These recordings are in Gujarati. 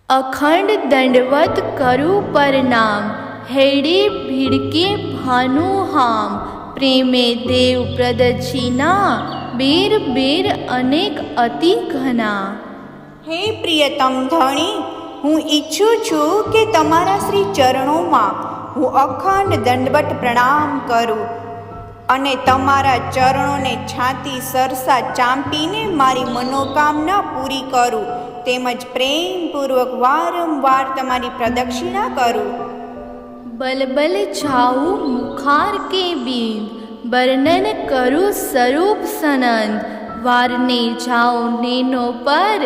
अखंड दंडवत करु परनाम, हेडे भिड़के भानु हाम, प्रेमे देव प्रदक्षिणा, बेर बेर अनेक अति घना। હે પ્રિયતમ ધણી, હું ઈચ્છું છું કે તમારા શ્રી ચરણોમાં હું અખંડ દંડવત પ્રણામ કરું અને તમારા ચરણોને છાતી સરસા ચાંપીને મારી મનોકામના પૂરી કરું, તેમજ પ્રેમપૂર્વક વારંવાર તમારી પ્રદક્ષિણા કરું। बलबल छाऊ मुखार के बीन, वर्णन करु स्वरूप सनंद, वारने जाओ नैनो पर,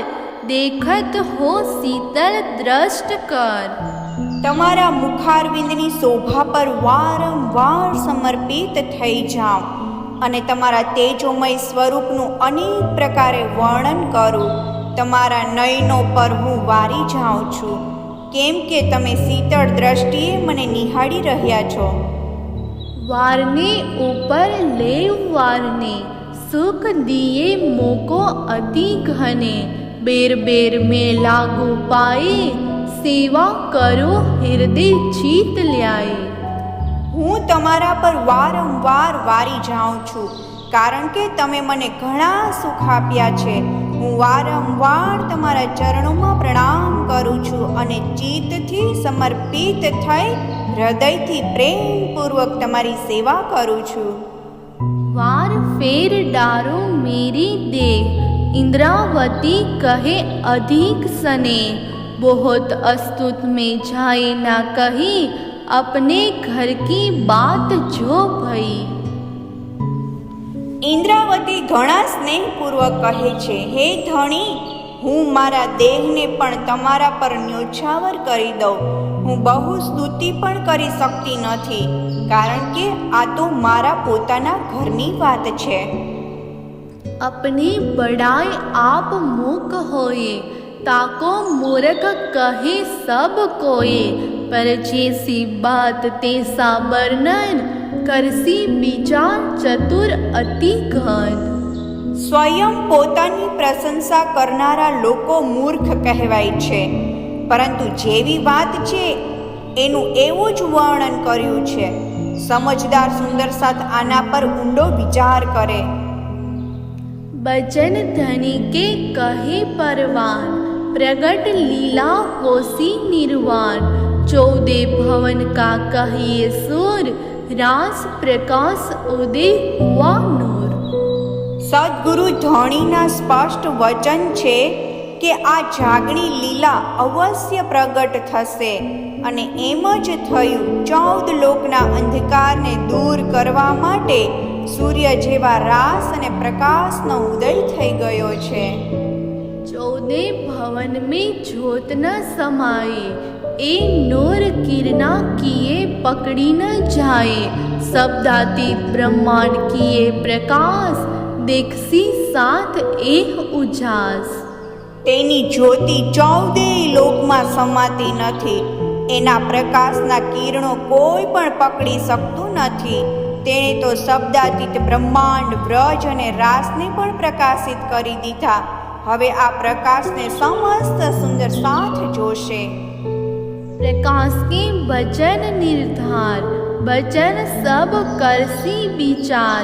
देखत हो शीतल दृष्ट कर। તમારા મુખારવિંદની શોભા પર વારંવાર સમર્પિત થઈ જાઉં અને તમારા તેજોમય સ્વરૂપનું અનેક પ્રકારે વર્ણન કરું। તમારા નયનો પર હું વારી જાઉં છું, કેમ કે તમે શીતળ દ્રષ્ટિએ મને નિહાળી રહ્યા છો। वारने ऊपर लेव वारने, सुख दिए मोको अति घने, बेर बेर में लागू पाए, सेवा करो हृदय जीत ल्याए। હું તમારા પર વારંવાર વારી જાઉં છું, કારણ કે તમે મને ઘણા સુખ આપ્યા છે। હું વારંવાર તમારા ચરણોમાં પ્રણામ કરું છું અને ચિત્તથી સમર્પિત થઈ હૃદયથી પ્રેમપૂર્વક તમારી સેવા કરું છું। वार फेर डारो मेरी देह, इंद्रावती कहे अधिक सने, बहुत अस्तुत में जाए ना कही, अपने घर की बात जो भई। ઇન્દ્રાવતી ઘણા સ્નેહપૂર્વક કહે છે, હે ધણી, હું મારા દેહને પણ તમારા પર ન્યોછાવર કરી દઉં। હું બહુ સ્તુતિ પણ કરી શકતી નથી, કારણ કે આ તો મારા પોતાના ઘરની વાત છે। अपनी बड़ाई आप मूक होए, ताको मूर्ख कहे सब कोए, पर जैसी बात तैसा वर्णन, करसी विचार चतुर अति घन। સ્વયં પોતાની પ્રશંસા કરનારા લોકો મૂર્ખ કહેવાય છે, પરંતુ જેવી વાત છે એનું એવું જ વર્ણન કર્યું છે। સમજદાર સુંદર સાથ આના પર ઊંડો વિચાર કરે। बचन धनी के कहे परवान, प्रगट लीला होसी निर्वाण, 14 भवन का कहिए सूर, रास प्रकाश उदय हुआ नूर। સદગુરુ ધણીના સ્પષ્ટ વચન છે કે આ જાગણી લીલા અવશ્ય પ્રગટ થશે અને એમ જ થયું। 14 લોકના અંધકારને દૂર કરવા માટે સૂર્ય જેવા રાસ અને પ્રકાશનો ઉદય થઈ ગયો છે। 14 भवन में ज्योत न समाये, ए नूर किरणा किए पकड़ी न जाए, शब्दातीत ब्रह्मांड किए प्रकाश, देखसी साथ एह उजास। તેની જ્યોતિ 14 લોકમાં સમાતી નથી, એના પ્રકાશના કિરણો કોઈ પણ પકડી શકતું નથી। તેણે તો શબ્દાતીત બ્રહ્માંડ, વ્રજ અને રાસને પણ પ્રકાશિત કરી દીધા। હવે આ પ્રકાશને સમસ્ત સુંદર સાથ જોશે। प्रकाश के वचन निर्धार, वचन सब करसी विचार,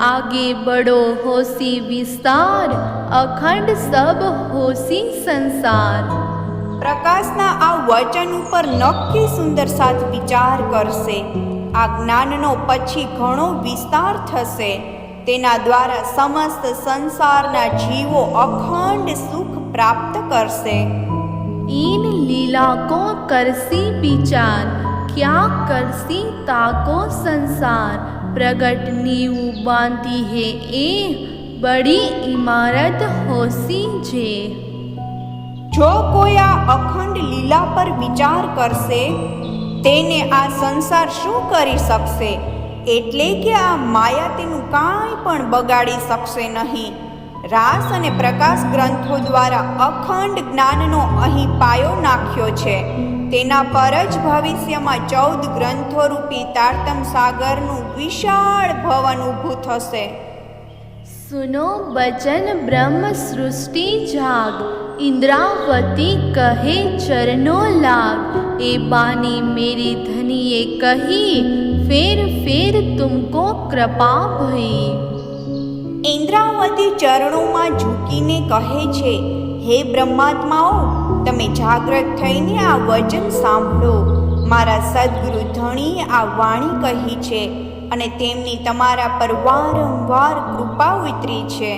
आगे बढ़ो होसी विस्तार, अखंड सब होसी संसार। પ્રકાશના આ વચન ઉપર નક્કી સુંદર સાથ વિચાર કરશે। આ જ્ઞાનનો પછી ઘણો વિસ્તાર થશે, તેના દ્વારા સમસ્ત સંસારના જીવો અખંડ સુખ પ્રાપ્ત કરશે। इन लीला को करसी विचार, क्या करसी ताको संसार, प्रगट नींव बांधी है ए, बड़ी इमारत होसी जे। જો કોઈ આ અખંડ લીલા પર વિચાર કરશે, તેને આ સંસાર શું કરી શકશે? એટલે કે આ માયા તેનું કાંઈ પણ બગાડી શકશે નહીં। રાસ અને પ્રકાશ ગ્રંથો દ્વારા અખંડ જ્ઞાનનો અહીં પાયો નાખ્યો છે। તેના પર જ ભવિષ્યમાં 14 ગ્રંથો રૂપી તારતમ સાગરનું વિશાળ ભવન ઊભું થશે। सुनो बचन ब्रह्म सृष्टि जाग, इंद्रावती कहे चरणों लाग, ए बानी मेरी धनिए कही, फेर फेर तुमको कृपा भई। ઇન્દ્રાવતી ચરણોમાં ઝૂકીને કહે છે, હે બ્રહ્માત્માઓ, તમે જાગ્રત થઈને આ વચન સાંભળો. મારા સદ્ગુરુ ધણીએ આ વાણી કહી છે અને તેમની તમારા પર વારંવાર કૃપા ઉતરી છે.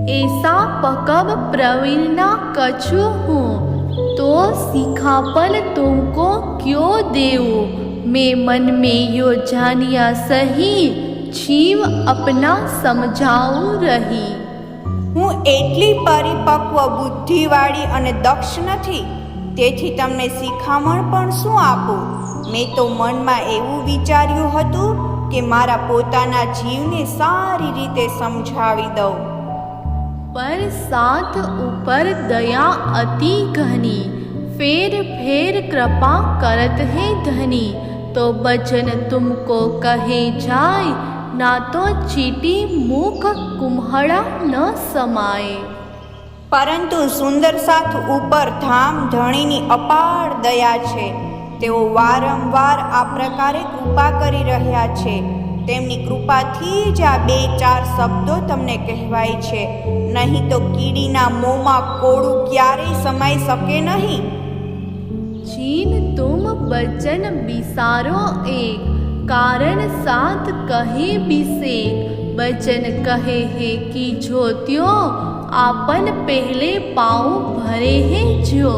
ऐसा पकब प्रवीणा कछु हूँ, तो सिखापन तुमको क्यों देऊ। मैं मन में यो जानिया सही, जीव अपना समझाऊं रही। હું એટલી પરિપક્વ બુદ્ધિવાળી અને દક્ષ નથી, તેથી તમને શિખામણ પણ શું આપું. મેં તો મનમાં એવું વિચાર્યું હતું કે મારા પોતાના જીવને સારી રીતે સમજાવી દઉં. पर साथ ऊपर दया अति घनी, फेर फेर कृपा करत है धनी। तो बचन तुमको कहे जाय, ना तो चीटी मुख कुम्हड़ा न समाये। પરંતુ સુંદર સાથ ઉપર ધામ ધણીની અપાર દયા છે. તેઓ વારંવાર આ પ્રકારે કૃપા કરી રહ્યા છે. તેમની કૃપાથી જ આ 2-4 શબ્દો તમને કહેવાય છે, નહીં તો કીડીના મોંમાં કોળું ક્યારેય સમાઈ શકે નહીં. चीन तुम बचन बिसारो एक, कारण साथ कहे बिसेक। बचन कहे है कि जो त्यो, आपन पहले पाँव भरे है जो।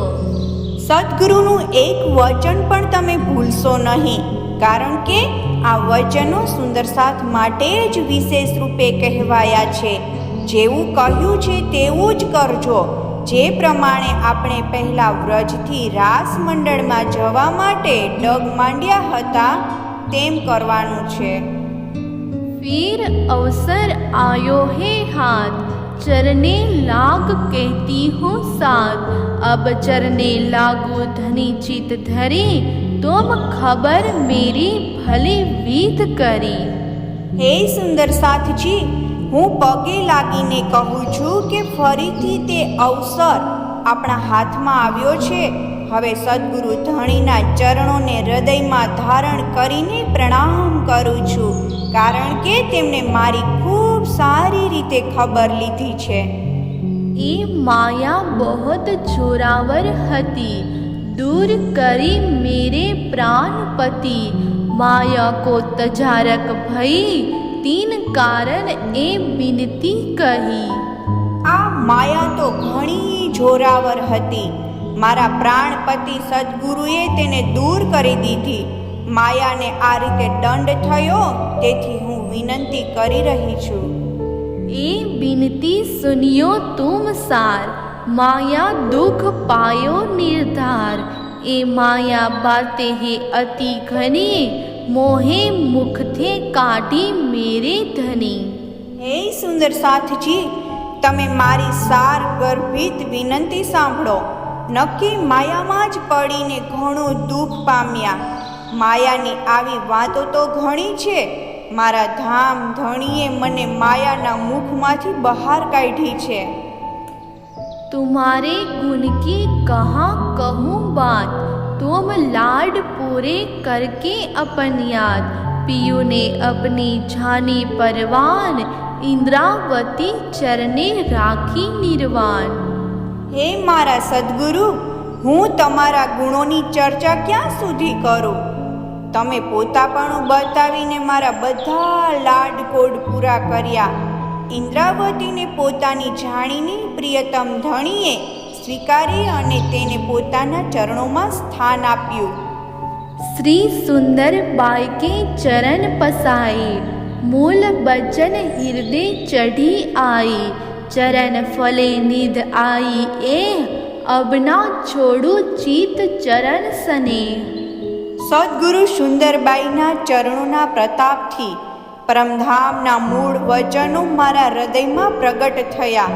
સદગુરુનું એક વચન પણ તમે ભૂલશો નહીં, કારણ કે આ વચનો સુંદર સાથ માટે જ વિશેષ રૂપે કહેવાયા છે. જેવું કહ્યું છે તેવું જ કરજો. જે પ્રમાણે આપણે પહેલા વ્રજથી રાસ મંડળમાં જવા માટે ડગ માંડ્યા હતા, તેમ કરવાનું છે. फिर अवसर आयो है हाथ, चरने लाग कहती हूँ साथ। अब चरने लागू धनी चित धरी, तुम खबर मेरी भली वीत करी। હે સુંદર સાથજી, હું પગે લાગીને કહું છું કે ફરીથી તે અવસર આપણા હાથમાં આવ્યો છે. હવે સદ્ગુરુ ધણીના ચરણોને હૃદયમાં ધારણ કરીને પ્રણામ કરું છું, કારણ કે તેમણે મારી ખૂબ સારી રીતે ખબર લીધી છે. એ माया बहुत जोरावर हती, दूर करी मेरे प्राणपति। माया को तजारक भई, तीन कारण ए बिनती कही। આ માયા તો ઘણી જોરાવર હતી. મારા પ્રાણપતિ સદ્ગુરુએ તેને દૂર કરી દીધી. માયાને આ રીતે દંડ થયો, તેથી હું વિનંતી કરી રહી છું. ए बिनती सुनियो तुम सार, माया दुख पायो निर्धार। ए माया बातें है अति घनी, मोहे मुख थे काटी मेरे धनी। હે સુંદર સાથજી, તમે મારી સાર ગર્ભિત વિનંતી સાંભળો. નક્કી માયામાં જ પડીને ઘણું દુઃખ પામ્યા. માયાની આવી વાતો તો ઘણી છે. મારા ધામ ધણીએ મને માયાના મુખમાંથી બહાર કાઢી છે. तुम्हारे गुण की कहाँ कहूँ बात, तुम लाड पूरे करके अपन याद। पियू ने अपनी जानी परवान, इंद्रावती चरने राखी निर्वाण। હે મારા સદ્ગુરુ, હું તમારા ગુણોની ચર્ચા ક્યાં સુધી કરું. તમે પોતાપણું બતાવીને મારા બધા લાડકોડ પૂરા કર્યા. ઇન્દ્રાવતીને પોતાની જાણીને પ્રિયતમ ધણીએ સ્વીકારી અને તેને પોતાના ચરણોમાં સ્થાન આપ્યું. श्री सुंदर बाई के चरण पसाए, मूल बचन हृदय चढ़ी आई। चरण फले निध आई ए, अब ना छोड़ू चीत चरण सने। સદગુરુ સુંદરબાઈના ચરણોના પ્રતાપથી પરમધામના મૂળ વચનો મારા હૃદયમાં પ્રગટ થયા.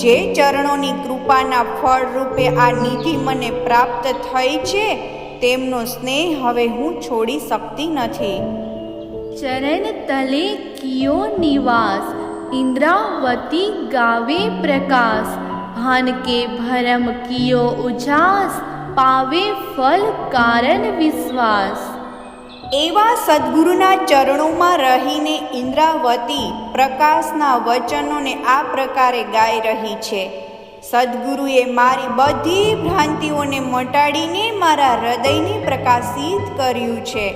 જે ચરણોની કૃપાના ફળ રૂપે આ નિધિ મને પ્રાપ્ત થઈ છે, તેમનો સ્નેહ હવે હું છોડી શકતી નથી. चरण तले कियो निवास, इंद्रावती गावे प्रकाश। भान के भरम कियो उजास, पावे फल कारण विश्वास। એવા સદ્ગુરુના ચરણોમાં રહીને ઇન્દ્રાવતી પ્રકાશના વચનોને આ પ્રકારે ગાઈ રહી છે. સદ્ગુરુએ મારી બધી ભ્રાંતિઓને મટાડીને મારા હૃદયને પ્રકાશિત કર્યું છે.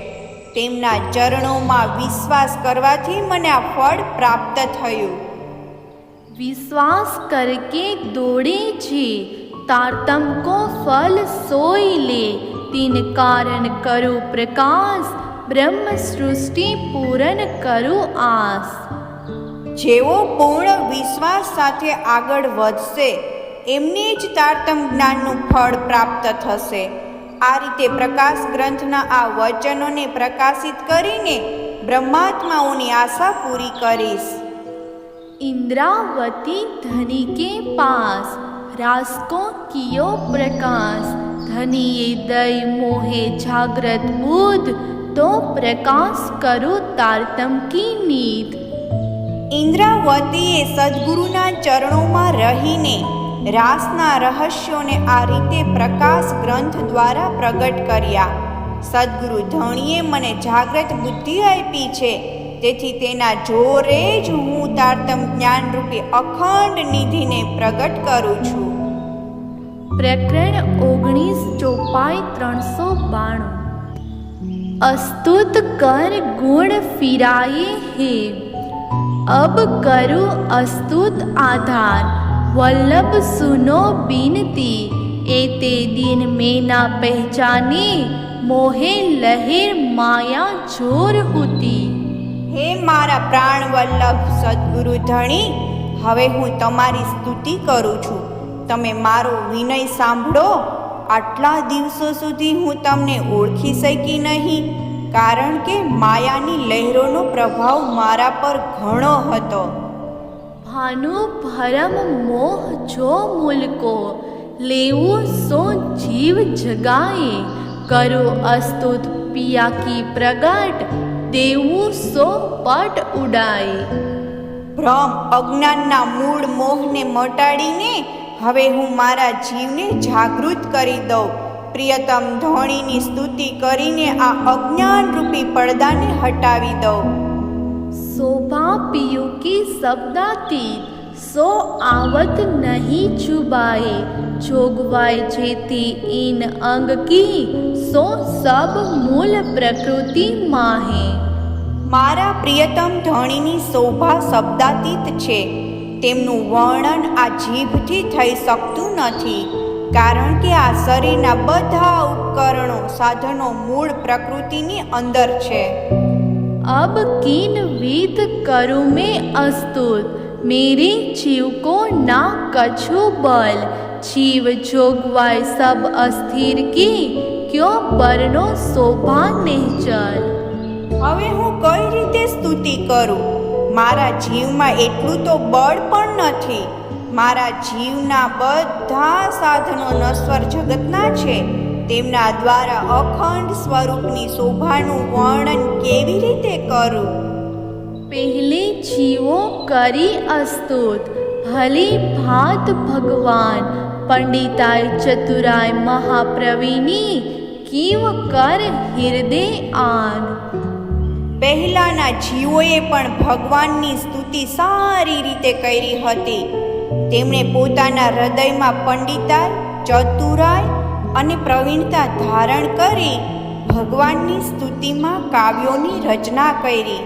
તેમના ચરણોમાં વિશ્વાસ કરવાથી મને આ ફળ પ્રાપ્ત થયું. विश्वास करके दौड़े जे, तारतम को फल सोई ले। तीन कारण करो प्रकाश, ब्रह्म सृष्टि पूरन करो आस। જેઓ પૂર્ણ વિશ્વાસ સાથે આગળ વધશે એમને જ તારતમ જ્ઞાનનું ફળ પ્રાપ્ત થશે. આ રીતે પ્રકાશ ગ્રંથના આ વચનોને પ્રકાશિત કરીને બ્રહ્માત્માઓની આશા પૂરી કરીશ. इंद्रावती धनी के पास, रास को कियो प्रकाश। धनिये दय मोहे जागृत बुध, तो प्रकाश करो तारतम की नींद। ઇન્દ્રાવતીએ સદ્ગુરુના ચરણોમાં રહીને રાસના રહસ્યોને આ રીતે પ્રકાશ ગ્રંથ દ્વારા પ્રગટ કર્યા. સદ્ગુરુ ધણીએ મને જાગ્રત બુદ્ધિ આપી છે, તેથી તેના જોરે જ હું તારતમ જ્ઞાન રૂપે અખંડ નિધિને પ્રગટ કરું છું. प्रकरण 19 चौपाई 392। अस्तुत कर गुण फिराए है, अब करो अस्तुत आधार। वल्लभ सुनो बिनती, एते दिन में ना पहचाने। मोहे लहर माया जोर होती। હે મારા પ્રાણ વલ્લભ સદ્ગુરુ ધણી, હવે હું તમારી સ્તુતિ કરું છું. તમે મારો વિનય સાંભળો. આટલા દિવસો સુધી હું તમને ઓળખી શકી નહીં, કારણ કે માયાની લહેરોનો પ્રભાવ મારા પર ઘણો હતો. भानु भरम मोह जो मूल को, लेवो सो जीव जगाए। करो अस्तुत पिया की प्रगट, देवो सो पट उड़ाए। ભ્રમ અજ્ઞાનના મૂળ મોહને મટાડીને હવે હું મારા જીવને જાગૃત કરી દઉં. પ્રિયતમ ધણીની સ્તુતિ કરીને આ અજ્ઞાન રૂપી પડદાને હટાવી દઉં. शोभा पियु की शब्दातीत, सो आवत नहीं चुबाए। जोगवाय जेती इन अंग की, सो सब मूल प्रकृति माहे। મારા પ્રિયતમ ધણીની શોભા શબ્દાતીત છે. તેમનું વર્ણન આ જીભથી થઈ શકતું નથી, કારણ કે આ શરીરના બધા ઉપકરણો સાધનો મૂળ પ્રકૃતિની અંદર છે. अब किन विद करूँ मैं अस्तुत, मेरे जीव को ना कछु बल। जीव जोगवाय सब अस्थिर की, क्यों बरनो शोभा निश्चल। હવે હું કઈ રીતે સ્તુતિ કરું? મારા જીવમાં એટલું તો બળ પણ નથી. મારા જીવના બધા સાધનો નશ્વર જગતના છે. તેમના દ્વારા અખંડ સ્વરૂપની શોભાનું વર્ણન કેવી રીતે કરું? पहले जीवो करी अस्तुत, भले भात भगवान। पंडिताय चतुराय महाप्रवीणी, कीव कर हृदय आन। પહેલાના જીવોએ પણ ભગવાનની સ્તુતિ સારી રીતે કરી હતી. તેમણે પોતાના હૃદયમાં પંડિતાઈ, ચતુરાઈ અને પ્રવીણતા ધારણ કરી ભગવાનની સ્તુતિમાં કાવ્યોની રચના કરી.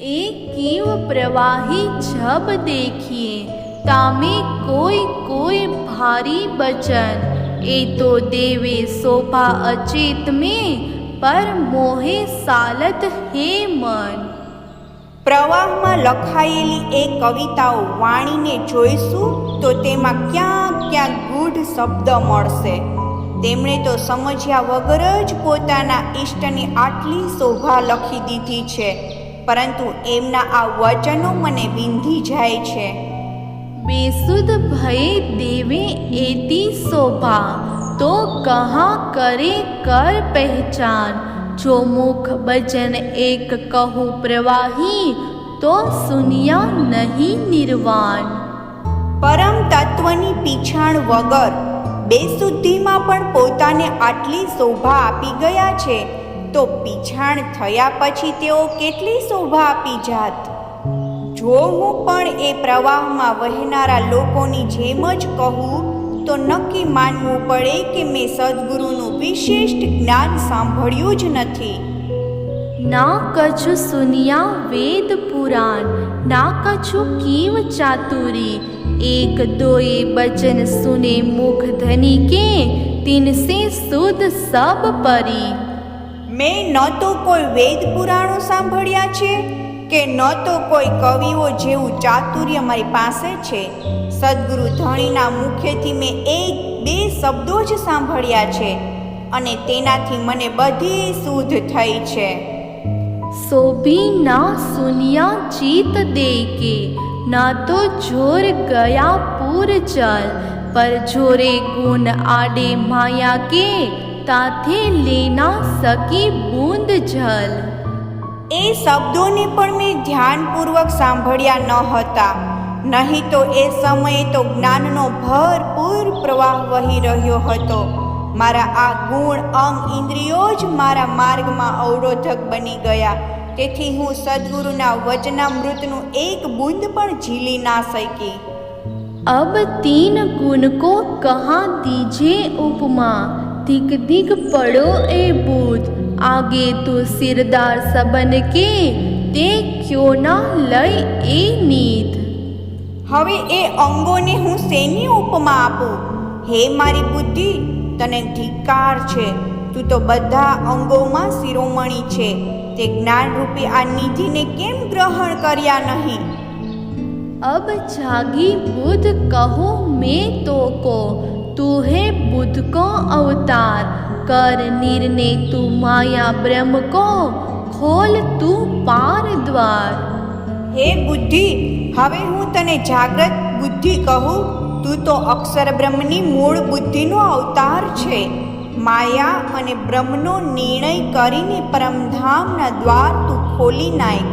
एक कीव प्रवाही जब देखिए, तामे कोई कोई भारी बचन। ए तो देवे शोभा अचेत में, पर मोहे सालत हे मन। પ્રવાહમાં લખાયેલી એ કવિતાઓ વાણીને જોઈશું તો તેમાં ક્યાંક ક્યાંક ગૂઢ શબ્દ મળશે. તેમણે તો સમજ્યા વગર જ પોતાના ઈષ્ટની આટલી શોભા લખી દીધી છે, પરંતુ એમના આ વચનો મને વિંધી જાય છે. बेसुध भय देवे एती शोभा, तो कहाँ करे कर पहचान। जो मुख भजन एक कहूँ प्रवाही, तो सुनिया नहीं निर्वाण। પરમ તત્વની પીછાણ વગર બેશુદ્ધિમાં પણ પોતાને આટલી શોભા આપી ગયા છે, તો પીછાણ થયા પછી તેઓ કેટલી શોભા આપી જાત. જો હું પણ એ પ્રવાહમાં વહેનારા લોકોની જેમ જ કહું તો નક્કી માનવું પડે કે મેં સદ્ગુરુનું વિશિષ્ટ જ્ઞાન સાંભળ્યું જ નથી. ના કछु સુનિયા વેદ પુરાણ, ના કछु कीव चातुरी, एक दोए बचन सुने मुख धनी के, तिनसे शुद्ध सब परी. મેં ન તો કોઈ વેદ પુરાણો સાંભળ્યા છે કે ન તો કોઈ કવિઓ જેવું ચાતુર્ય મારી પાસે છે. સદ્ગુરુ ધણીના મુખેથી મેં એક બે શબ્દો જ સાંભળ્યા છે અને તેનાથી મને બધી શુદ્ધ થઈ છે. सो भी ना सुनिया चीत दे के, ना तो जोर गया पूर चल, पर जोरे गुण आडे माया के, ताथे लेना सकी बूंद जल. એ શબ્દોને પણ મેં ધ્યાનપૂર્વક સાંભળ્યા ન હતા, નહીં તો એ સમયે તો જ્ઞાનનો ભરપૂર પ્રવાહ વહી રહ્યો હતો. મારા આ ગુણ અંગ ઇન્દ્રિયો જ મારા માર્ગમાં અવરોધક બની ગયા. તેથી હું સદ્ગુરુના વચનામૃતનું એક બૂંદ પણ ઝીલી ના શકી. अब 3 गुण को कहाँ दीजे उपमा, दिग दिग पड़ो ए बूद, आगे तो सिरदार सबन के, ते क्यों ना लय ए नींद. હવે એ અંગોને હું શેની ઉપમા આપું? હે મારી બુદ્ધિ, તને ધિક્કાર છે. તું તો બધા અંગોમાં શિરોમણી છે, તે જ્ઞાનરૂપી આ નિધિને કેમ ગ્રહણ કર્યા નહીં? अब जागी बुध कहो मैं तो को, तू है बुध को अवतार, कर निर्णय तू माया ब्रह्म को, खोल तू पार द्वार. હે બુદ્ધિ, હવે હું તને જાગ્રત બુદ્ધિ કહું. તું તો અક્ષર બ્રહ્મની મૂળ બુદ્ધિનો અવતાર છે. માયા અને બ્રહ્મનો નિર્ણય કરીને પરમધામના દ્વાર તું ખોલી નાખ.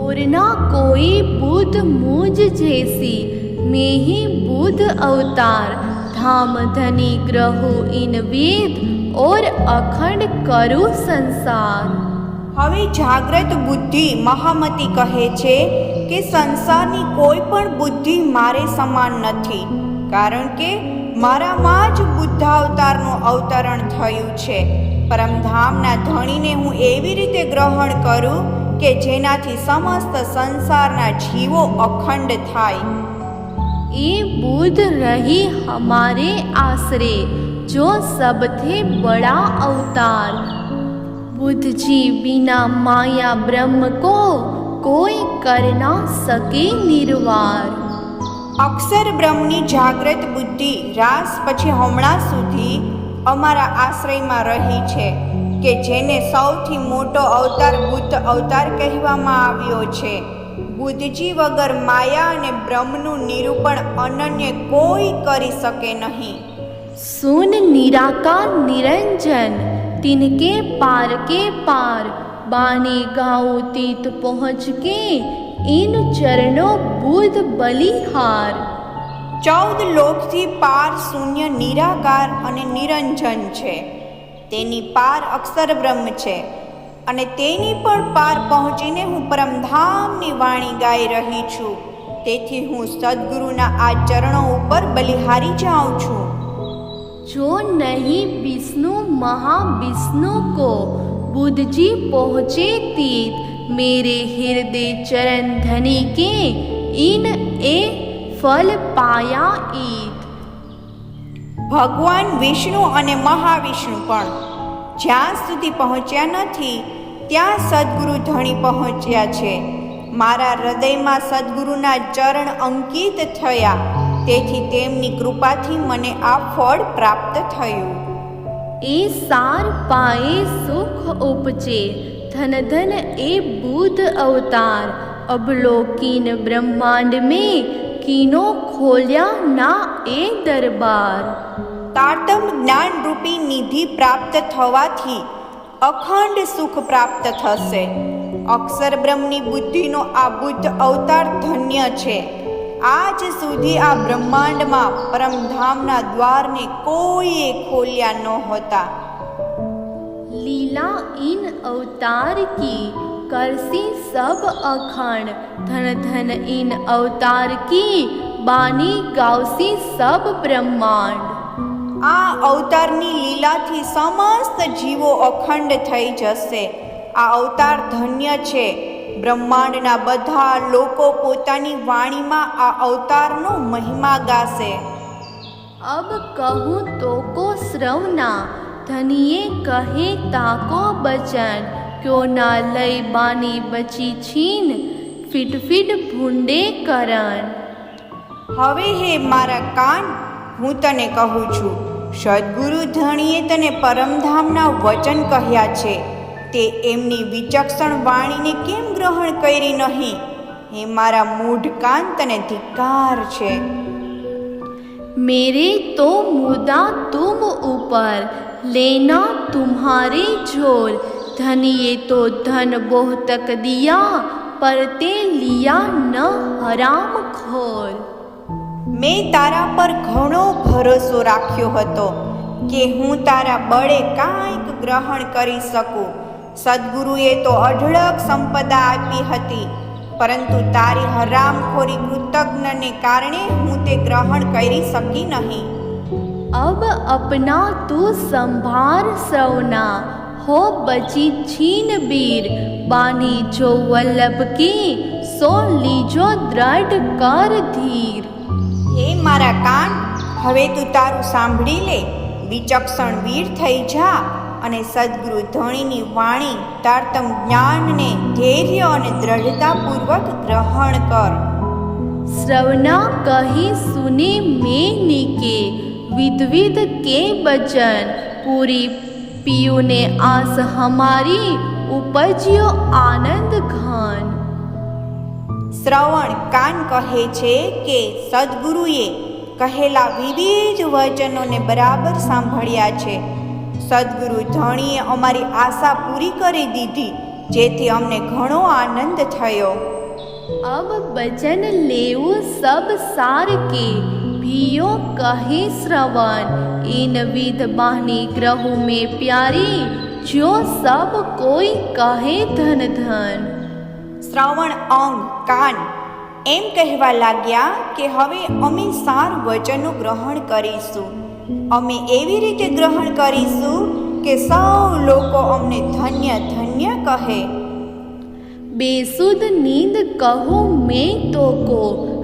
और ना कोई बुध मुझ जैसी, मैं ही बुध अवतार, धाम धनी ग्रहो इन वेद, और अखंड करो संसार. હવે જાગ્રત બુદ્ધિ મહામતી કહે છે કે સંસારની કોઈ પણ બુદ્ધિ મારે સમાન નથી, કારણ કે મારામાં જ બુદ્ધાવતારનું અવતરણ થયું છે. પરમધામના ધણીને હું એવી રીતે ગ્રહણ કરું કે જેનાથી સમસ્ત સંસારના જીવો અખંડ થાય. ये बुध रही हमारे आश्रय, जो सब थे बड़ा अवतार, बुध जी बिना माया ब्रह्म को, कोई कर ना सके निर्वार. અક્ષર બ્રહ્મની જાગ્રત બુદ્ધિ રાસ પછી હમણાં સુધી અમારા આશ્રયમાં રહી છે, કે જેને સૌથી મોટો અવતાર બુદ્ધ અવતાર કહેવામાં આવ્યો છે. બુદ્ધજી વગર માયા અને બ્રહ્મનું નિરૂપણ અનન્ય કોઈ કરી શકે નહીં. सुन निराकार निरंजन, तिनके पार के पार, बाने गाँव तीत पहुँच के, इन चरणों बुध बलिहार. 14 લોકથી પાર શૂન્ય નિરાકાર અને નિરંજન છે. તેની પાર અક્ષર બ્રહ્મ છે અને તેની પણ પાર પહોંચીને હું પરમધામની વાણી ગાઈ રહી છું. તેથી હું સદ્ગુરુના આ ચરણો ઉપર બલિહારી જાઉં છું. जो नहीं विष्णु महाविष्णु को, बुध जी पहुँचे तीत, मेरे हृदय चरण धनी के, इन ए फल पाया ईद. ભગવાન વિષ્ણુ અને મહાવિષ્ણુ પણ જ્યાં સુધી પહોંચ્યા નથી ત્યાં સદ્ગુરુ ધણી પહોંચ્યા છે. મારા હૃદયમાં સદ્ગુરુના ચરણ અંકિત થયા, તેથી તેમની કૃપાથી મને આ ફળ પ્રાપ્ત થયું. ए सार पाए सुख उपजे, धन धन ए बुध अवतार, अवलोकीन ब्रह्मांड में, कीनो खोल्या ना ए दरबार. તારતમ જ્ઞાન રૂપી નિધિ પ્રાપ્ત થવાથી અખંડ સુખ પ્રાપ્ત થશે. અક્ષર બ્રહ્મની બુદ્ધિનો આ બુદ્ધ અવતાર ધન્ય છે. આજ સુધી આ બ્રહ્માંડમાં પરમધામના દ્વારને કોઈએ ખોલ્યા નહોતા. लीला इन अवतार की करसी सब अखंड, धन धन इन अवतार की बानी गावसी सब ब्रह्मांड. આ અવતારની લીલાથી સમસ્ત જીવો અખંડ થઈ જશે. આ અવતાર ધન્ય છે. બ્રહ્માંડના બધા લોકો પોતાની વાણીમાં આ અવતારનો મહિમા ગાશે. अब कहूँ तो को श्रवना, धनिये कहे ताको बचन, क्यों ना लई बानी बची छीन, फिट फिट भूंडे करण. હવે હે મારા કાન, હું તને કહું છું, સદગુરુ ધણીએ તને પરમધામના વચન કહ્યા છે, તે એમની વિચક્ષણ વાણીને કેમ ગ્રહણ કરી નહીં? હે મારા મૂઢ કાન, તને ધિક્કાર છે. मेरे तो मुदा तुम ऊपर, लेना तुम्हारे जोर, धनिये तो धन बोह तक दिया, पर ते लिया न हराम खोर. મેં તારા પર ઘણો ભરોસો રાખ્યો હતો કે હું તારા બળે કાંઈક ગ્રહણ કરી શકું. સદગુરુએ તો અઢળક સંપદા આપી હતી, પરંતુ તારી હરામખોરી કૃતજ્ઞને કારણે હું તે ગ્રહણ કરી શકી નહીં. अब अपना तू संभार श्रवना, हो बची छीन बीर, बानी जो वल्लभ की, सो लीजो દ્રઢ कर धीर. હે મારા કાન, હવે તું તારું સાંભળી લે. વિચક્ષણ વીર થઈ જા અને સદગુરુ ધણીની વાણી તારતમ જ્ઞાનને ધૈર્ય અને દ્રઢતાપૂર્વક ગ્રહણ કર. श्रवना कही सुने में निके, विध विध के बचन, पूरी पियुने आस हमारी, उपज्यो आनंद घन. શ્રવણ કાન કહે છે કે સદગુરુએ કહેલા વિવિધ વચનોને બરાબર સાંભળ્યા છે. સદગુરુ ધણીએ અમારી આશા પૂરી કરી દીધી, જેથી અમને ઘણો આનંદ થયો. अब बचन लेऊ सब सार के, भियो कहे श्रवण, इन विध बानी ग्रहु में प्यारी, जो सब कोई कहे धन धन. શ્રવણ અંગ કાન એમ કહેવા લાગ્યા કે હવે અમે સાર વચનો ગ્રહણ કરીશું. અમે એવી રીતે ગ્રહણ કરીશું કે સૌ લોકો અમને ધન્ય ધન્ય કહે. बेसुध नींद कहो मैं तो को,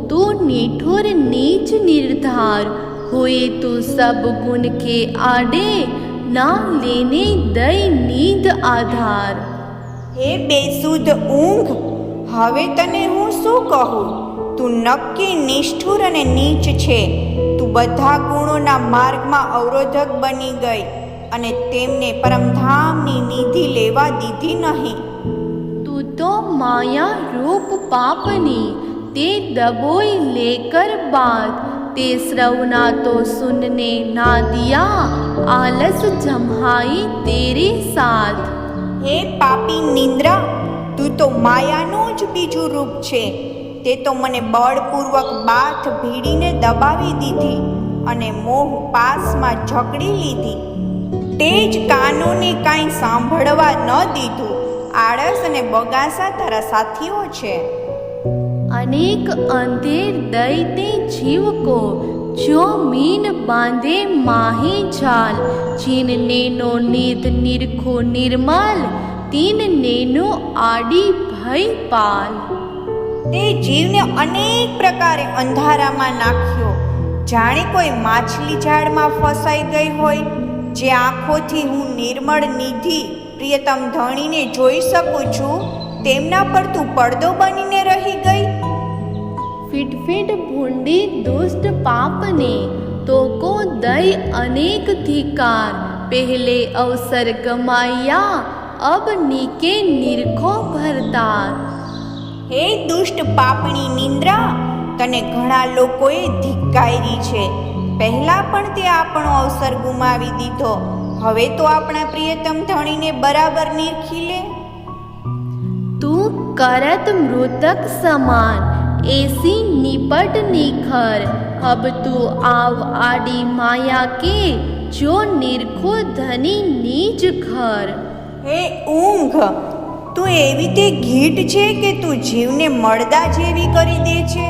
तू निठुर नीच निर्धार, होए तू सब गुण के आडे, ना लेने दई नींद आधार. હે બેસુધ ઊંઘ, હવે તને હું શું કહું? તું નક્કી નિષ્ઠુર અને નીચ છે. તું બધા ગુણોના માર્ગમાં અવરોધક બની ગઈ અને તેમને પરમધામની નિધિ લેવા દીધી નહીં. तू तो माया रूप पापनी, ते दबोई लेकर बात, ते श्रवना तो सुनने ना दिया, आलस जम्हाई तेरे साथ. હે પાપી નિંદ્રા, તું તો માયાનું જ બીજું રૂપ છે. તે તો મને બળપૂર્વક બાથ ભીડીને દબાવી દીધી અને મોહ પાસમાં જકડી લીધી. તે જ કાનોને કાંઈ સાંભળવા ન દીધું. આળસ અને બગાસા તારા સાથીઓ છે. अनेक अंधेर दैते जीव को, जो मीन बांधे माही जाल, जिन नेनो निध निरखो निर्मल, तीन नेनो आडी भय पाल. તે જીવને અનેક પ્રકારે અંધારામાં નાખ્યો, જાણે કોઈ માછલી જાળમાં ફસાઈ ગઈ હોય. જે આંખોથી હું નિર્મળ નિધિ પ્રિયતમ ધણીને જોઈ શકું છું, તેમના પર તું પડદો બનીને રહી ગઈ. फिट फिट भूंडी दुष्ट पापने, तो को दई अनेक धिकार, पहले अवसर गमाया, अब नीके निरखो भरतार. હે દુષ્ટ પાપણી નિંદ્રા, તને ઘણા લોકોએ ધિક્કારી છે. પહેલા પણ તે આપણો અવસર ગુમાવી દીધો. હવે તો આપણા પ્રિયતમ ધણીને બરાબર નિરખી લે. तू करत मृतक समान, ऐसी निपट निखर। अब तू आव आडी माया के, जो निरखो धनी निज घर। હે ઊંઘ, તું એવી તે ગીટ છે કે તું જીવને મળદા જેવી કરી દે છે.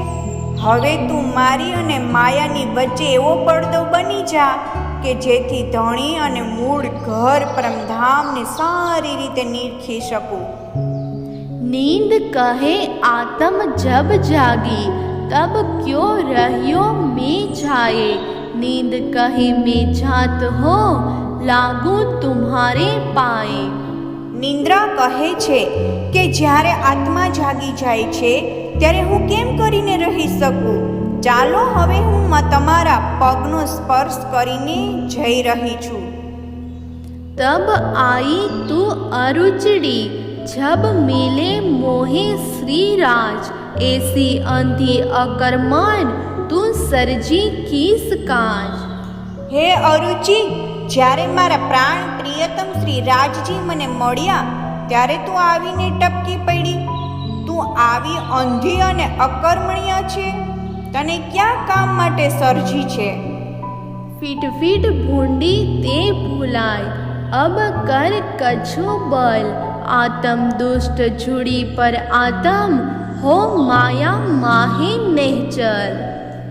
હવે તું મારી અને માયાની વચ્ચે એવો પડદો બની જા કે જેથી ધણી અને મૂળ ઘર પરમધામને સારી રીતે નિરખી શકું. नींद कहे आत्म जब जागी, तब क्यों रहियो में जाए। नींद कहे में जात हो, लागू तुम्हारे पाए। નિંદ્રા કહે છે કે જ્યારે આત્મા જાગી જાય છે ત્યારે હું કેમ કરીને રહી શકું. ચાલો હવે હું તમારા પગનો સ્પર્શ કરીને જઈ રહી છું. तब आई तू अरुचड़ी, जब मिले मोहे श्रीराज। ऐसी अंधी अकर्मण तू सरजी किस काज। હે અરુચિ, જ્યારે મારા પ્રાણ પ્રિયતમ શ્રી રાજજી મને મળ્યા ત્યારે તું આવીને ટપકી પડી. તું આવી અંધી અને અકર્મણ્ય છે. તને ક્યાં કામ માટે સર્જી છે. फिट फिट भूंडी ते भुलाय, अब कर कछु बल। आत्म दुष्ट जुड़ी पर आत्म, हो माया माहे निश्चल।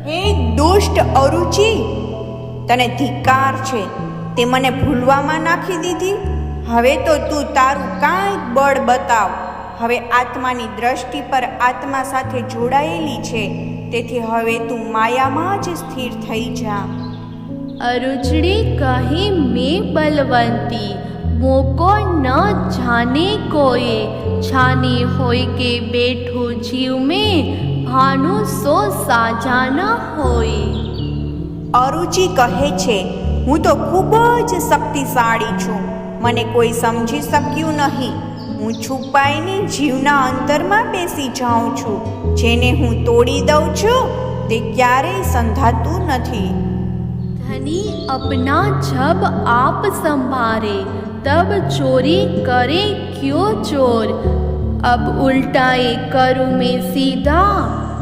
હે દુષ્ટ અરુચિ, તને ધિક્કાર છે. તે મને ભૂલવામાં નાખી દીધી. હવે તો તું તારું કાંઈક બળ બતાવ. હવે આત્માની દ્રષ્ટિ પર આત્મા સાથે જોડાયેલી છે, તેથી હવે તું માયામાં જ સ્થિર થઈ જા. अरुचड़ी कहे मैं बलवंती, मोको न जाने कोई। छाने होय के बैठो जीव में, भानु सो साजा न होय। અરુચિ કહે છે, હું તો ખૂબ જ શક્તિશાળી છું. મને કોઈ સમજી શક્યું નહીં. હું છુપાઈને જીવના અંતરમાં બેસી જાઉં છું. જેને હું તોડી દઉં છું તે ક્યારેય સંધાતું નથી. धनी अपना जब आप संभारे, तब चोरी करे क्यों चोर। अब उल्टाए करूँ मैं सीधा,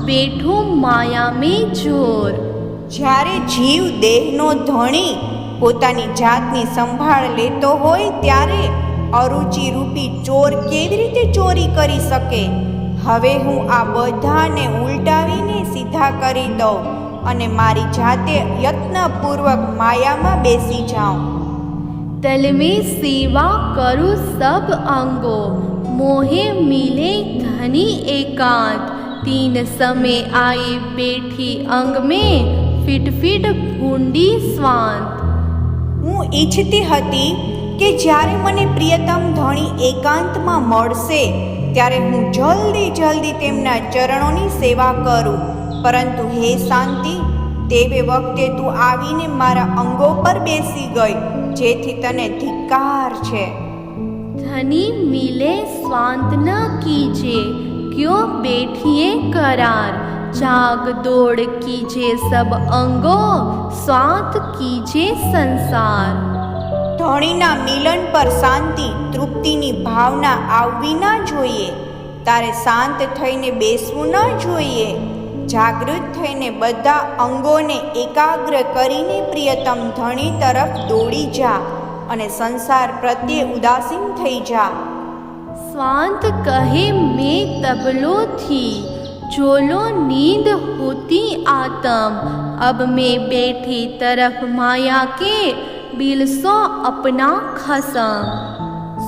बैठो माया में जोर। જ્યારે જીવ દેહનો ધણી પોતાની જાતની સંભાળ લેતો હોય ત્યારે અરુચિ રૂપી ચોર કેવી રીતે ચોરી કરી શકે. હવે હું આ બધાને ઉલટાવીને સીધા કરી દઉં અને મારી જાતે યત્નપૂર્વક માયામાં બેસી જાઉં. तल में सेवा करूँ सब अंगो, मोहे मिले धनी एकांत। तीन समय आए बैठी अंग में, फिट फिट भूंडी स्वांत। હું ઈચ્છતી હતી કે જ્યારે મને પ્રિયતમ ધણી એકાંતમાં મળશે ત્યારે હું જલ્દી જલ્દી તેમના ચરણોની સેવા કરું. પરંતુ હે શાંતિ, તે વખતે તું આવીને મારા અંગો પર બેસી ગઈ, જેથી તને ધિક્કાર છે. धनी मिले स्वांत न कीजे, क्यों बैठिए करार। जाग दौड़ कीजे सब अंगो, स्वांत कीजे संसार। ધણીના મિલન પર શાંતિ તૃપ્તિની ભાવના આવવી ના જોઈએ. તારે શાંત થઈને બેસવું ના જોઈએ. જાગૃત થઈને બધા અંગોને એકાગ્ર કરીને પ્રિયતમ ધણી તરફ દોડી જા અને સંસાર પ્રત્યે ઉદાસીન થઈ જા. स्वांत कहे मैं तबलो थी, जोलो नींद होती आत्म। अब मैं बैठी तरफ माया के, बिलसो अपना खसम।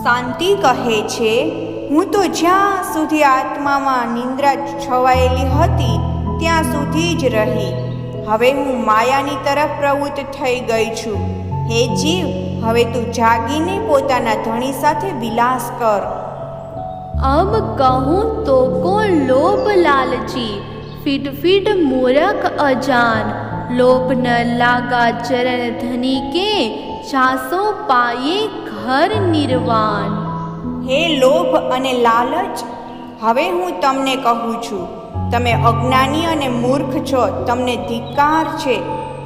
શાંતિ કહે છે, હું તો જ્યાં સુધી આત્મામાં નિંદ્રા છવાયેલી હતી ત્યાં સુધી જ રહી. હવે હું માયાની તરફ પ્રવૃત્ત થઈ ગઈ છું. હે જીવ, હવે તું જાગીને પોતાના ધણી સાથે વિલાસ કર. अब कहूँ तो को लोभ लालची, फिट फिट मूर्ख अजान। लोभ न लागा चरण धनी के, चासो पाए घर निर्वाण। હે લોભ અને લાલચ, હવે હું તમને કહું છું, તમે અજ્ઞાની અને મૂર્ખ છો. તમને ધિક્કાર છે.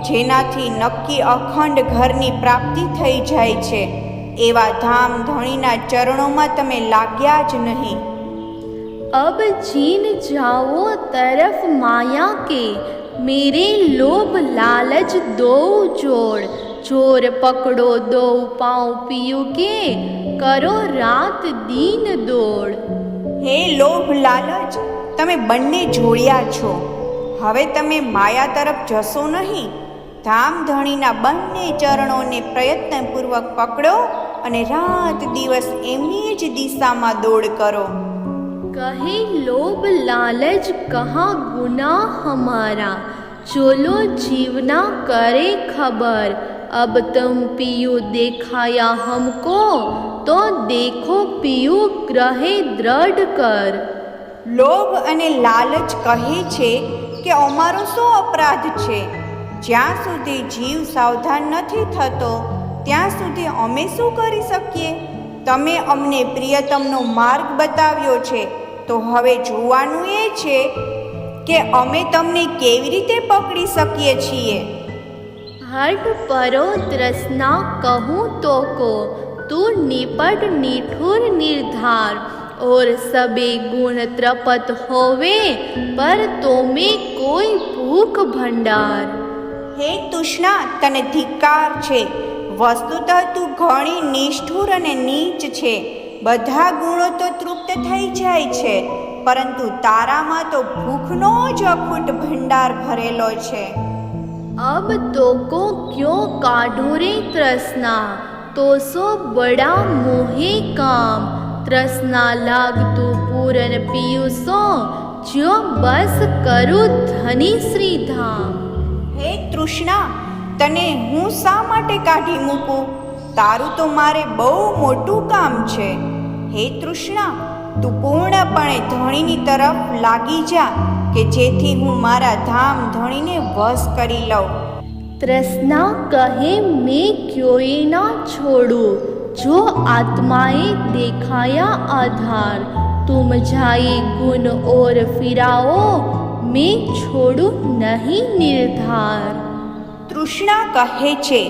જેનાથી નક્કી અખંડ ઘરની પ્રાપ્તિ થઈ જાય છે એવા ધામ ધણીના ચરણોમાં તમે લાગ્યા જ નહીં. अब जीन जाओ तरफ माया के, मेरे लोभ लालच दो जोड़, जोर पकड़ो दो पाँव पियो के, करो रात दिन दौड़। હે લોભ લાલચ, તમે બંને જોડ્યા છો, હવે તમે માયા તરફ જશો નહીં. ધામધણીના બંને ચરણોને પ્રયત્નપૂર્વક પકડો અને રાત દિવસ એમની જ દિશામાં દોડ કરો. कहे लोभ लालच कहाँ गुनाह हमारा, चलो जीवना करे खबर, अब तुम पियो देखाया हमको, तो देखो पियो ग्रहे દ્રઢ કર. લોભ અને લાલચ કહે છે કે અમારો શું અપરાધ છે? જ્યાં સુધી જીવ સાવધાન નથી થતો ત્યાં સુધી અમે શું કરી શકીએ? તમે અમને પ્રિયતમનો માર્ગ બતાવ્યો છે, તો હવે જોવાનું એ છે કે અમે તમને કેવી રીતે પકડી શકીએ છીએ. हट परो तृष्णा कहूँ तो को, तू निपट निठुर निर्धार, और सबे गुण त्रपत होवे, पर तो में कोई भूख भंडार. હે તૃષ્ણા, તને ધિક્કાર છે. વસ્તુતઃ તું ઘણી નિષ્ઠુર અને નીચ છે. બધા ગુણો તો તૃપ્ત થઈ જાય છે, પરંતુ તારામાં તો ભૂખનો જ અખૂટ ભંડાર ભરેલો છે. अब तो को क्यों काढ़ो रे तृष्णा, तो सो बड़ा मोहे काम, तृष्णा लाग तू पूरन पियो सो, जो बस करू धनी श्री धाम. હે તૃષ્ણા, તને હું શા માટે કાઢી મૂકું? તારું તો મારે બહુ મોટું કામ છે. હે તૃષ્ણા, તું પૂર્ણપણે ધણીની તરફ લાગી જા, કે જેથી હું મારા ધામ ધણીને વશ કરી લઉં. तृष्णा कहे मैं क्यों ना छोड़ू, जो आत्माए देखाया आधार, तुम जाए गुण और फिराओ, मैं छोड़ू नहीं निर्धार. તૃષ્ણા કહે છે,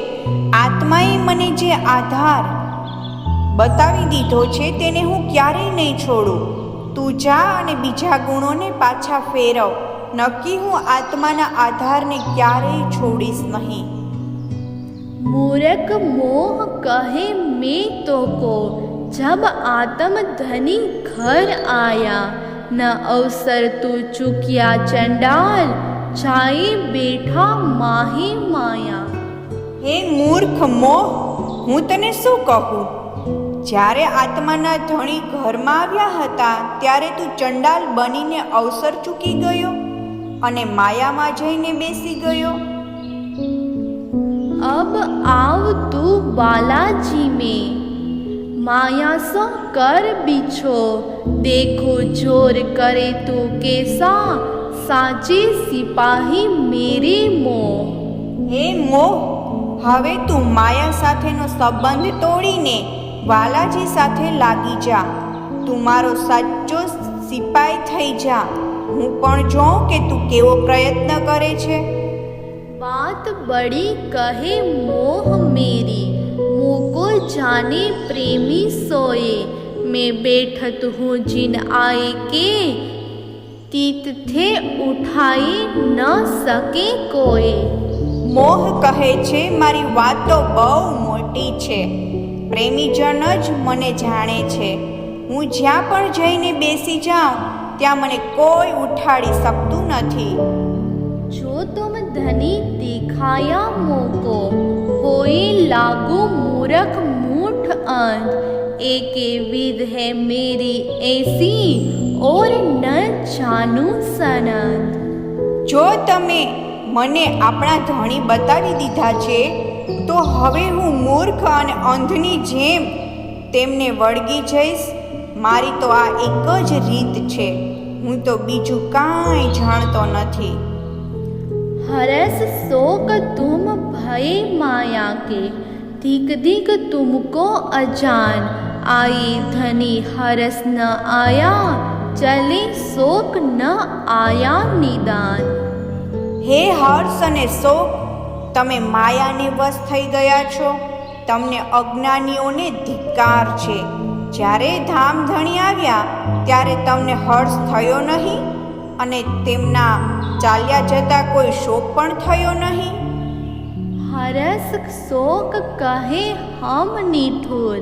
આત્માએ મને જે આધાર બતાવી દીધો છે તેને હું ક્યારેય નહીં છોડું. તું જા અને બીજા ગુણોને પાછા ફેરવ. નક્કી હું આત્માના આધારને ક્યારેય છોડીશ નહીં. मूर्ख मोह कहे मैं तो को, जब आत्म धनी घर आया, न अवसर तू चुकिया चंडाल, चाहे बैठा माहे माया. હે મૂર્ખ મોહ, હું તને શું કહું? જ્યારે આત્માના ધણી ઘરમાં આવ્યા હતા ત્યારે તું ચંડાલ બનીને અવસર ચૂકી ગયો અને માયામાં જઈને બેસી ગયો. अब आव तू बालाजी में, माया सो कर बिछो, देखो जोर करे तू कैसा, साचे सिपाही मेरे मोह. હે મોહ, હવે તું માયા સાથેનો સંબંધ તોડીને વાલાજી સાથે લાગી જા. તું મારો સાચો સિપાઈ થઈ જા. હું પણ જોઉં કે તું કેવો પ્રયત્ન કરે છે. बात बड़ी कहे मोह मेरी, मुको जाने प्रेमी सोए, मैं बैठत हूँ जिन आए के, तीत थे उठाए न सके कोई. મોહ કહે છે, મારી વાત તો બહુ મોટી છે. પ્રેમીજન જ મને જાણે છે. હું જ્યાં પણ જઈને બેસી જાઉં ત્યાં મને કોઈ ઉઠાડી શકતું નથી. जो तुम धनी दिखाया मोको, होए लागू मूर्ख मूठ अंध, एके विध है मेरी ऐसी, और न जानू सनंद. જો તમે મને આપણા ધણી બતાવી દીધા છે, તો હવે હું મૂર્ખ અને અંધની જેમ તેમને વળગી જઈશ. મારી તો આ એક જ રીત છે. હું તો બીજું કાંઈ જાણતો નથી. हरस शोक तुम भय माया के, धिक धिक तुमको अजान, आए धनी हरस न आया, चले शोक न आया निदान. હે હર્ષ અને શોક, તમે માયાને વશ થઈ ગયા છો. તમને અજ્ઞાનીઓને ધિક્કાર છે. જ્યારે ધામધણી આવ્યા ત્યારે તમને હર્ષ થયો નહીં અને તેમના ચાલ્યા જતા કોઈ શોક પણ થયો નહીં? હરસ શોક કહે હમ નિઠુર,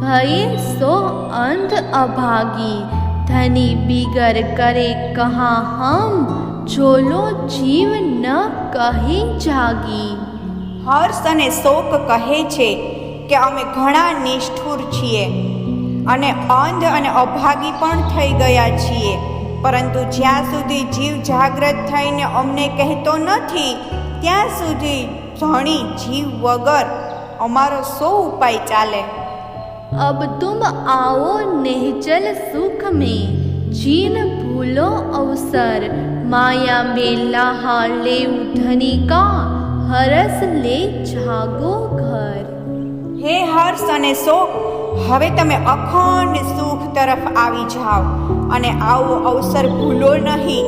ભયે સો અંધ અભાગી, ધની બીગર કરે કહા હમ, જોલો જીવ ન કહે જાગી. હર્ષ અને શોક કહે છે કે અમે ઘણા નિષ્ઠુર છીએ અને અંધ અને અભાગી પણ થઈ ગયા છીએ, પરંતુ જ્યાં સુધી જીવ જાગ્રત થઈને અમને કહેતો નથી ત્યાં સુધી ધણી જીવ વગર અમારો સો ઉપાય ચાલે. अब तुम आओ निश्चल सुख में, जीन भूलो अवसर, माया में लाहा ले धनी का, हरस ले जागो घर. હે હર્ષ અને શોક, હવે તમે અખંડ સુખ તરફ આવી જાઓ અને આવો અવસર ભૂલો નહીં.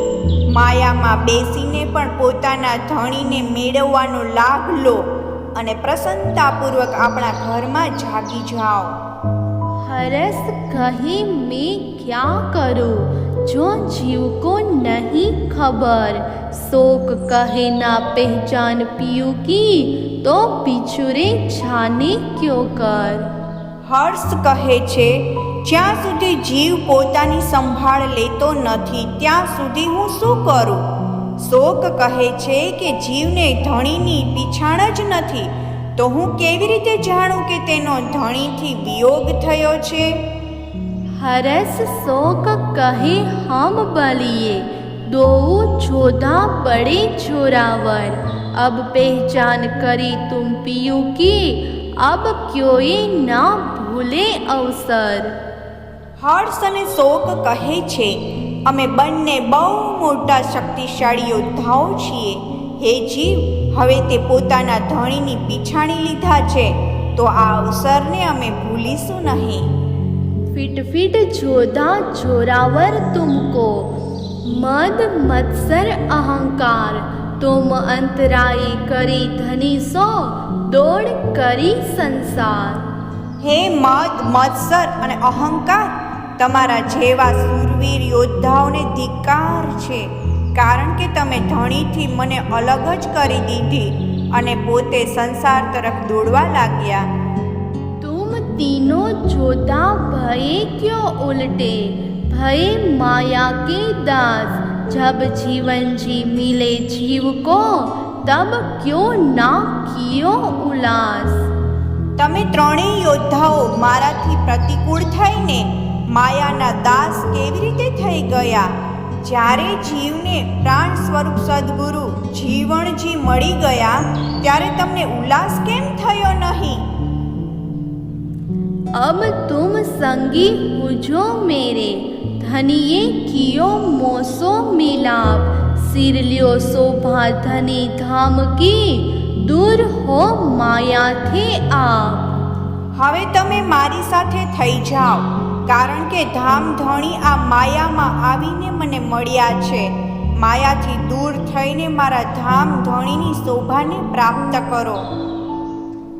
માયામાં બેસીને પણ પોતાના ધણીને મેળવવાનો લાભ લો અને પ્રસન્નતાપૂર્વક આપણા ઘરમાં જાગી જાઓ. हरस कहे मैं क्या करूं, जो जीव को नहीं खबर, शोक कहे ना पहचान पियू की, तो बिछुरे जाने क्यों कर. હર્ષ કહે છે, જ્યાં સુધી જીવ પોતાની સંભાળ લેતો નથી ત્યાં સુધી હું શું કરું? શોક કહે છે કે જીવને ધણીની પીછાણ જ નથી, તો હું કેવી રીતે જાણું કે તેનો ધણીથી વિયોગ થયો છે? हरस शोक कहे हम बलिए, दो जोधा बड़े जोरावर, अब पहचान करी तुम पियू की, अब क्यों ना भूले अवसर. હર્ષ અને શોક કહે છે, અમે બંને બહુ મોટા શક્તિશાળી યોદ્ધાઓ છીએ. હે જીવ, હવે તે પોતાના ધણીની પીછાણી લીધા છે, તો આ અવસરને અમે ભૂલીશું નહીં. फिट फिट जोधा जोरावर तुमको, मद मत्सर अहंकार, तुम अंतराय करी धनी सो, दौड़ करी संसार. હે મદ મત્સર અને અહંકાર, તમારા જેવા શૂરવીર યોદ્ધાઓને ધિક્કાર છે, કારણ કે તમે ધણીથી મને અલગ જ કરી દીધી અને પોતે સંસાર તરફ દોડવા લાગ્યા. तुम तीनों जोधा भये क्यों उल्टे, भये माया के दास, जब जीवन जी मिले जीव को, तब क्यों ना कियो उल्लास. તમે ત્રણેય યોદ્ધાઓ મારાથી પ્રતિકૂળ થઈને માયાના દાસ કેવી રીતે થઈ ગયા? જ્યારે જીવને પ્રાણ સ્વરૂપ સદગુરુ જીવણજી મળી ગયા ત્યારે તમને ઉલ્લાસ કેમ થયો નહીં? अब तुम संगी हुजो मेरे, धनिये कियो मोसो मिलाप, सिर लियो शोभा धनी धाम की, दूर हो माया थे आप. હવે તમે મારી સાથે થઈ જાઓ, કારણ કે ધામ ધણી આ માયામાં આવીને મને મળ્યા છે. માયાથી દૂર થઈને મારા ધામ ધણીની શોભાને પ્રાપ્ત કરો.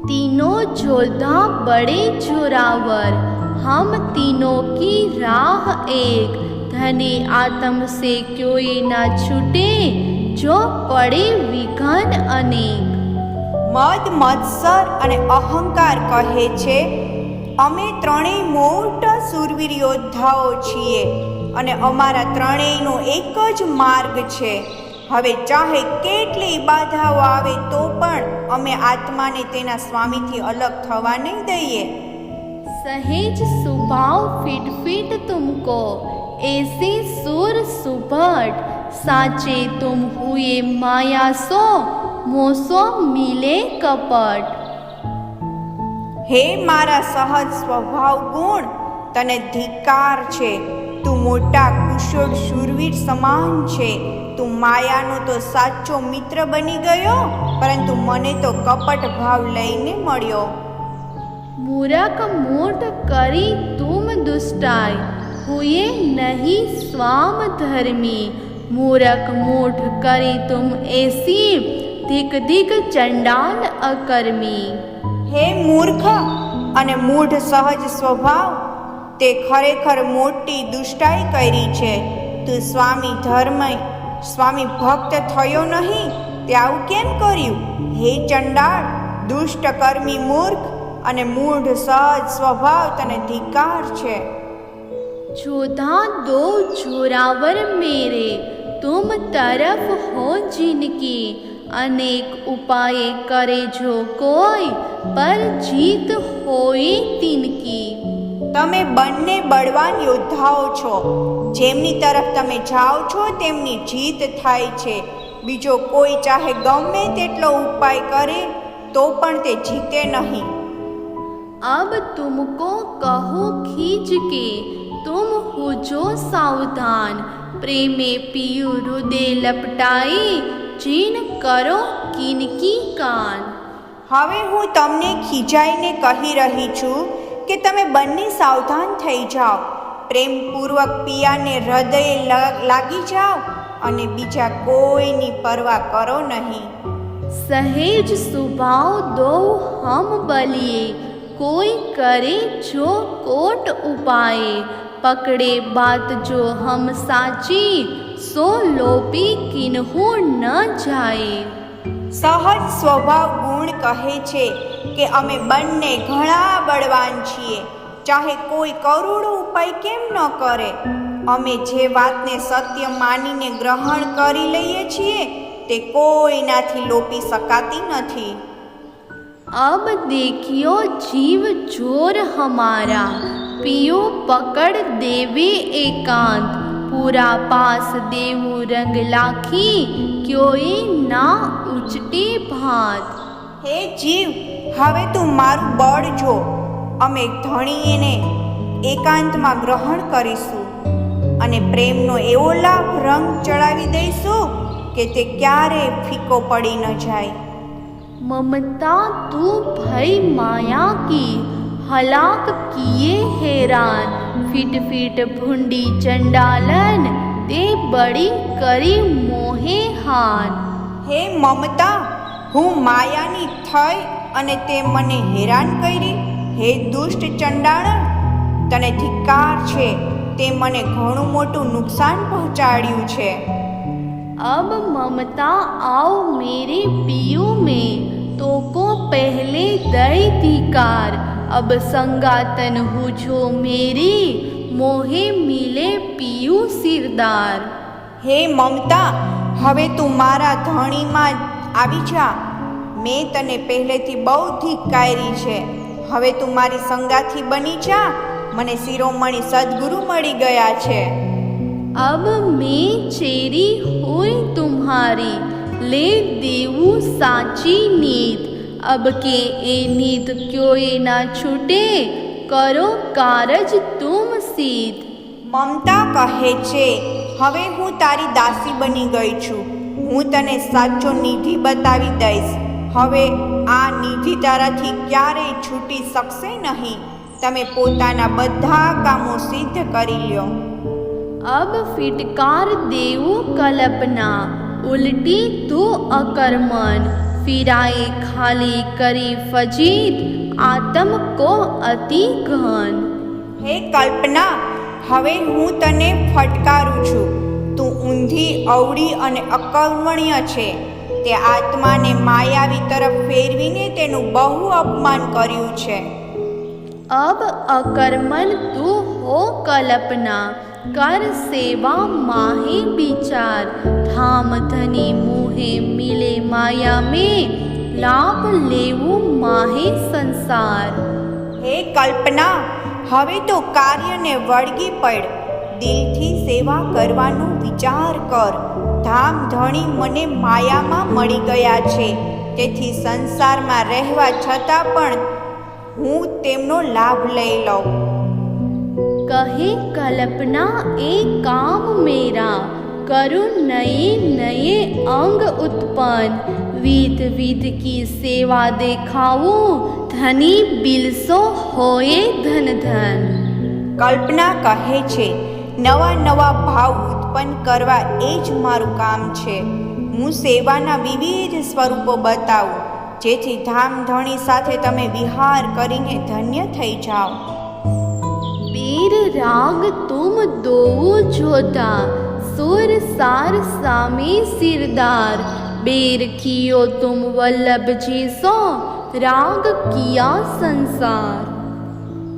तीनों जोधा बड़े जोरावर, हम तीनों की राह एक, धनी आत्म से क्यों ना छूटे, जो पड़े विघन अनेक. મદ મત્સર અને અહંકાર કહે છે, અમે ત્રણેય મોટા શૂરવીર યોદ્ધાઓ છીએ અને અમારા ત્રણેયનો એક જ માર્ગ છે. હવે ચાહે કેટલી બાધાઓ આવે તો પણ અમે આત્માને તેના સ્વામીથી અલગ થવા નહીં દઈએ. सहेज स्वभाव फिट फिट तुमको, ऐसे सुर सुभट, साचे तुम हुए माया सो, मोसो मिले कपट. હે મારા સહજ સ્વભાવ ગુણ, તને ધિક્કાર છે. તું મોટા કુશળ શૂરવીર સમાન છે. તું માયાનો તો સાચો મિત્ર બની ગયો, પરંતુ મને તો કપટ ભાવ લઈને મળ્યો. मूरख मूठ करी तुम दुष्टाई, हुए नहीं स्वाम धर्मी, मूरख मूठ करी तुम ऐसी, धिक धिक चंडाल अकर्मी. હે મૂર્ખ અને મૂઢ સહજ સ્વભાવ, તે ખરેખર મોટી દુષ્ટાઈ કરી છે. તું સ્વામી ભક્ત થયો નહીં તે આવું કેમ કર્યું? હે ચંડાળ, દુષ્ટ કર્મી મૂર્ખ અને મૂઢ સહજ સ્વભાવ, તને ધિક્કાર છે. जोधा दो जोरावर मेरे, तुम तरफ हो जिनकी, अनेक उपाय करे जो कोई, पर जीत होई तिनकी. તમે બંને બળવાન યોદ્ધાઓ છો. જેમની તરફ તમે જાઓ છો તેમની જીત થાય છે. બીજો કોઈ ચાહે ગમે તેટલો ઉપાય કરે તો પણ તે જીતે નહીં. अब तुमको कहो खींच के, तुम हो जो सावधान, प्रेमे पियु हृदय लपटाई, चीन करो किनकी कान. હવે હું તમને ખીજાઈને કહી રહી છું કે તમે બંને સાવધાન થઈ જાઓ. પ્રેમપૂર્વક પિયાને હૃદય લાગી જાઓ અને બીજા કોઈની પરવા કરો નહીં. सहेज स्वभाव दो हम बलिए, कोई करे जो कोट उपाय, पकड़े बात जो हम साची, सो लोपी किन्हू न जाए. સહજ સ્વભાવ ગુણ કહે છે કે અમે બંને ઘણા બળવાન છીએ. ચાહે કોઈ કરોડો ઉપાય કેમ ન કરે, અમે જે વાતને સત્ય માનીને ગ્રહણ કરી લઈએ છીએ તે કોઈનાથી લોપી શકાતી નથી. अब देखियो जीव जोर हमारा, पियो पकड़ देवे एकांत, पूरा पास देवु रंग लाखी, क्यों ना उचटे भात. હે જીવ, હવે તું મારું બળ જો. અમે ધણીને એકાંતમાં ગ્રહણ કરીશું અને પ્રેમનો એવો લાભ રંગ ચડાવી દઈશું કે તે ક્યારેય ફીકો પડી ન જાય. ममता तू भई माया की, हलाक किए हैरान, फिट फिट भुंडी चंडालन, ते बड़ी करी मोहे हान. હે મમતા, હું માયાની થઈ અને તે મને હેરાન કરી. હે દુષ્ટ ચંડાળ, તને ધિક્કાર છે. તે મને ઘણું મોટું નુકસાન પહોંચાડ્યું છે. अब ममता आओ मेरे पियू में, तो को पहले दई धिकार, अब संगातन हूँ जो मेरी, मोहे मिले पियू सिरदार. હે મમતા, હવે તું મારા ધણીમાં આવી જા. મેં તને પહેલેથી બહુ ધિક્કારી છે. હવે તું મારી સંગાથી બની જા. મને શિરોમણી સદગુરુ મળી ગયા છે. अब मैं चेरी हुई तुम्हारी, ले देवू साची नीत, अब के ए नीत क्यों ना छूटे, करो कारज तुम सीत. મમતા કહે છે, હવે હું તારી દાસી બની ગઈ છું. હું તને સાચો નિધિ બતાવી દઈશ. હવે આ નિધિ તારાથી ક્યારેય છૂટી શકશે નહીં. તમે પોતાના બધા કામો સિદ્ધ કરી લ્યો. अब फिटकार देवू कल्पना, उल्टी तू अकर्मण, फिराए खाली करी फजीत, आत्म को अति घन. હે કલ્પના, હવે હું તને ફટકારું છું. તું ઊંધી, અવળી અને અકર્મણ્ય છે. તે આત્માને માયાવી તરફ ફેરવીને તેનું બહુ અપમાન કર્યું છે. अब अकर्मण तू हो कल्पना, कर सेवा माहे विचार, धाम धनी मुहे मिले माया में, लाभ लेवू माहे संसार. હે કલ્પના, હવે તો કાર્યને વળગી પડ. દિલથી સેવા કરવાનો વિચાર કર. ધામ ધણી મને માયામાં મળી ગયા છે. તેથી સંસારમાં રહેવા છતાં પણ હું તેમનો લાભ લઈ લઉં. कहे कल्पना ए काम मेरा, करूँ नए नए अंग उत्पन्न, विध विध की सेवा देखाऊं, धनी बिलसो होए धन धन. કલ્પના કહે છે, નવા નવા ભાવ ઉત્પન્ન કરવા એ જ મારું કામ છે. હું સેવાના વિવિધ સ્વરૂપો બતાવું, જેથી ધામ ધણી સાથે તમે વિહાર કરીને ધન્ય થઈ જાઓ. बेर राग तुम दोऊ जोधा, सुर सार सामे सिरदार। बेर कियो तुम वल्लभ जी सो, राग किया संसार।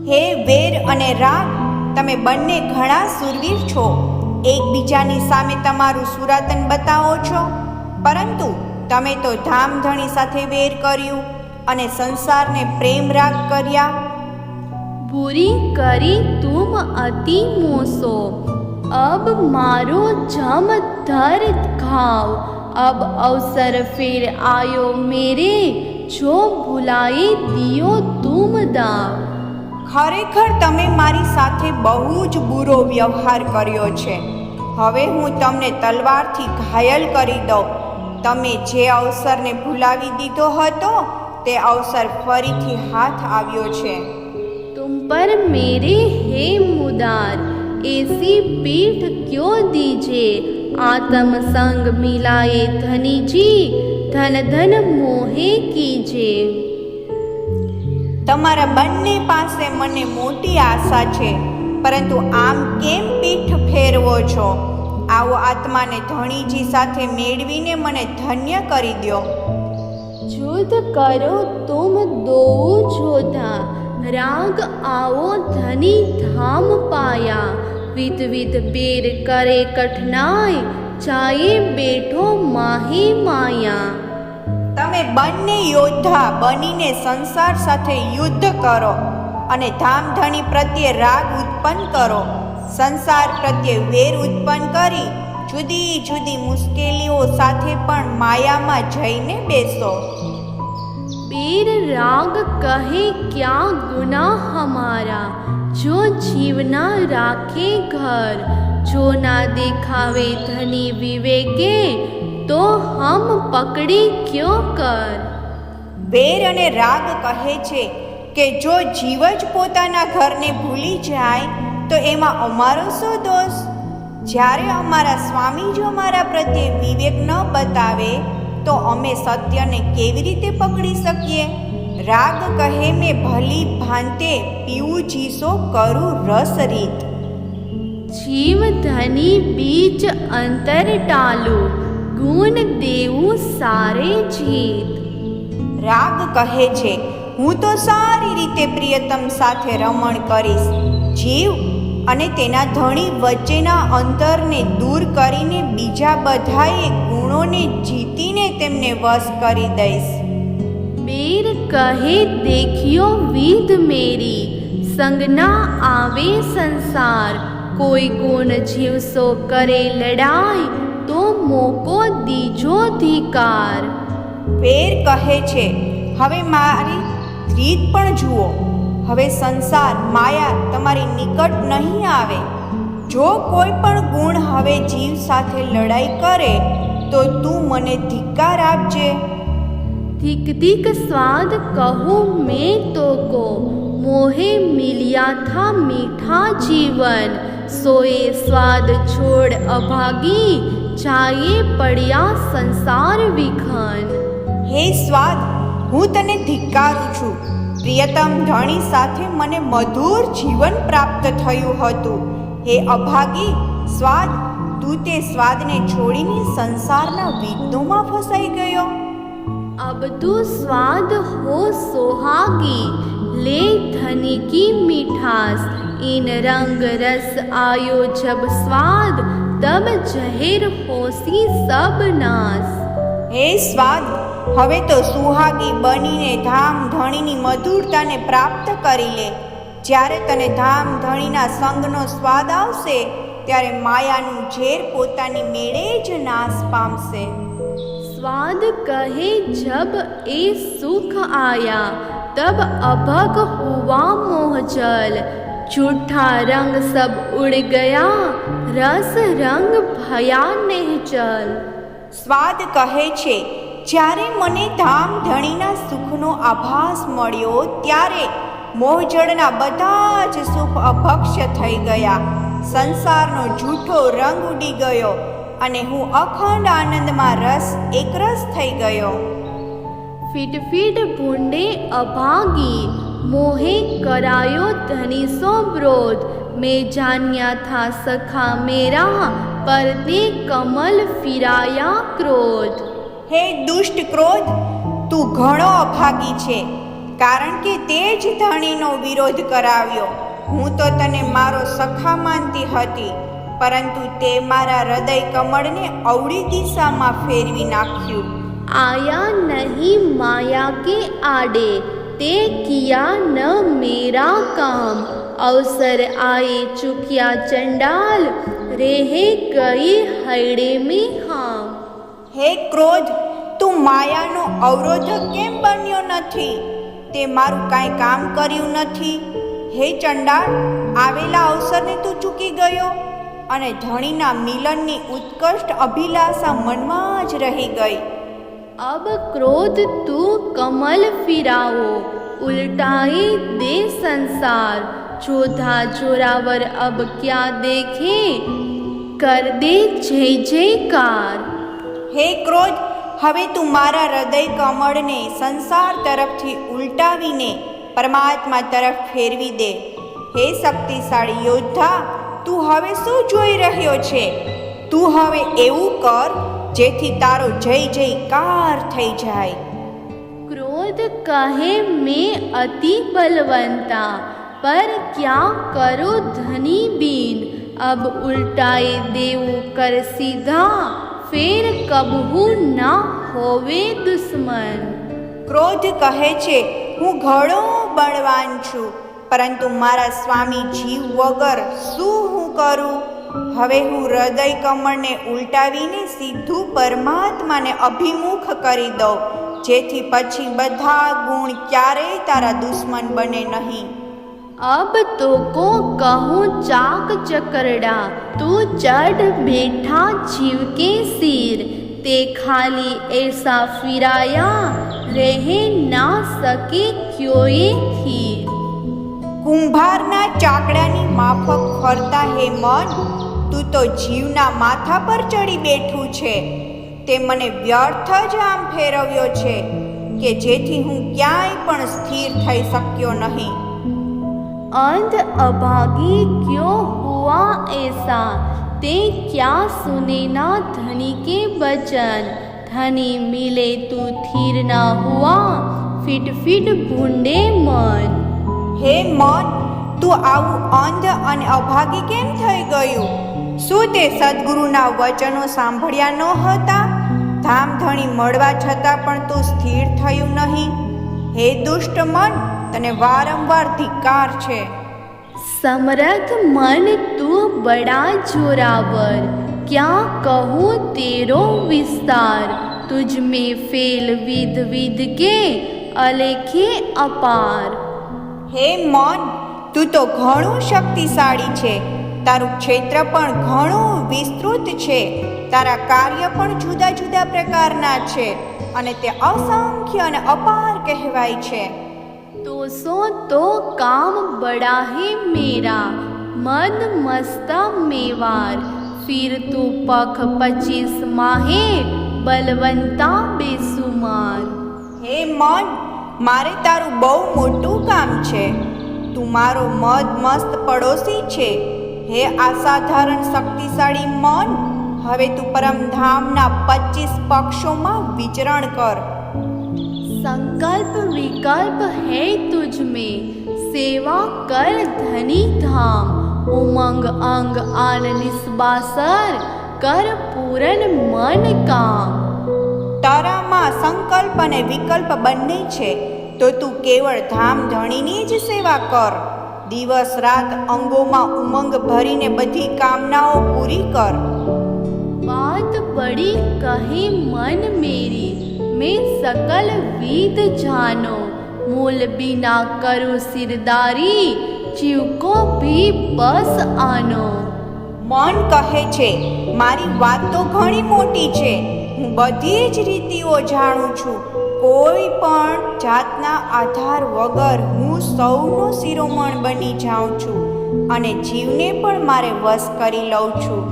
હે વેર અને રાગ, તમે બંને ઘણા સુરવીર છો, એકબીજાની સામે તમારું સુરાતન બતાવો છો, પરંતુ તમે તો ધામધણી સાથે વેર કર્યું અને સંસારને પ્રેમ રાગ કર્યા। बुरी करी तुम अति मोसो, अब मारो जम धर घाव। अब अवसर फिर आयो मेरे, जो भुलाए दियो तुम दाव। ખરેખર તમે મારી સાથે બહુ જ બુરો વ્યવહાર કર્યો છે। હવે હું તમને તલવારથી ઘાયલ કરી દઉં। તમે જે અવસરને ભૂલાવી દીધો હતો તે અવસર ફરીથી હાથ આવ્યો છે। तुम पर मेरे हे मुदार, ऐसी पीठ क्यों दीजे। आत्म संग मिलाए धनी जी, धन धन मोहे कीजे। તમારા બંને પાસે મને મોટી આશા છે, પરંતુ આમ કેમ પીઠ ફેરવો છો? આવો આત્માને ધણીજી સાથે મેળવીને મને ધન્ય કરી દ્યો। युद्ध करो तुम दोऊ जोधा, राग आओ धनी धाम पाया। विध विध बेर करे कठिनाई, जाए बैठो माही माया। તમે બંને યોદ્ધા બનીને સંસાર સાથે યુદ્ધ કરો અને ધામધણી પ્રત્યે રાગ ઉત્પન્ન કરો। સંસાર પ્રત્યે વેર ઉત્પન્ન કરી જુદી જુદી મુશ્કેલીઓ સાથે પણ માયામાં જઈને બેસો। बेर राग कहे क्या गुना हमारा, जो जीवना राखे घर। जो ना दिखावे धनी विवेके, तो हम पकड़ी क्यों कर। વેર અને રાગ કહે છે કે જો જીવ જ પોતાના ઘરને ભૂલી જાય તો એમાં અમારો શું દોષ? જ્યારે અમારા સ્વામી જો અમારા પ્રત્યે વિવેક ન બતાવે તો અમે સત્યને કેવી રીતે પકડી શકીએ? રાગ કહે મેં ભલી ભાંતે પીવું જીસો કરું રસ રીત। जीव धनी बीच अंतर टालू, गुण देऊ सारे जीत। રાગ કહે છે હું તો સારી રીતે પ્રિયતમ સાથે રમણ કરીશ। જીવ અને તેના ધણી વચ્ચેના અંતરને દૂર કરીને બીજા બધાએ ગુણોને જીતીને તેમને વશ કરી દઈશ। बेर कहे देखियो विध मेरी, संगना आवे संसार। कोई गुण जीव सो करे लड़ाई, तो मोको दीजो धिकार। વેર કહે છે હવે મારી રીત પણ જુઓ। હવે સંસાર માયા તમારી નિકટ નહીં આવે। જો કોઈ પણ ગુણ હવે જીવ સાથે લડાઈ કરે તો તું મને ધિક્કાર આપજે। धिक धिक स्वाद कहूँ मैं तो को, मोहे मिलिया था मीठा जीवन। सोए स्वाद छोड़ अभागी, जाए पड़िया संसार विखन। હે સ્વાદ, હું તને ધિક્કારું છું। પ્રિયતમ ધણી સાથે મને મધુર જીવન પ્રાપ્ત થયું હતું। હે અભાગી સ્વાદ, તું તે સ્વાદને છોડીને સંસારના વિઘ્નોમાં ફસાઈ ગયો। अब तू स्वाद हो सोहागी, ले धनी की मिठास। इन रंग रस आयो जब स्वाद, तब जहर होसी सब नास। હે સ્વાદ, હવે તો સુહાગી બનીને ધામ ધણીની મધુરતાને પ્રાપ્ત કરી લે। જ્યારે તને ધામ ધણીના સંગનો સ્વાદ આવશે ત્યારે માયાનું ઝેર પોતાની મેળે જ નાશ પામશે। स्वाद कहे जब ए सुख आया, तब अभग हुआ मोहजल। झूठा रंग सब उड़ गया, रस रंग भया निहचल। સ્વાદ કહે છે જ્યારે મને ધામ ધણીના સુખનો આભાસ મળ્યો ત્યારે મોહજળના બધા જ સુખ અભક્ષ્ય થઈ ગયા। સંસારનો જૂઠો રંગ ઉડી ગયો અને હું અખંડ આનંદમાં રસ એકરસ થઈ ગયો। फिट फिट भूंडे अभागी, मोहे करायो धनी सो ब्रोध। मैं जान्या था सखा मेरा, पर ते कमल फिराया क्रोध। હે દુષ્ટ ક્રોધ, તું ઘણો અભાગી છે, કારણ કે તે જ ધણીનો વિરોધ કરાવ્યો. હું તો તને મારો સખા માનતી હતી, પરંતુ તે મારા હૃદય કમળને અવળી દિશામાં ફેરવી નાખ્યું. आया नहीं माया के आड़े, ते किया न मेरा काम। अवसर आए चुकिया चंडाल, रेहे गई हड़े में हाम। હે ક્રોધ, તું માયાનો અવરોધક કેમ બન્યો નથી? તે મારું કાંઈ કામ કર્યું નથી. હે ચંડાળ, આવેલા અવસરને તું ચૂકી ગયો અને ધણીના મિલનની ઉત્કૃષ્ટ અભિલાષા મનમાં જ રહી ગઈ. अब क्रोध तू कमल फिराओ, उल्टाए दे संसार। चौथा जोरावर अब क्या देखे, कर दे जय जयकार। હે ક્રોધ, હવે તું મારા હૃદય કમળને સંસાર તરફથી ઉલટાવીને પરમાત્મા તરફ ફેરવી દે. હે શક્તિશાળી યોદ્ધા, તું હવે શું જોઈ રહ્યો છે? તું હવે એવું કર જેથી તારો જય જયકાર થઈ જાય. क्रोध कहे मैं अति बलवंता, पर क्या करो धनी बीन। अब उल्टाए देऊ कर सीधा, फेर कबहू ना होवे दुश्मन। ક્રોધ કહે છે, હું ઘણો બળવાન છું, પરંતુ મારા સ્વામી જીવ વગર શું હું કરું? હવે હું હૃદય કમળને ઉલટાવીને સીધું પરમાત્માને અભિમુખ કરી દઉં, જેથી પછી બધા ગુણ ક્યારેય તારા દુશ્મન બને નહીં. अब तो को कहूँ चाक चकरड़ा, तू चढ़ बैठा जीव के सिर। ते खाली ऐसा फिराया, रहे ना सके क्यों थीर। કુંભારના ચાકડાની માફક ફરતા હે મન, તું તો જીવના માથા પર ચડી બેઠું છે. તે મને વ્યર્થ જ આમ ફેરવ્યો છે કે જેથી હું ક્યાંય પણ સ્થિર થઈ શક્યો નહીં. अंध अभागी क्यों हुआ ऐसा, ते क्या सुने ना धनी के वचन। धनी मिले तू थीर ना हुआ, फिट फिट भूंडे मन। હે મન, તું આવું અંધ અને અભાગી કેમ થઈ ગયું? શું તે સદગુરુના વચનો સાંભળ્યા ન હતા? ધામધણી મળવા છતાં પણ તું સ્થિર થયું નહીં. હે દુષ્ટ મન, તને વારંવાર ધિક્કાર છે. समर्थ मन तू बड़ा जोरावर, क्या कहूँ तेरो विस्तार। तुझ में फेल विध विध के, अलेखे अपार। હે મન, તું તો ઘણું શક્તિશાળી છે, તારું ક્ષેત્ર પણ ઘણું વિસ્તૃત છે, તારા કાર્ય પણ જુદા જુદા પ્રકારના છે અને તે અસંખ્ય અને અપાર કહેવાય છે. तो सो तो काम बड़ा है मेरा, मन मस्ता मेवार। फिर तू पख 25 माहे, बलवंता बेसुमार। હે મન, મારે તારું બહુ મોટું કામ છે. તું મારો મદ મસ્ત પડોશી છે. હે અસાધારણ શક્તિશાળી મન, હવે તું પરમધામના 25 પક્ષોમાં વિચરણ કર. संकल्प विकल्प है तुझ में, सेवा कर धनी धाम। उमंग अंग आन निस्बासर, कर पूरन मन काम। તારામાં સંકલ્પ અને વિકલ્પ બંને છે, તો તું કેવળ ધામ ધણીની જ સેવા કર. દિવસ રાત અંગોમાં ઉમંગ ભરીને બધી કામનાઓ પૂરી કર. बात बड़ी कहे मन मेरी, मैं सकल विद जानो। मूल बिना करूँ सिरदारी, जीव को भी बस आनो। મન કહે છે, મારી વાત તો ઘણી મોટી છે, હું બધી જ રીતિઓ જાણું છું. કોઈ પણ જાતના આધાર વગર હું સૌનો શિરોમણ બની જાઉં છું અને જીવને પણ મારે વશ કરી લઉં છું.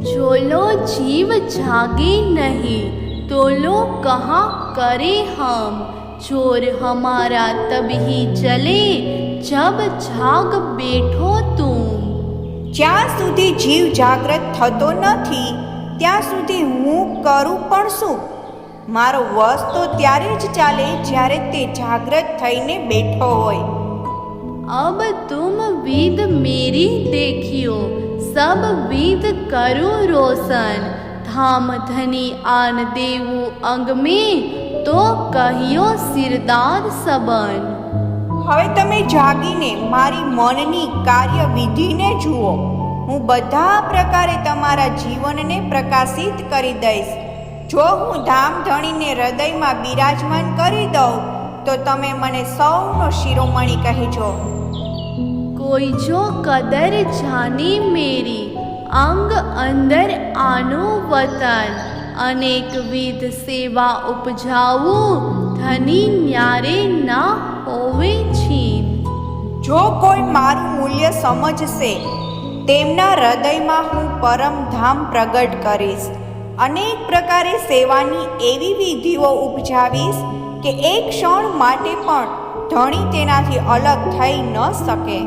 झोलो जीव जागे नहीं, तो लो कहाँ करे हम। चोर हमारा तभी चले जब जाग बैठो तुम। જ્યાં સુધી જીવ જાગ્રત થતો નથી ત્યાં સુધી હું કરું પણ શું? મારો વશ તો ત્યારે જ ચાલે જ્યારે તે જાગ્રત થઈને બેઠો હોય। अब तुम विद मेरी देखियो सब विद करो रोशन। धाम धनी आन देवू अंग में तो कहियो सिरदार सबन। હવે તમે જાગીને મારી મનની કાર્યવિધિને જુઓ। હું બધા પ્રકારે તમારા જીવનને પ્રકાશિત કરી દઈશ। જો હું ધામ ધણીને હૃદયમાં બિરાજમાન કરી દઉં તો તમે મને સૌનો શિરોમણી કહેજો। कोई जो कदर जाने मेरी अंग अंदर आनो वतन। अनेक विध सेवा उपजाऊं धनी न्यारे ना होवे छीन। જો કોઈ મારું મૂલ્ય સમજશે તેમના હૃદયમાં હું પરમધામ પ્રગટ કરીશ। અનેક પ્રકારે સેવાની એવી વિધિઓ ઉપજાવીશ કે એક ક્ષણ માટે પણ ધણી તેનાથી અલગ થઈ ન શકે।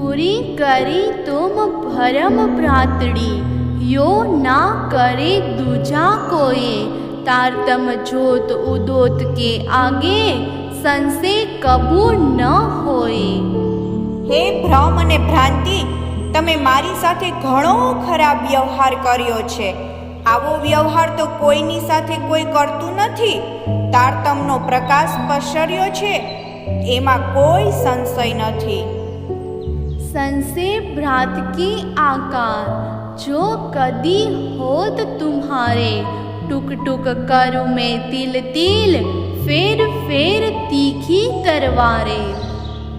पूरी करी तुम भरम भ्रातड़ी यो ना करे दूजा कोई। तारतम जोत उदोत के आगे संशय कबू न होए। હે ભ્રમ અને ભ્રાંતિ, તમે મારી સાથે ઘણો ખરાબ વ્યવહાર કર્યો છે। આવો વ્યવહાર તો કોઈની સાથે કોઈ કરતું નથી। તારતમનો પ્રકાશ પસર્યો છે એમાં કોઈ સંશય નથી। संशय भ्रात के आकार जो कदी होत तुम्हारे। टुक टुक करूँ मैं तिल तिल फेर फेर तीखी तरवारे।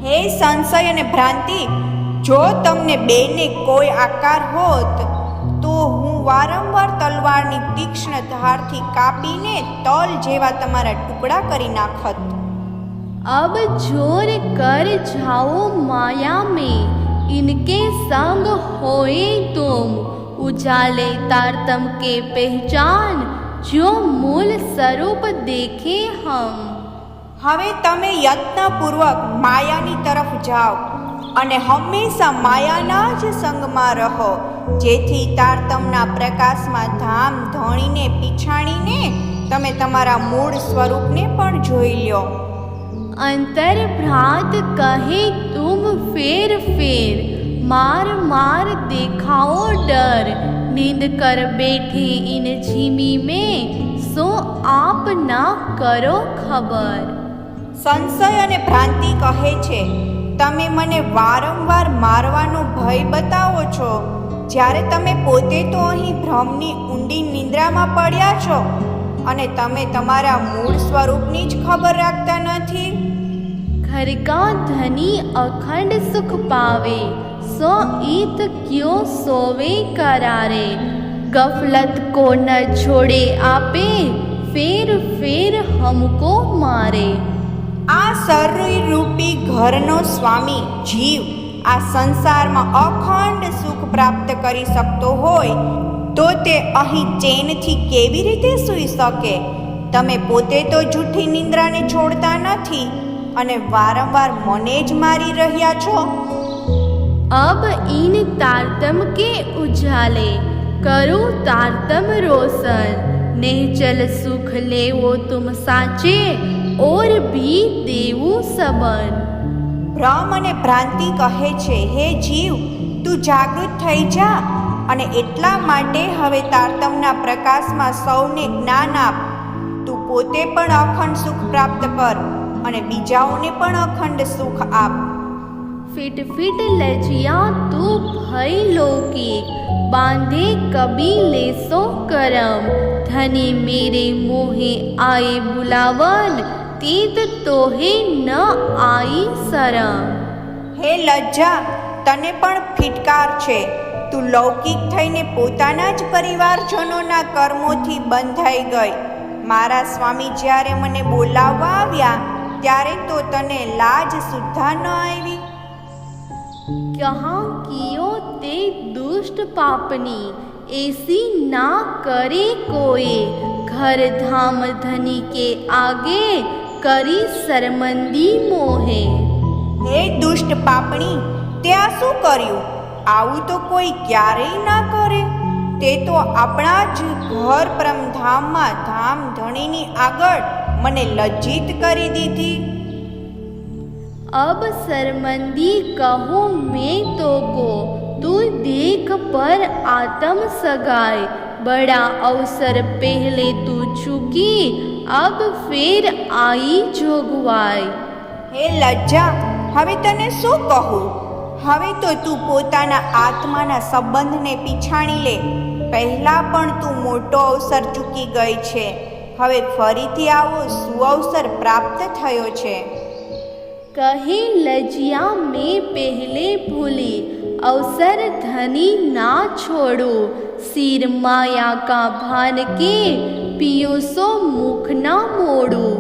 હે સંશય અને ભ્રાંતિ, જો તમને બેને કોઈ આકાર હોત તો હું વારંવાર તલવારની તીક્ષ્ણ ધારથી કાપીને તલ જેવા તમારા ટુકડા કરી નાખત। अब जोर कर जाओ माया में इनके संग होए तुम। उजाले तारतम के पहचान जो मूल स्वरूप देखे हम। હવે તમે યત્નપૂર્વક માયાની તરફ જાઓ અને હંમેશા માયાના જ સંગમાં રહો, જેથી તારતમના પ્રકાશમાં ધામ ધણીને પીછાણીને તમે તમારા મૂળ સ્વરૂપને પણ જોઈ લ્યો। अंतर भ्रात कहे तुम फेर फेर मार मार देखाओ डर। नींद कर बैठे इन झीमी में सो आप ना करो खबर। સંશય અને ભ્રાંતિ કહે છે, તમે મને વારંવાર મારવાનો ભય બતાવો છો, જ્યારે તમે પોતે તો અહીં ભ્રમની ઊંડી નિંદ્રામાં પડ્યા છો અને તમે તમારા મૂળ સ્વરૂપની જ ખબર રાખતા નથી। घर का धनी अखंड सुख पावे सो ईत क्यों सोवे करारे। गफलत को न छोड़े आपे फेर फेर हमको मारे। આ શરીર રૂપી ઘરનો સ્વામી જીવ આ સંસારમાં અખંડ સુખ પ્રાપ્ત કરી શકતો હોય તો તે અહીં ચેનથી કેવી રીતે સૂઈ શકે? તમે પોતે તો જૂઠી નિંદ્રાને છોડતા નથી અને વારંવાર મને જ મારી રહ્યા છો। अब इन तारतम के उजाले करो तारतम रोशन। निश्चल सुख ले वो तुम साचे और भी देवू सबन। ભ્રમ અને ભ્રાંતિ કહે છે, હે જીવ, તું જાગૃત થઈ જા અને એટલા માટે હવે તારતમના પ્રકાશમાં સૌને જ્ઞાન આપ। તું પોતે પણ અખંડ સુખ પ્રાપ્ત કર અને બીજાઓને પણ અખંડ સુખ આપ। फिट फिट लजिया तू भई लौकिक बांधे कभी लेसो करम। धनी मेरे मोहे आए बुलावन तीत तोहे न आई शरम। હે લજ્જા, તને પણ ફિટકાર છે। તું લૌકિક થઈને પોતાના જ પરિવારજનોના કર્મોથી બંધાઈ ગઈ। મારા સ્વામી જ્યારે મને બોલાવવા આવ્યા ત્યારે તો તને લાજ સુદ્ધા ન આવી। कहाँ कियो ते दुष्ट पापनी ऐसी ना करे कोई। घर धाम धनी के आगे કરી શર્મંદી મોહે. હે દુષ્ટ પાપણી, તે આ શું કર્યું? આવું તો કોઈ ક્યારેય ના કરે. તે તો આપણા જ ઘર પરમધામમાં ધામધણીની આગળ મને લજ્જિત કરી દીધી. अब शर्मंदी कहूँ मैं तो को, तू देख पर आत्म सगाई. बड़ा अवसर पहले तू चुकी, अब फिर आई जोगवाई. હે લજ્જા, હવે તને શું કહું? હવે તો તું પોતાના આત્માના સંબંધને પીછાણી લે. પહેલા પણ તું મોટો અવસર ચૂકી ગઈ છે. હવે ફરીથી આવો સુઅવસર પ્રાપ્ત થયો છે. कहे लजिया में पहले भूली, अवसर धनी ना छोड़ो. सिर माया का भान के पियूसो मुख ना मोड़ो.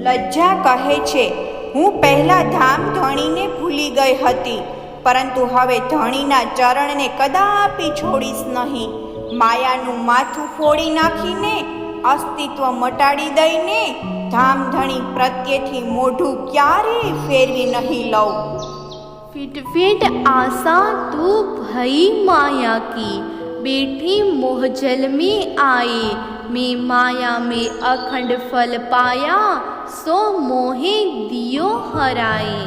લજ્જા કહે છે, હું પહેલા ધામ ધણીને ભૂલી ગઈ હતી, પરંતુ હવે ધણીના ચરણને કદાપી છોડીશ નહીં. માયાનું માથું ફોડી નાખીને, અસ્તિત્વ મટાડી દઈને ધામધણી પ્રત્યેથી મોઢું ક્યારેય ફેરવી નહીં લઉં. फिट फिट आशा तू भई माया की, बैठी मोहजल में आए. मैं माया में अखंड फल पाया, सो मोहे दियो हराए.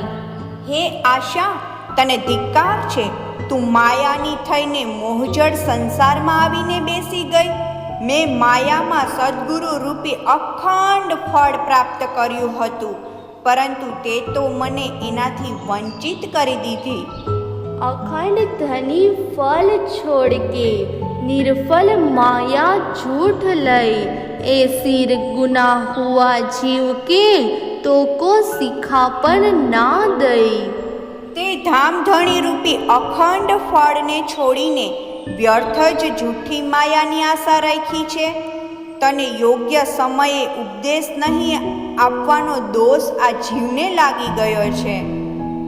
હે આશા, તને ધિક્કાર છે. તું માયાની થઈને મોહજળ સંસારમાં આવીને બેસી ગઈ. મેં માયામાં સદગુરુ રૂપી અખંડ ફળ પ્રાપ્ત કર્યું હતું, પરંતુ તે તો મને એનાથી વંચિત કરી દીધી. अखंड धनी फल छोड़ के, निर्फल माया झूठ लई. ए सिर गुना हुआ जीव के, तो को सिखा पर ना दई. તે ધામધણી રૂપી અખંડ ફળને છોડીને વ્યર્થ જ જૂઠી માયાની આશા રાખી છે. તને યોગ્ય સમયે ઉપદેશ નહીં આપવાનો દોષ આ જીવને લાગી ગયો છે.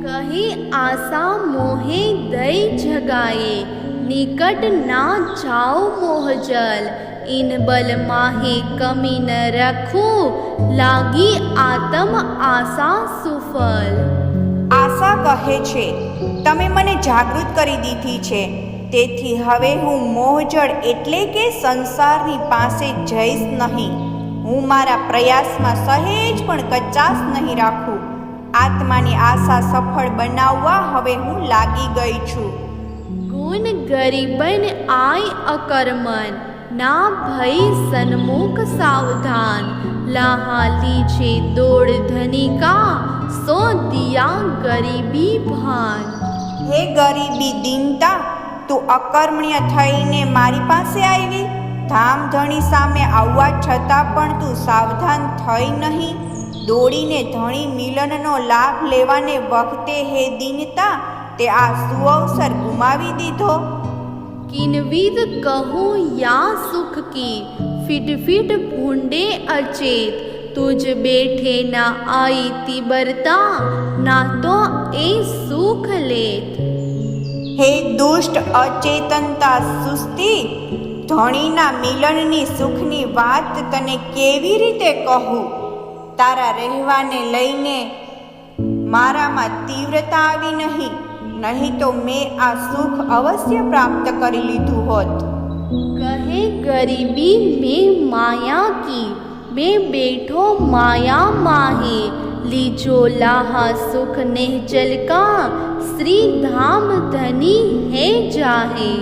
कही आशा मोहे दई जगाए, निकट ना जाओ मोहजल. इन बल माहे कमी न रखूं, लागी आत्म आशा सुफल. આશા કહે છે, તમે મને જાગૃત કરી દીધી છે, તેથી હવે હું મોહજળ એટલે કે સંસારની પાસે જઈશ નહીં. હું મારા પ્રયાસમાં સહેજ પણ કચાશ નહીં રાખું. આત્માની આશા સફળ બનાવવા હવે હું લાગી ગઈ છું. गुण गरीबन आय अकर्मन, ना भई सन्मुख सावधान. लाहा लीजे दौड़ धनी का, सो दिया गरीबी भान. હે ગરીબી દીનતા, તું અકર્મણ્ય થઈને મારી પાસે આવી. ધામધણી સામે આવવા છતાં પણ તું સાવધાન થઈ નહીં. દોડીને ધણી મિલનનો લાભ લેવાને વખતે હે દીનતા, તે આ સુઅવસર ગુમાવી દીધો. किनविद कहूँ या सुख की, फिट फिट भूंडे अचेत. तुझ बैठे ना आई तिबरता, ना तो ए सुख लेत. હે દુષ્ટ અચેતનતા સુસ્તી, ધણીના મિલનની સુખની વાત તને કેવી રીતે કહું? તારા રહેવાને લઈને મારામાં તીવ્રતા આવી નહીં, નહીં તો મેં આ સુખ અવશ્ય પ્રાપ્ત કરી લીધું હોત. कहे गरीबी में माया की, मैं बैठो माया माहे. लीजो लाहा सुख नेहचल का, श्री धाम धनी है जाहे.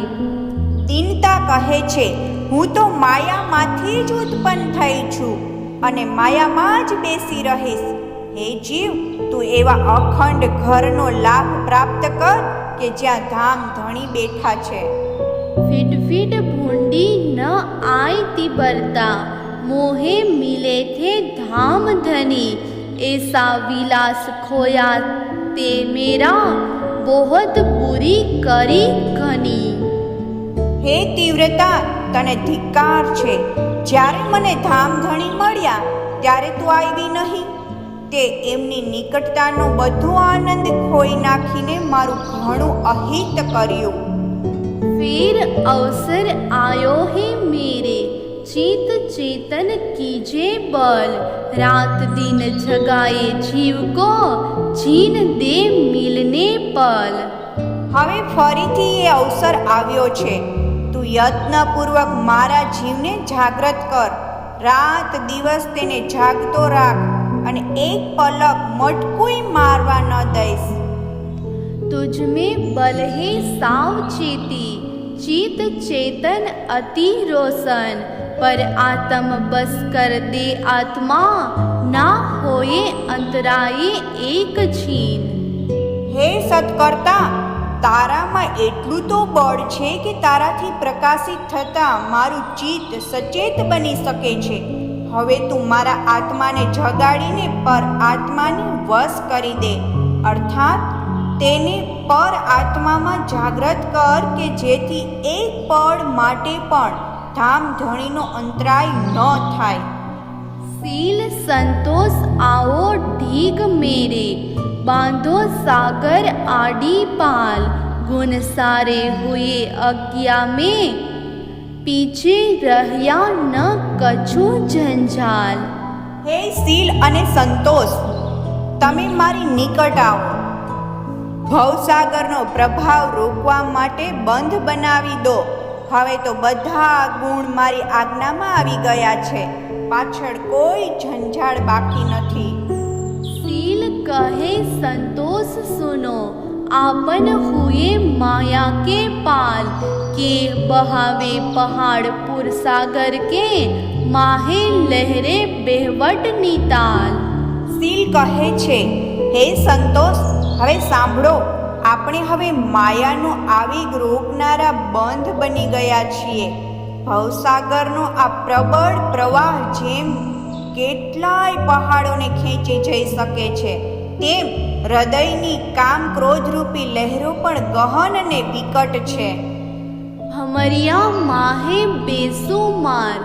દીનતા કહે છે, હું તો માયામાંથી જ ઉત્પન્ન થઈ છું અને માયામાં જ બેસી રહીશ. હે જીવ, તું એવા અખંડ ઘરનો લાભ પ્રાપ્ત કર કે જ્યાં ધામ ધણી બેઠા છે. फिट फिट भूंडी न आय तिबरता, मोहे मिले थे धाम धनी. ऐसा विलास खोया ते मेरा, बहुत बुरी કરી ઘની. હે તીવ્રતા, તને ધિક્કાર છે. જ્યારે મને ધામધણી મળ્યા ત્યારે તું આવી નહીં. તે એમની નિકટતાનો બધો આનંદ ખોઈ નાખીને મારું ઘણું અહિત કર્યું. फिर अवसर आयो है मेरे, चित चेतन कीजे बल, रात दिन जगाए जीव को, जीन दे मिलने पल. હવે ફરીથી એ અવસર આવ્યો છે. તું યત્નપૂર્વક મારા જીવને જાગ્રત કર. રાત દિવસ તેને જાગતો રાખ અને એક પલક મટકુંય મારવા ન દઈશ. तुझ में बल है सावचेती, चित चेतन अति रोशन, पर आत्म बस कर दे आत्मा, ना होए अंतराये एक छीन. હે સત્કર્તા, તારામાં એટલું તો બળ છે કે તારાથી પ્રકાશિત થતાં મારું ચિત્ત સચેત બની શકે છે. હવે તું મારા આત્માને જગાડીને પર આત્માને વશ કરી દે, અર્થાત તેને પર આત્મામાં જાગ્રત કર કે જેથી એક પળ માટે પણ ધામધણીનો અંતરાય ન થાય. सील संतोष आओ ढीग मेरे, बांधो सागर आड़ी पाल, गुण सारे हुए अज्ञा में, पीछे रहया न कछु जंजाल. હે શીલ અને સંતોષ, તમે મારી નિકટ આવો. ભવસાગરનો પ્રભાવ રોકવા માટે બંધ બનાવી દો. હવે તો બધા ગુણ મારી આજ્ઞામાં આવી ગયા છે. પાછળ કોઈ ઝંઝાળ બાકી નથી. सील कहे संतोष सुनो, आपन हुए माया के पाल, के बहावे पहाड़पुर सागर के, माहे लहरे बेहवट निताल. શીલ કહે છે, હે સંતોષ, હવે સાંભળો. આપણે હવે માયાનો આવેગ રોકનારા બંધ બની ગયા છીએ. ભવસાગરનો આ પ્રબળ પ્રવાહ જેમ કેટલાય પહાડોને ખેંચી જઈ શકે છે, તેમ હૃદયની કામ ક્રોધરૂપી લહેરો પણ ગહન અને વિકટ છે. हमरिया माहे बेसुमार,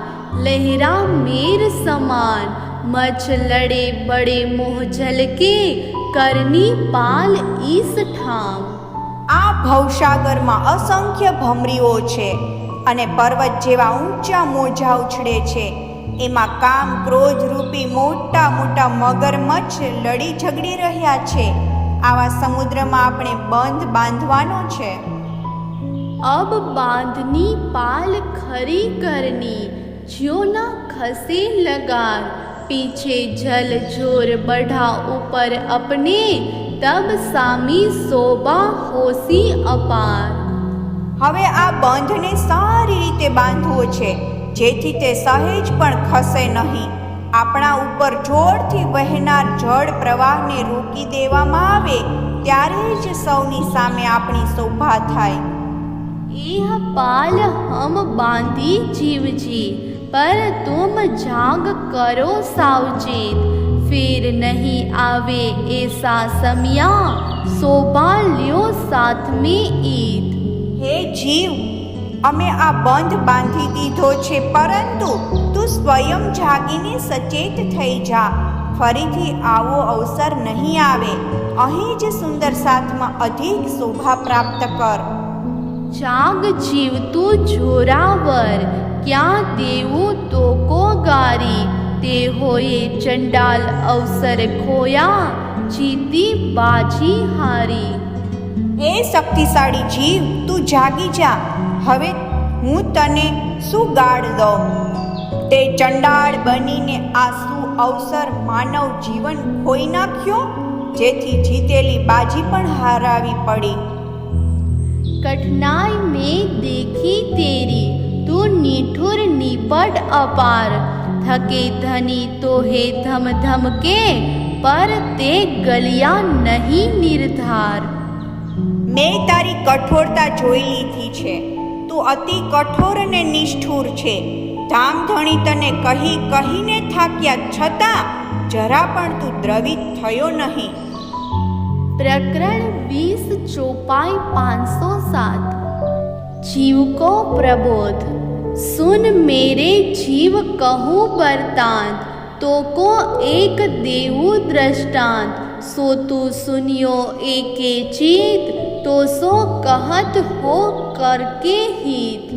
लहरा मेर समान, मच लड़े बड़े मोह जल के, करनी पाल ईस ठाम. આ ભવસાગરમાં અસંખ્ય ભમરીઓ છે અને પર્વત જેવા ઊંચા મોજા ઉછળે છે. એમાં કામ ક્રોધ રૂપી મોટા મોટા મગરમચ્છ લડી ઝઘડી રહ્યા છે. આવા સમુદ્રમાં આપણે બંધ બાંધવાનો છે. अब बांधनी पाल खरी करनी, ज्यो न खसे लगार, पीछे जल जोर बढ़ा ऊपर अपने, तब सामी शोभा होसी अपार. હવે આ બંધને સારી રીતે બાંધવો છે, જેથી તે સહેજ પણ ખસે નહીં. આપણા ઉપર જોરથી વહેનાર જળ પ્રવાહને રોકી દેવામાં આવે ત્યારે જ સૌની સામે આપણી શોભા થાય. यह पाल हम बांधी जीव जी, पर तुम जाग करो सावचेत, फिर नहीं आवे ऐसा समिया, शोभा ल्यो साथ में ईद. હે જીવ, અમે આ બંધ બાંધી દીધો છે, પરંતુ તું સ્વયં જાગીને સચેત થઈ જા. ફરીથી આવો અવસર નહીં આવે. અહીં જ સુંદર સાથમાં અધિક શોભા પ્રાપ્ત કર. जाग जीव तू जोरावर, क्या देवू तो को गारी, ते होए चंडाल अवसर खोया, जीती बाजी हारी. હે શક્તિશાળી જીવ, તું જાગી જા. હવે હું તને શું ગાળ દઉં? તે ચંડાળ બનીને આ શું અવસર માનવ જીવન ખોઈ નાખ્યો, જેથી જીતેલી બાજી પણ હારાવી પડી. कठिनाई में देखी तेरी, तू निठुर निपट अपार, थके धनी तो हे धम धम के, पर ते गलिया नहीं निर्धार. મેં તારી કઠોરતા જોઈ લીધી છે. તું અતિ કઠોર અને નિષ્ઠુર છે. ધામધણી તને કહી કહીને થાક્યા, છતાં જરા પણ તું દ્રવિત થયો નહીં. प्रकरण 20 चौपाई 507. जीव को प्रबोध. सुन मेरे जीव कहूँ वृतांत, तो को एक देवु दृष्टांत, सो तू सुनियो एके चीत, तो सो कहत हो करके हित.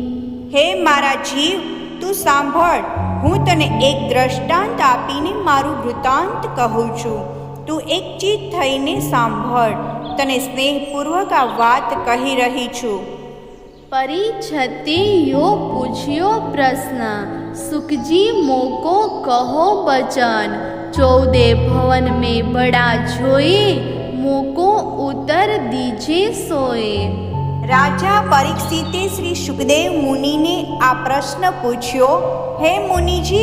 હે મારા જીવ, તું સાંભળ, હું તને એક દ્રષ્ટાંત આપીને મારું વૃત્તાંત કહું છું. તું એકચિત થઈને સાંભળ. તને સ્નેહપૂર્વક આ વાત કહી રહી છું. परिछते यो पूछ्यो प्रश्न, सुखजी मोको कहो बचन. 14 भवन में बड़ा जोए, मोको उत्तर दीजे सोए. રાજા પરીક્ષિતે શ્રી સુખદેવ મુનિને આ પ્રશ્ન પૂછ્યો. હે મુનિજી,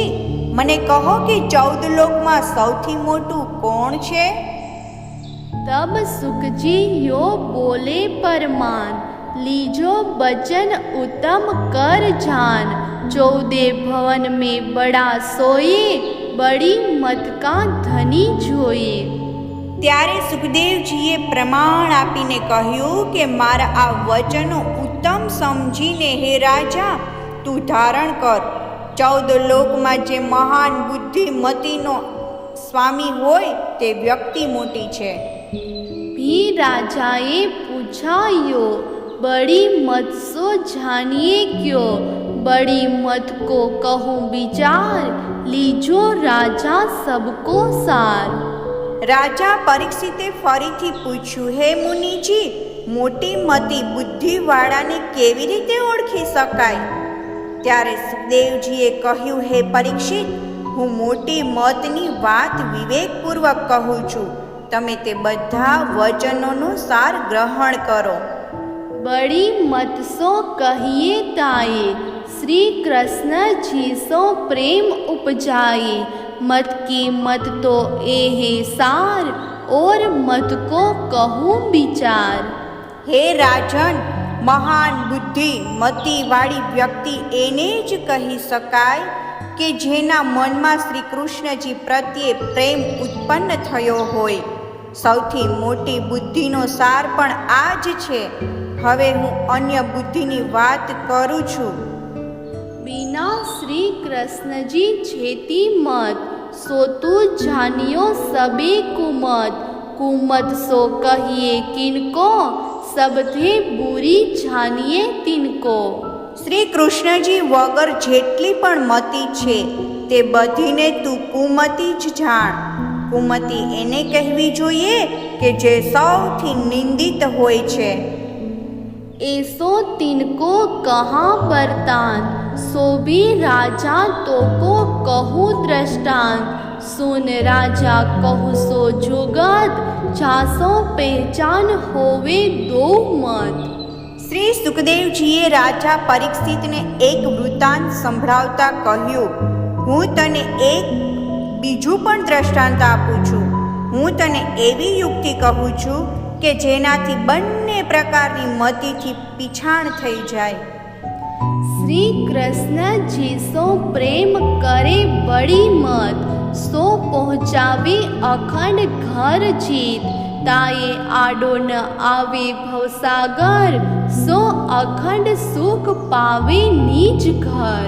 મને કહો કે 14 લોકમાં સૌથી મોટું કોણ છે? तब सुखजी यो बोले परमान, लीजो बचन उत्तम कर जान. 14 भवन में बड़ा सोए, बड़ी मत का धनी जोए. ત્યારે સુખદેવજીએ પ્રમાણ આપીને કહ્યું કે મારા આ વચનો ઉત્તમ સમજીને હે રાજા તું ધારણ કર. 14 લોકમાં જે મહાન બુદ્ધિમતીનો સ્વામી હોય તે વ્યક્તિ મોટી છે. भी राजाए पूछा यो, बड़ी मत सो जानिए क्यों. बड़ी मत को कहूँ विचार, लीजो राजा सबको सार. રાજા પરીક્ષિતે ફરીથી પૂછ્યું, હે મુનિજી, મોટી મતી બુદ્ધિવાળાને કેવી રીતે ઓળખી શકાય? ત્યારે સુખદેવજીએ કહ્યું, હે પરીક્ષિત, હું મોટી મતની વાત વિવેકપૂર્વક કહું છું. તમે તે બધા વચનોનો સાર ગ્રહણ કરો. बड़ी मत सो कहिए ताए, श्री कृष्ण जी सो प्रेम उपजाए. मत की मत तो ए है सार, और मत को कहूँ विचार. હે રાજન, મહાન બુદ્ધિ મતીવાળી વ્યક્તિ એને જ કહી શકાય કે જેના મનમાં શ્રી કૃષ્ણજી પ્રત્યે પ્રેમ ઉત્પન્ન થયો હોય. સૌથી મોટી બુદ્ધિનો સાર પણ આ જ છે. હવે હું અન્ય બુદ્ધિની વાત કરું છું. बिना श्री कृष्ण जी छेती मत, सो तू जानियो सबे कुमत. कुमत सो कहिए किनको, सब थे बुरी जानिए तिनको. શ્રી કૃષ્ણજી વગર જેટલી પણ મતી છે તે બધીને તું કુમતી જ જાણ. કુમતી એને કહેવી જોઈએ કે જે સૌથી નિંદિત હોય છે. ऐसो तिनको कहाँ बरतान, सो भी राजा तो को कहूँ दृष्टांत. सुन राजा कहूँ सो जुगत, जासो पहचान होवे दो मत. શ્રી સુખદેવજીએ રાજા પરીક્ષિતને એક વૃત્તાંત સંભળાવતા કહ્યું, હું તને એક બીજું પણ દ્રષ્ટાંત આપું છું. હું તને એવી યુક્તિ કહું છું કે જેનાથી બંને પ્રકારની મતીથી પીછાણ થઈ જાય. श्री कृष्ण जी सो प्रेम करे बड़ी मत, सो पहुँचावे अखंड घर जीत. ताये आडो न आवे भवसागर, सो अखंड सुख पावे निज घर.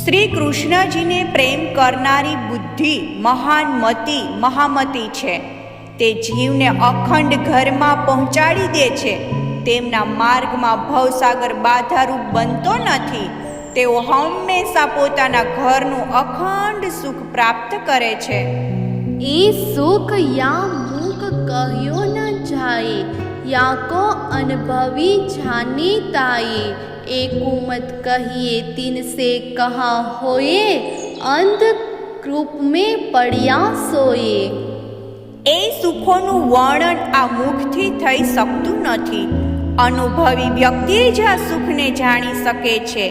શ્રી કૃષ્ણજીને પ્રેમ કરનારી બુદ્ધિ મહાન મતી મહામતી છે. તે જીવને અખંડ ઘરમાં પહોંચાડી દે છે. તેમના માર્ગમાં ભવસાગર બાધારૂપ બનતો નથી. તેઓ હંમેશા પોતાના ઘરનું અખંડ સુખ પ્રાપ્ત કરે છે. ए सुख या मुख कहियो न जाए, या को अनुभवी जाने ताए. ए कुमत कहिए तिन से कहा होए, अंध कृप में पड़िया सोए. એ સુખોનું વર્ણન આ મુખથી થઈ શકતું નથી. અનુભવી વ્યક્તિ જ આ સુખને જાણી શકે છે.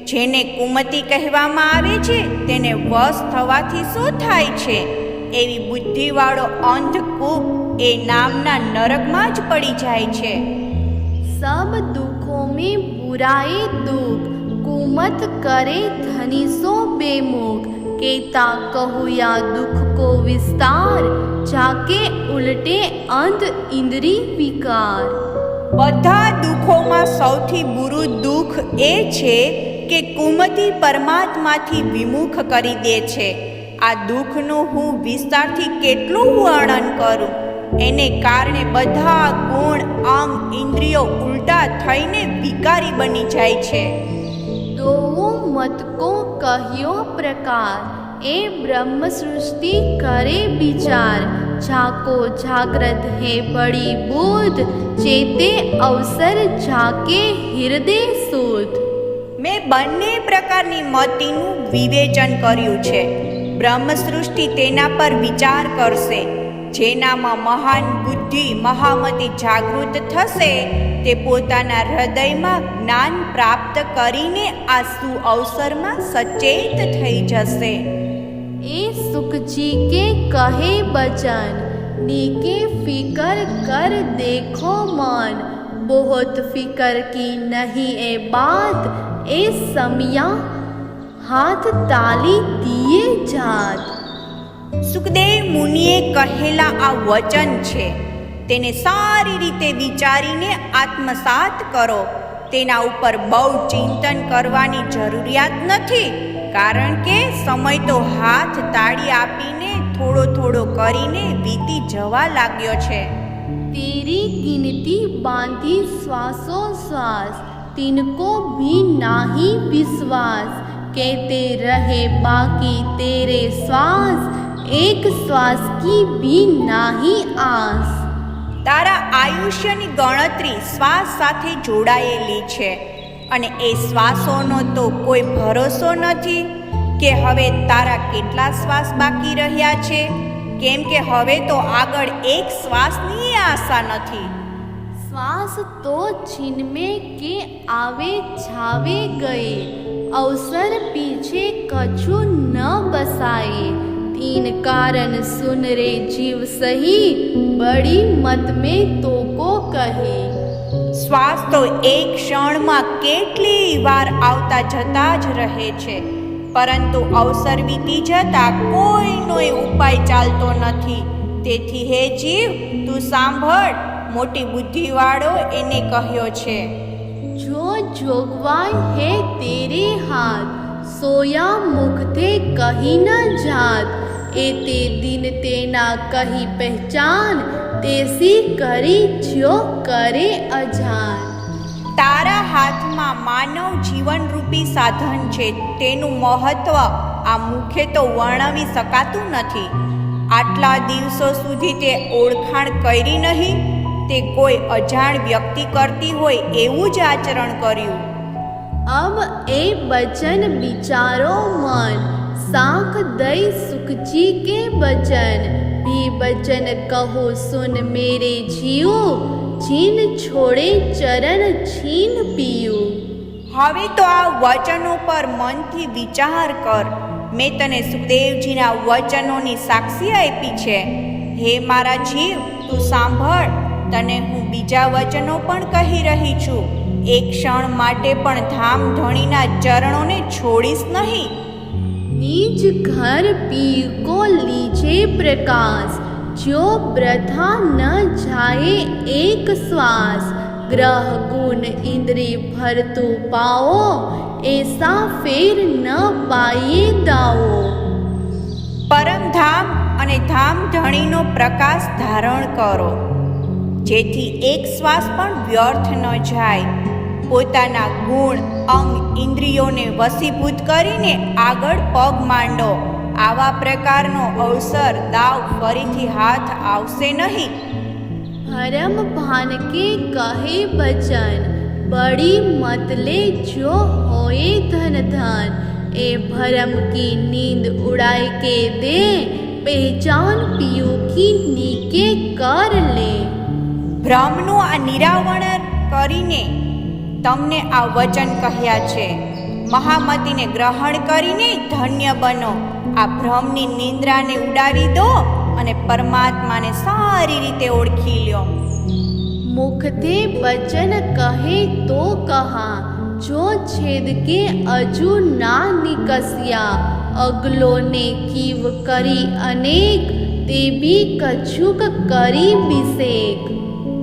જેને કુમતી કહેવામાં આવે છે તેને વશ થવાથી શું થાય છે? એવી બુદ્ધિવાળો અંધકૂપ એ નામના નરકમાં જ પડી જાય છે. सब दुखों में बुराए दुख, कुमत करे धनी सो बेमुख. केता कहू या दुख को विस्तार, जाके उलटे अंध इंद्री विकार. બધા દુઃખોમાં સૌથી બુરું દુઃખ એ છે કે કુમતી પરમાત્માથી વિમુખ કરી દે છે. આ દુઃખનું હું વિસ્તારથી કેટલું વર્ણન કરું. એને કારણે બધા ગુણ અંગ ઇન્દ્રિયો ઉલટા થઈને વિકારી બની જાય છે. દોવું મત કો કહ્યો પ્રકાર, એ બ્રહ્મ સૃષ્ટિ કરે વિચાર, જાકો જાગ્રત હે બડી બુધ, ચેતે અવસર જાકે હૃદય સુધ. મેં બંને પ્રકારની મતિનું વિવેચન કર્યું છે. બ્રહ્મ સૃષ્ટિ તેના પર વિચાર કરશે. જેનામાં મહાન બુદ્ધિ મહામતિ જાગૃત થશે તે પોતાના હૃદયમાં જ્ઞાન પ્રાપ્ત કરીને આ સુઅવસરમાં સચેત થઈ જશે. એ સુખજી કે કહે બચન, નીકે ફિકર કર દેખો મન, बहुत फिकर की नहीं ए बात, ए समिया हाथ ताली दिए जात. સુખદેવ મુનિએ કહેલા આ વચન છે, તેને સારી રીતે વિચારીને આત્મસાત કરો. તેના ઉપર બહુ ચિંતન કરવાની જરૂરિયાત નથી, કારણ કે સમય તો હાથ તાળી આપીને થોડો થોડો કરીને વીતી જવા લાગ્યો છે. तेरी गिनती बांधी श्वासो श्वास, तिनको भी नाही विश्वास, कहते रहे बाकी तेरे श्वास, एक श्वास की भी नाही आस. તારા આયુષ્યની ગણતરી શ્વાસ સાથે જોડાયેલી છે અને એ શ્વાસોનો તો કોઈ ભરોસો નથી કે હવે તારા કેટલા શ્વાસ બાકી રહ્યા છે, કેમ કે હવે તો આગળ એક શ્વાસની આશા નથી. श्वास तो छिनमे के आवे छावे गए, अवसर पीछे कछु न बसाए, तीन कारण सुन रे जीव सही, बड़ी मत में तो को કહે. શ્વાસ તો એક ક્ષણમાં કેટલી વાર આવતા જતા જ રહે છે, પરંતુ અવસર વીતી જતા કોઈનો ઉપાય ચાલતો નથી. તેથી હે જીવ, તું સાંભળ, મોટી બુદ્ધિવાળો એને કહ્યો છે. જો જોગવાય હે તેરે હાથ, સોયા મુખતે કહી ન જાત, એ તે દિન તેના કહી પહેચાન, તેસી કરી જો કરે અજાન. તારા હાથમાં માનવ જીવનરૂપી સાધન છે, તેનું મહત્વ આ મુખે તો વર્ણવી શકાતું નથી. આટલા દિવસો સુધી તે ઓળખાણ કરી નહીં, તે કોઈ અજાણ વ્યક્તિ કરતી હોય એવું જ આચરણ કર્યું. अब ए बचन विचारो मन, साख दई सुखजी के बचन, भी बचन कहो सुन मेरे जीव, छीन छोड़े चरण छीन पियो. હવે તો આ વચનો પર મનથી વિચાર કર. મેં તને સુખદેવજીના વચનોની સાક્ષી આપી છે. હે મારા જીવ, તું સાંભળ, તને હું બીજા વચનો પણ કહી રહી છું. એક ક્ષણ માટે પણ ધામ ધણીના ચરણોને છોડીશ નહીં. निज घर पी को लीजे प्रकाश, जो वृथा न जाए एक श्वास, ग्रह गुण इंद्रिय भरतु पाओ, ऐसा फेर न पाए दाओ. પરમધામ અને ધામ ધણીનો પ્રકાશ ધારણ કરો, જેથી એક શ્વાસ પણ વ્યર્થ ન જાય. પોતાના ગુણ અંગ ઇન્દ્રિયોને વશીભૂત કરીને આગળ પગ માંડો. આવા પ્રકારનો અવસર દાવ ફરીથી હાથ આવશે નહીં. भरम भान के कहे बचन, बड़ी मतले जो होए धन धन, ए भरम की नींद उड़ाए के दे, पहचान पियो की नीके कर ले. ભ્રમનું આ નિરાવરણ કરીને તમને આ વચન કહ્યા છે. મહામતીને ગ્રહણ કરીને ધન્ય બનો. આ ભ્રમની નિંદ્રાને ઉડાવી દો અને પરમાત્માને સારી રીતે ઓળખી લ્યો. मुखते बचन कहे तो कहा, जो छेद के अजू ना निकस्या, अगलो ने कीव करी अनेक, ते भी कछुक કરી બિસેક.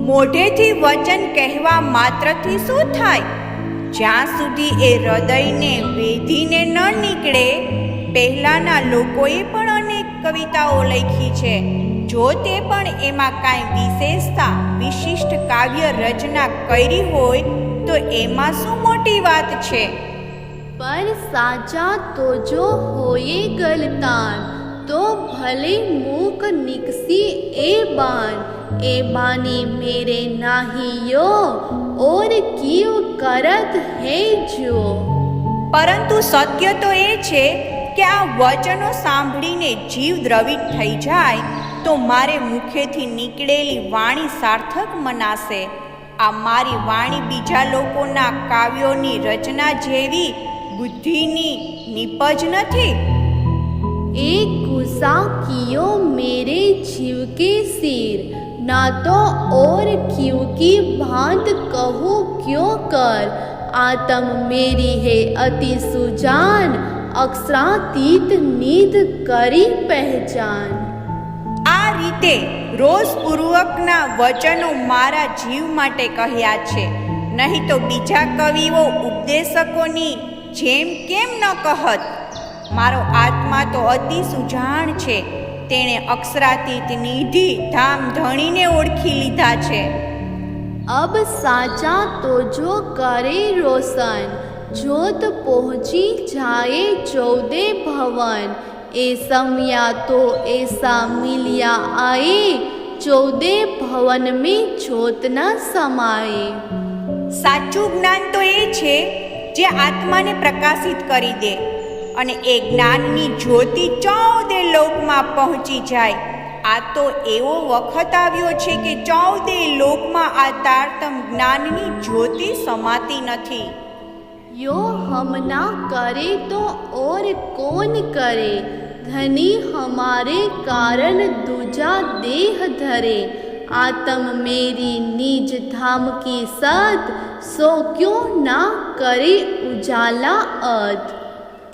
મોઢેથી વચન કહેવા માત્રથી શું થાય? જ્યાં સુધી એ હૃદયને વેધીને ન નીકળે. પહેલાંના લોકોએ પણ અનેક કવિતાઓ લખી છે. જો તે પણ એમાં કાંઈ વિશેષતા વિશિષ્ટ કાવ્ય રચના કરી હોય તો એમાં શું મોટી વાત છે? पर साचा तो जो होए गलतान, तो भले मूक निकसी ए बानी मेरे नाहियो, और क्यों करत है जो। પરંતુ સત્ય તો એ છે કે આ વચનો સાંભળીને જીવ દ્રવિત થઈ જાય તો મારે મુખેથી નીકળેલી વાણી સાર્થક મનાશે. આ મારી વાણી બીજા લોકોના કાવ્યોની રચના જેવી બુદ્ધિની નિપજ નથી. एक गुस्सा कियो मेरे जीव के सिर, ना तो और क्यों की भांत कहूँ क्यों कर, आत्म मेरी है अति सुजान, अक्षरातीत निध करी पहचान. આ રીતે રોષપૂર્વકના વચનો મારા જીવ માટે કહ્યા છે, નહીં તો બીજા કવિઓ ઉપદેશકોની જેમ કેમ ન કહત. મારો આત્મા તો અતિ સુજાણ છે, તેણે અક્ષરાતીત નિધિ ધામ ધણીને ઓળખી લીધા છે. अब साचा तो जो करे रोशन, जोत पहुँची जाए 14 भवन, ए समया तो ऐसा मिलिया आए, 14 भवन में ज्योत न समाए. સાચું જ્ઞાન તો એ છે જે આત્માને પ્રકાશિત કરી દે અને એ જ્ઞાનની જ્યોતિ 14 લોકમાં પહોંચી જાય. આ તો એવો વખત આવ્યો છે કે 14 લોકમાં આ તારતમ જ્ઞાનની જ્યોતિ સમાતી નથી. यो हम ना करे तो और कौन करे, धनी हमारे कारण दूजा देह धरे, आत्म मेरी निज धाम की सत, सो क्यों ना करे उजाला अद.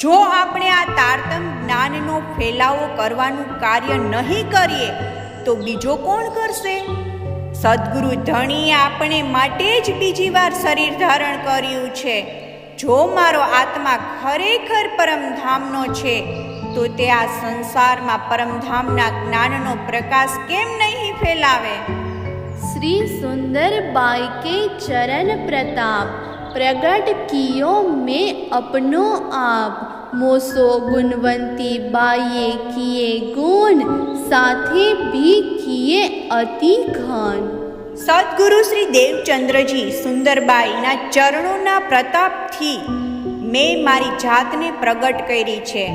જો આપણે આ તારતમ જ્ઞાનનો ફેલાવો કરવાનું કાર્ય નહીં કરીએ તો બીજો કોણ કરશે? સદ્ગુરુ ધણીએ આપણે માટે જ બીજી વાર શરીર ધારણ કર્યું છે. જો મારો આત્મા ખરેખર પરમધામનો છે તો તે આ સંસારમાં પરમધામના જ્ઞાનનો પ્રકાશ કેમ નહીં ફેલાવે? श्री सुंदर बाई के चरण प्रताप, प्रगट कियो में अपनो आप, मोसो गुणवंती बाये किए गुण, साथे भी किए अति घन. સદગુરુ શ્રી દેવચંદ્રજી સુંદરબાઈના ચરણોના પ્રતાપથી મેં મારી જાતને પ્રગટ કરી છે.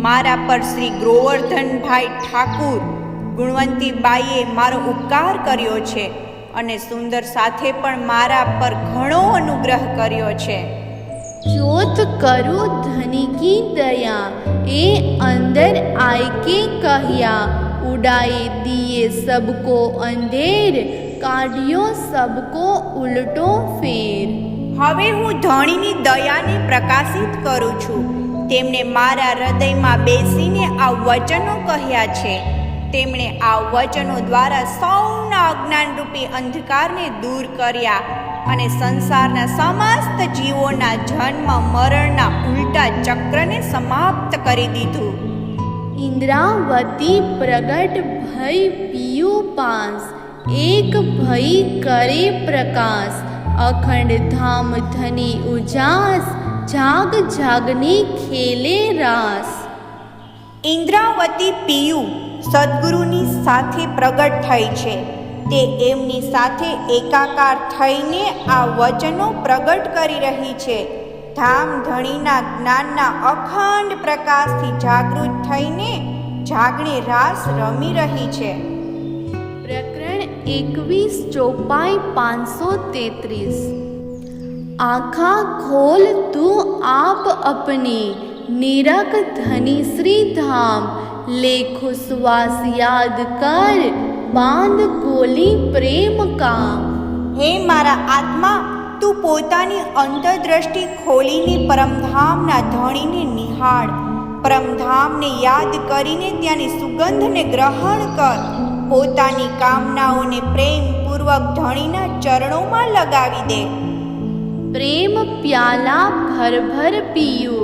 મારા પર શ્રી ગોવર્ધનભાઈ ઠાકુર ગુણવંતીબાઈએ મારો ઉપકાર કર્યો છે અને સુંદર સાથે પણ મારા પર ઘણો અનુગ્રહ કર્યો છે. जोत करू धनी की दया, ए अंदर आय के कहिया, उड़ाए दिए सबको अंधेर, काढ़ियो सबको उलटो फेर. હવે હું ધણીની દયાને પ્રકાશિત કરું છું. તેમણે મારા હૃદયમાં બેસીને આ વચનો કહ્યા છે. તેમણે આ વચનો દ્વારા સૌના અજ્ઞાનરૂપી અંધકારને દૂર કર્યા અને સંસારના સમસ્ત જીવોના જન્મ મરણના ઉલટા ચક્રને સમાપ્ત કરી દીધું. इंद्रावती प्रगट भय पियु पास, एक भई करे प्रकाश, अखंड धाम धनी उजास, जाग जागनी खेले रास. ઇન્દ્રાવતી પિયુ સદગુરુની સાથે પ્રગટ થઈ છે. તે એમની સાથે એકાકાર થઈને આ વચનો પ્રગટ કરી રહી છે. ધામ ધણીના જ્ઞાનના અખંડ પ્રકાશથી જાગૃત થઈને જાગણી રાસ રમી રહી છે. प्रकरण 21 चौपाई 533. आखा खोल तू आप अपनी, निरख धनी श्री धाम, लेखो सुवास याद कर, बांध गोली प्रेम काम. હે મારા આત્મા, તું પોતાની અંતરદ્રષ્ટિ ખોલીને પરમધામના ધણીને નિહાળ. પરમધામને યાદ કરીને ત્યાંની સુગંધને ગ્રહણ કર. પોતાની કામનાઓને પ્રેમપૂર્વક ધણીના ચરણોમાં લગાવી દે. प्रेम प्याला भर भर पियो,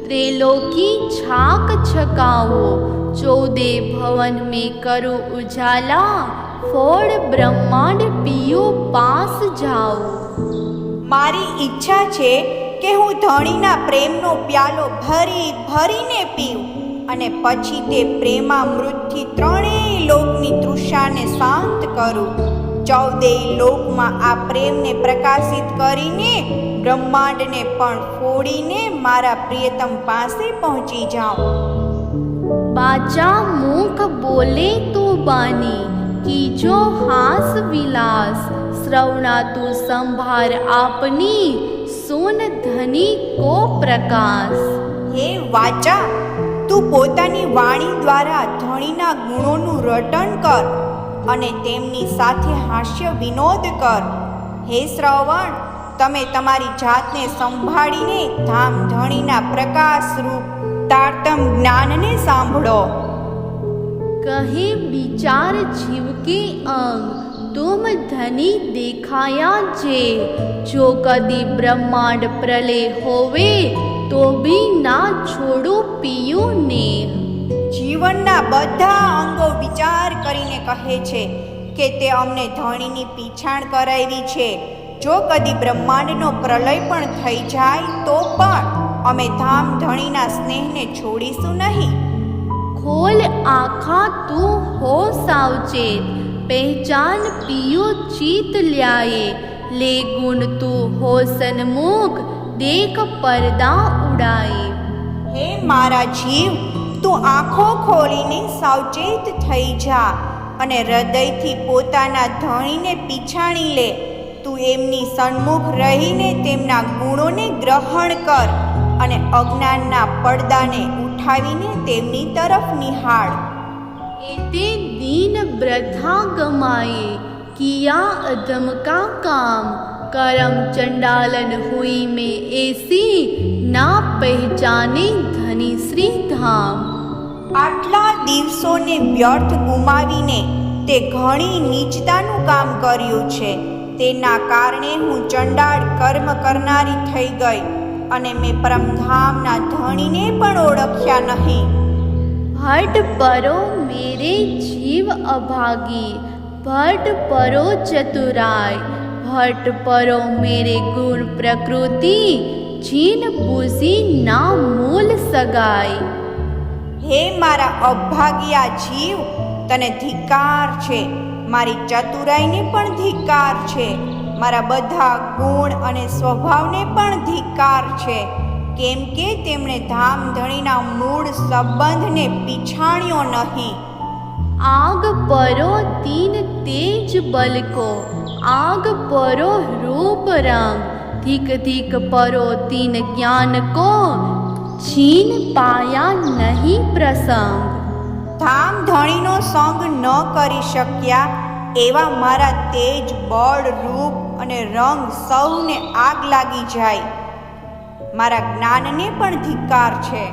त्रिलोकी छाक छकाओ, 14 भवन में करो उजाला, फोड़ ब्रह्मांड पियो पास जाओ. મારી ઈચ્છા છે કે હું ધણીના પ્રેમનો પ્યાલો ભરી ભરીને પીઉં અને પછી તે પ્રેમામૃતથી ત્રણેય લોકની તૃષાને શાંત કરું. 14 લોકમાં આ પ્રેમને પ્રકાશિત કરીને બ્રહ્માંડને પણ ફોડીને મારા પ્રિયતમ પાસે પહોંચી જાઉં. बाचा मुख बोले तो बानी कीजो हास विलास श्रवणा तू संभार आपनी सोन धनी को प्रकाश. હે વાચા, તું પોતાની વાણી દ્વારા ધણીના ગુણોનું રટણ કર અને તેમની સાથે હાસ્ય વિનોદ કર. હે શ્રવણ, તમે તમારી જાતને સંભાળીને ધામ ધણીના પ્રકાશરૂપ તારતમ જ્ઞાનને સાંભળો. कहे विचार जीव के अंग तुम धनी देखाया जे जो कदी ब्रह्मांड प्रलय होवे तो भी ना छोड़ू पियू ने. જીવનના બધા અંગો વિચાર કરીને કહે છે કે તે અમને ધણીની પીછાણ કરાવી છે. જો કદી બ્રહ્માંડનો પ્રલય પણ થઈ જાય તો પણ અમે ધામ ધણીના સ્નેહને છોડીશું નહીં. खोल आखा तू हो सावचेत पहचान पियो चीत ल्याए ले गुण तू हो सन्मुख देख पर्दा उड़ाए. હે મારા જીવ, તું આંખો ખોલીને સાવચેત થઈ જા અને હૃદયથી પોતાના ધણીને પીછાણી લે. તું એમની સન્મુખ રહીને તેમના ગુણોને ગ્રહણ કર અને અજ્ઞાનના પડદાને ઉઠાવીને તેમની તરફ નિહાળ. एते दीन वृथा गमाए किया अधम का काम करम चंडालन हुई में ऐसी ना पहचाने धनी श्री धाम. આટલા દિવસોને વ્યર્થ ગુમાવીને તે ઘણી નીચતાનું કામ કર્યું છે. તેના કારણે હું ચંડાળ કર્મ કરનારી થઈ ગઈ અને મેં પરમધામના ધણીને પણ ઓળખ્યા નહીં. हट परो मेरे जीव अभागी भट परो चतुराय भट परो मेरे गुण प्रकृति जीन बूझी ना मूल सगाई. હે મારા અભાગ્યા જીવ, તને ધિક્કાર છે. મારી ચતુરાઈને પણ ધિક્કાર છે. મારા બધા ગુણ અને સ્વભાવને પણ ધિક્કાર છે, કેમ કે તેમણે ધામ ધણીના મૂળ સંબંધને પીછાણ્યો નહીં. आग परो तीन तेज बल को आग परो रूप रंग धिक धिक परो तीन ज्ञान को छीन पाया नहीं प्रसंग. ધામ ધણીનો સંગ ન કરી શક્યા એવા મારા તેજ, બળ, રૂપ અને રંગ સૌને આગ લાગી જાય. મારા જ્ઞાનને પણ ધિક્કાર છે.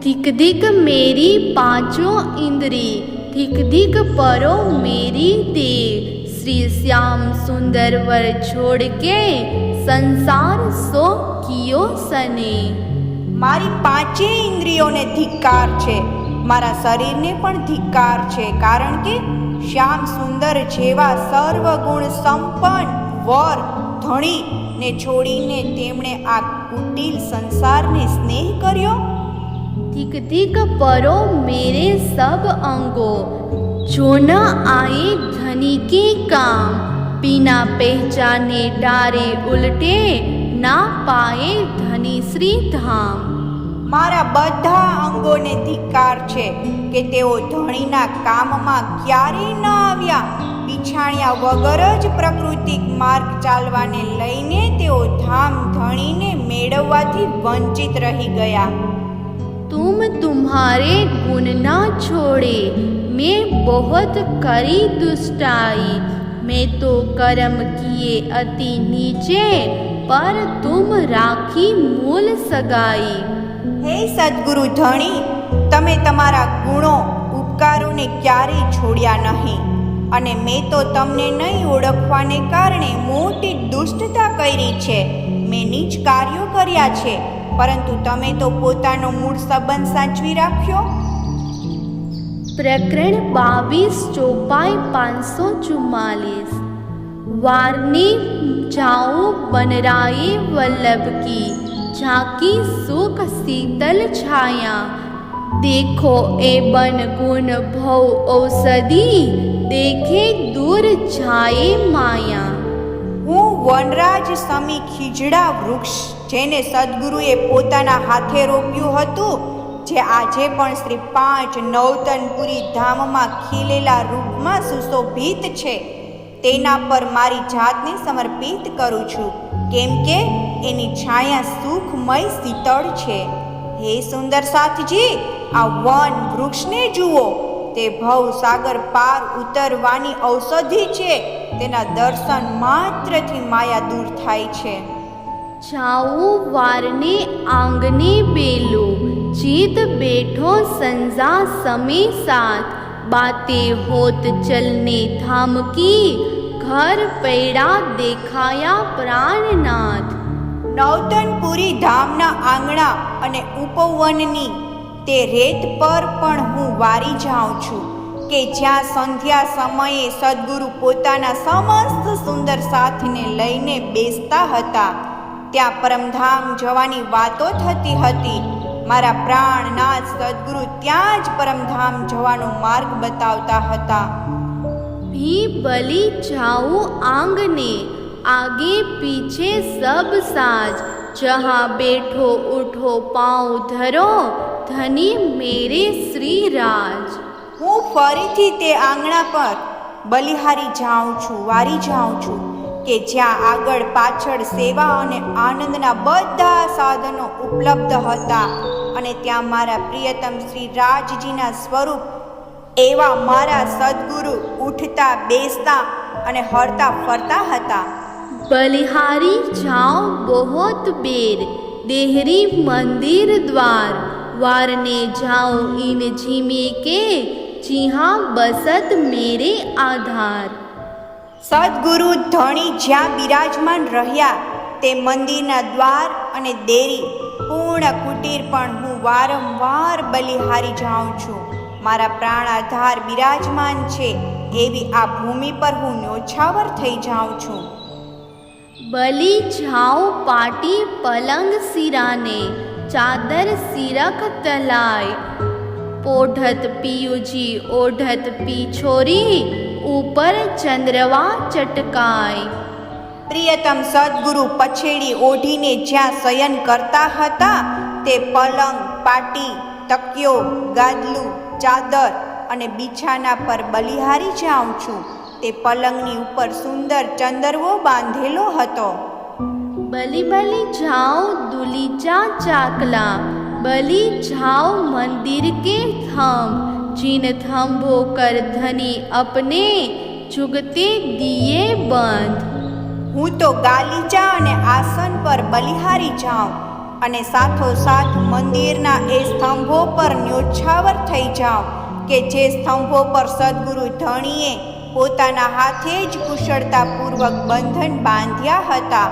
धिक धिक मेरी पांचों इंद्री धिक धिक परो मेरी देव श्री श्याम सुंदर वर छोड़ के संसार सो कियो सने. મારી 5 ઇન્દ્રિયોને ધિક્કાર છે. મારા શરીરને પણ ધિક્કાર છે, કારણ કે શ્યામ સુંદર જેવા સર્વગુણ સંપન્ન વર ધણી ને છોડીને તેમણે આ કુટિલ સંસારને સ્નેહ કર્યો. धिक धिक परो मेरे सब अंगो जो न आए धनी के काम बिना पहचाने डारे उल्टे ना पाए धनी श्री धाम. મારા બધા અંગોને ધિક્કાર છે કે તેઓ ધણીના કામમાં ક્યારેય ન આવ્યા. પીછાણ્યા વગર જ પ્રાકૃતિક માર્ગ ચાલવાને લઈને તેઓ ધામ ધણીને મેળવવાથી વંચિત રહી ગયા. तुम तुम्हारे गुण ना छोड़े मैं बहुत करी दुष्टाई मैं तो कर्म किए अति नीचे पर तुम राखी मूल सगाई. હે સદગુરુ ધણી, તમે તમારા ગુણો ઉપકારોને ક્યારેય છોડ્યા નહીં અને મેં તો તમને નહીં ઓળખવાને કારણે મોટી દુષ્ટતા કરી છે. મેં નીચ કાર્યો કર્યા છે, પરંતુ તમે તો પોતાનો મૂળ સંબંધ સાચવી રાખ્યો. प्रकरण 22 चौपाई 544 वारनी जाऊं बनराए वल्लभ की झांकी सुख शीतल छाया। देखो ए बन गुण भव औषधि, देखे दूर जाए माया। હું વનરાજ સમી ખીજડા વૃક્ષ, જેને સદગુરુએ પોતાના હાથે રોપ્યું હતું, જે આજે પણ શ્રી 5 નવતનપુરી ધામમાં ખીલેલા રૂપમાં સુશોભિત છે, તેના પર મારી જાતને સમર્પિત કરું છું, કેમ કે એની છાયા સુખમય શીતળ છે. હે સુંદર સાથજી, આ વન વૃક્ષને જુઓ, તે ભવસાગર પાર ઉતરવાની ઔષધિ છે. તેના દર્શન માત્રથી માયા દૂર થાય છે. જાઉં વારને આંગને બેલો, જીત બેઠો સંજા સમે સાથ, बाते होत चलने धाम की, घर पैड़ा देखाया प्राणनाथ. નવતનપુરી ધામના આંગણા અને ઉપવનની તે રેત પર પણ હું વારી જાઉં છું કે જ્યાં સંધ્યા સમયે સદગુરુ પોતાના સમસ્ત સુંદર સાથને લઈને બેસતા હતા. ત્યાં પરમધામ જવાની વાતો થતી હતી. મારા પ્રાણનાથ સદગુરુ ત્યાં જ પરમધામ જવાનો માર્ગ બતાવતા હતા. भी बलि जाऊं आंगने, आगे पीछे सब साज, जहाँ बैठो उठो पाँव धरो, धनी मेरे श्री राज. હું ફરીથી તે આંગણા પર બલિહારી જાઉં છું, વારી જાઉં છું કે જ્યાં આગળ પાછળ સેવા અને આનંદના બધા સાધનો ઉપલબ્ધ હતા અને ત્યાં મારા પ્રિયતમ શ્રી રાજજીના સ્વરૂપ એવા મારા સદગુરુ ઉઠતા બેસતા અને હરતા ફરતા હતા. बलिहारी जाओ बहुत बेर, देहरी मंदिर द्वार, वारने जाओ इन झीमे के, जिहाँ बसत मेरे आधार. સદગુરુ ધણી જ્યાં બિરાજમાન રહ્યા તે મંદિરના દ્વાર અને દેરી પૂર્ણ કુટીર પણ હું વારંવાર બલિહારી જાઉં છું. મારા પ્રાણ આધાર બિરાજમાન છે એવી આ ભૂમિ પર હું ન્યોછાવર થઈ જાઉં છું. बलि जाओ पाटी पलंग सिराने, चादर सिरक तलाय, पोढ़त पियुजी ओढ़त पीछोरी, ऊपर चंद्रवा चटकाय. પ્રિયતમ સદગુરુ પછેડી ઓઢીને જ્યાં શયન કરતા હતા તે પલંગ, પાટી, તકિયો, ગાદલું, ચાદર અને બિછાના પર બલિહારી જાઉં છું. તે પલંગની ઉપર સુંદર ચંદરવો બાંધેલો હતો. बलि बलि जाओ दुलीचा चाकला, बलि जाओ मंदिर के थम, जिन थम्भो कर धनी अपने, जुगते दिए बंध. હું તો ગાલીચા અને આસન પર બલિહારી જાઉં અને સાથોસાથ મંદિરના એ સ્તંભો પર ન્યોછાવર થઈ જાઉં કે જે સ્તંભો પર સદગુરુ ધણીએ પોતાના હાથે જ કુશળતાપૂર્વક બંધન બાંધ્યા હતા.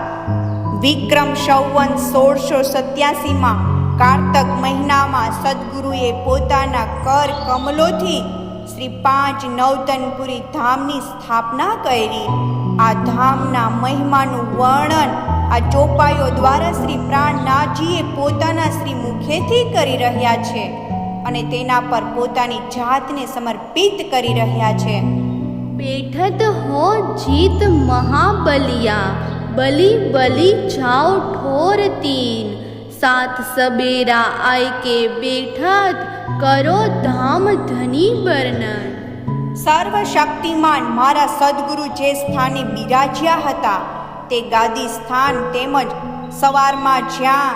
વિક્રમ સંવત 1687માં કારતક મહિનામાં સદગુરુએ પોતાના કર કમલોથી શ્રી 5 નવતનપુરી ધામની સ્થાપના કરી. આ ધામના મહિમાનું વર્ણન આ ચોપાઈઓ દ્વારા શ્રી પ્રાણનાથજીએ પોતાના શ્રી મુખેથી કરી રહ્યા છે અને તેના પર પોતાની જાતને સમર્પિત કરી રહ્યા છે. बैठत हो जीत महाबलिया, बलि बलि जाओ ठोर तीन, साथ सबेरा आय के बैठत, करो धाम धनी वर्णन. સર્વશક્તિમાન મારા સદગુરુ જે સ્થાને બિરાજ્યા હતા તે ગાદી સ્થાન તેમજ સવારમાં જ્યાં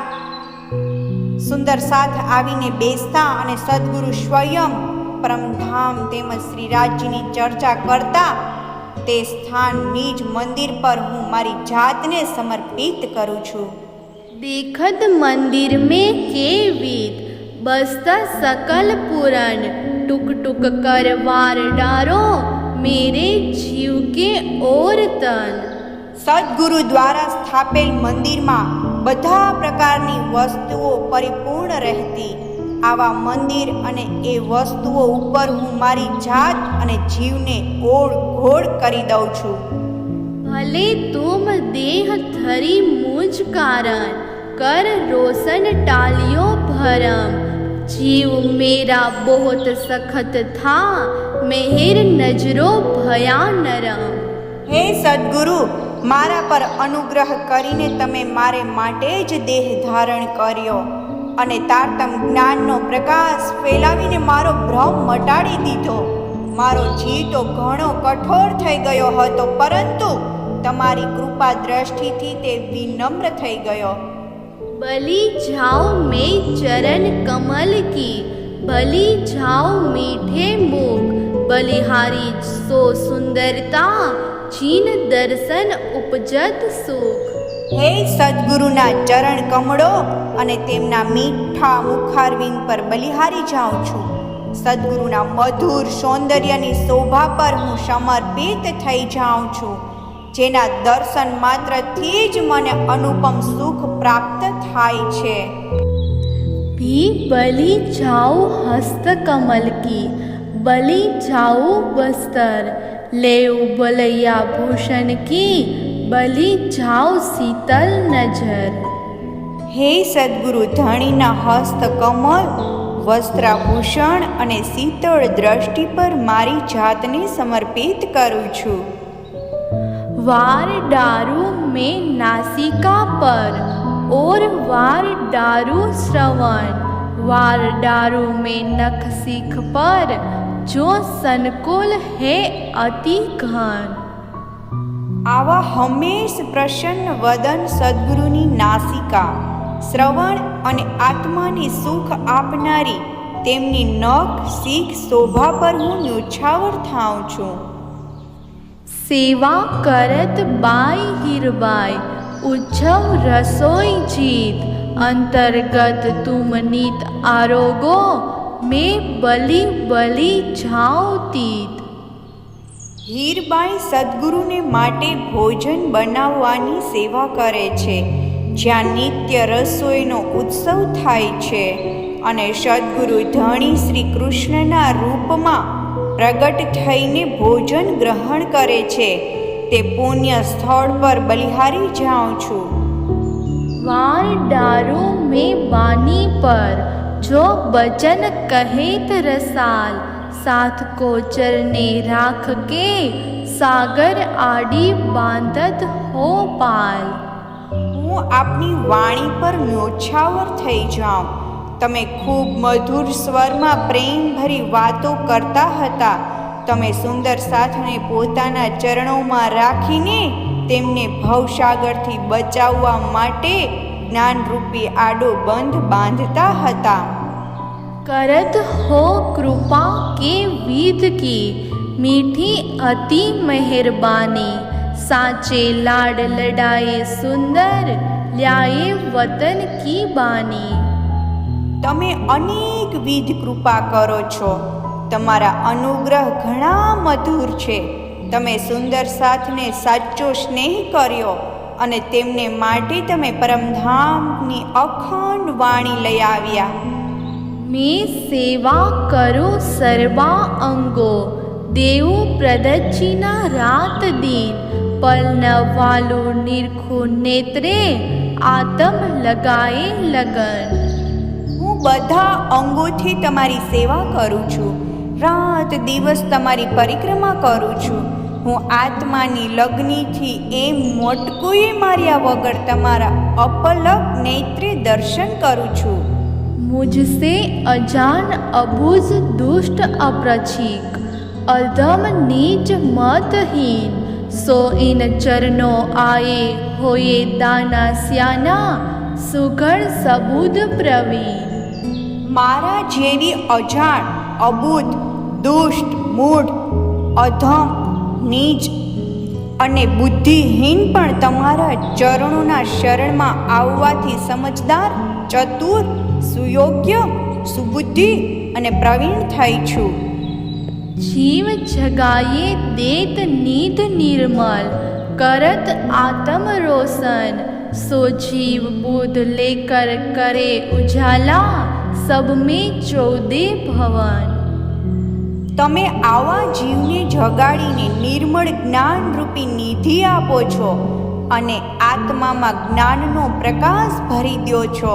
સુંદર સાથ આવીને બેસતા અને સદગુરુ સ્વયં પરમધામ તેમજ શ્રીરાજજીની ચર્ચા કરતા તે સ્થાન નિજ મંદિર પર હું મારી જાતને સમર્પિત કરું છું. देखत मंदिर में के विद, बसता सकल पुरन, टुक टुक कर वार डारो, मेरे जीव के ओर तन. સદગુરુ દ્વારા સ્થાપેલ મંદિરમાં બધા પ્રકારની વસ્તુઓ પરિપૂર્ણ રહેતી. આવા મંદિર અને એ વસ્તુઓ ઉપર હું મારી જાત અને જીવને ઓળ ઘોળ કરી દઉં છું. भले तुम देह धरी मुझ कारण, कर रोशन टालियो भरम। जीव मेरा बहुत सखत था, मेहर नजरो भया नरम। હે સદ્ગુરુ, મારા પર અનુગ્રહ કરીને તમે મારે માટે જ દેહ ધારણ કર્યો અને તારતમ જ્ઞાનનો પ્રકાશ ફેલાવીને મારો ભ્રમ મટાડી દીધો. મારો જીવ તો ઘણો કઠોર થઈ ગયો હતો, પરંતુ તમારી કૃપા દ્રષ્ટિથી તે વિનમ્ર થઈ ગયો. बलि जाओ मैं चरण कमल की, बलि जाओ मीठे मुख। बलिहारी सो सुंदरता, जीन दर्शन उपजत सुख। હે સદ્ગુરુના ચરણ કમળો અને તેમના મીઠા મુખારવિંદ પર બલિહારી જાઉં છું. સદ્ગુરુના મધુર સૌંદર્યની શોભા પર હું સમર્પિત થઈ જાઉં છું, જેના દર્શન માત્રથી જ મને અનુપમ સુખ પ્રાપ્ત થાય છે. भी बलि जाओ हस्त कमल की, बलि जाओ बस्तर। लेव बलैया भूषण की, बलि जाओ शीतल नजर। હે સદ્ગુરુ, ધણીના હસ્ત કમલ, વસ્ત્રાભૂષણ અને શીતળ દ્રષ્ટિ પર મારી જાતને સમર્પિત કરું છું. वार डारू में नासिका पर, और वार डारू श्रवण। वार डारू में नख सीख पर, जो संकुल है अति घन। આવા હંમેશ પ્રસન્ન વદન સદ્ગુરુની નાસિકા, શ્રવણ અને આત્માને સુખ આપનારી તેમની નખ શીખ શોભા પર હું ન્યોછાવર થાઉં છું. सेवा करत बाई हीरबाई, उज्जव रसोई जीत। अंतर्गत तुम नीत आरोगो, मैं बलि बलि जाओ तीत। હીરબાઈ સદ્ગુરુને માટે ભોજન બનાવવાની સેવા કરે છે, જ્યાં નિત્ય રસોઈનો ઉત્સવ થાય છે, અને સદ્ગુરુ ધણી શ્રી કૃષ્ણના રૂપમાં પ્રગટ થઈને ભોજન ગ્રહણ કરે છે. તે પુણ્ય સ્થળ પર બલિહારી જાઉં છું. वार डारू में बानी पर, जो बचन कहेत रसाल। साथ को चरने राख के, सागर आड़ी बांधत हो पाल। હું આપની વાણી પર ન્યોછાવર થઈ જાઉં. તમે ખૂબ મધુર સ્વરમાં પ્રેમભરી વાતો કરતા હતા. તમે સુંદર સાથને પોતાના ચરણોમાં રાખીને તેમને ભવસાગરથી બચાવવા માટે જ્ઞાનરૂપી આડો બંધ બાંધતા હતા. करत हो कृपा के विध की, मीठी अति मेहरबानी। साचे लाड लडाए सुंदर, ल्याए वतन की बानी। તમે અનેકવિધ કૃપા કરો છો. તમારા અનુગ્રહ ઘણા મધુર છે. તમે સુંદર સાથને સાચો સ્નેહ કર્યો અને તેમને માટે તમે પરમધામની અખંડ વાણી લઈ આવ્યા. मैं सेवा करो सर्वा अंगो, देव प्रदक्षिणा रात दिन। पल न वालो निरखो नेत्रे, आत्म लगाए लगन। હું બધા અંગોથી તમારી સેવા કરું છું. રાત દિવસ તમારી પરિક્રમા કરું છું. હું આત્માની લગ્નીથી એમ મોટકોએ માર્યા વગર તમારા અપલક નેત્રે દર્શન કરું છું. मुझसे अजान अबुझ दुष्ट अप्रछिक, अधम नीच मतहीन। सो इन चरणों आए होए दाना स्याना, सुघड़ सबुद प्रवीण। મારા જેવી અજાણ, અબુદ્ધ, દુષ્ટ, મૂઢ, અધમ, નીચ અને બુદ્ધિહીન પણ તમારા ચરણોના શરણમાં આવવાથી સમજદાર, ચતુર, સુયોગ્ય, સુબુદ્ધિ અને પ્રવીણ થઈ છું. जीव जगाए देत नीत निर्मल, करत आत्म रोशन। सो जीव बुध लेकर करे उजाला, सब में 14 भवन। તમે આવા જીવને જગાડીને નિર્મળ જ્ઞાન રૂપી નિધિ આપો છો. અને આત્મામાં જ્ઞાનનો પ્રકાશ ભરી દો છો,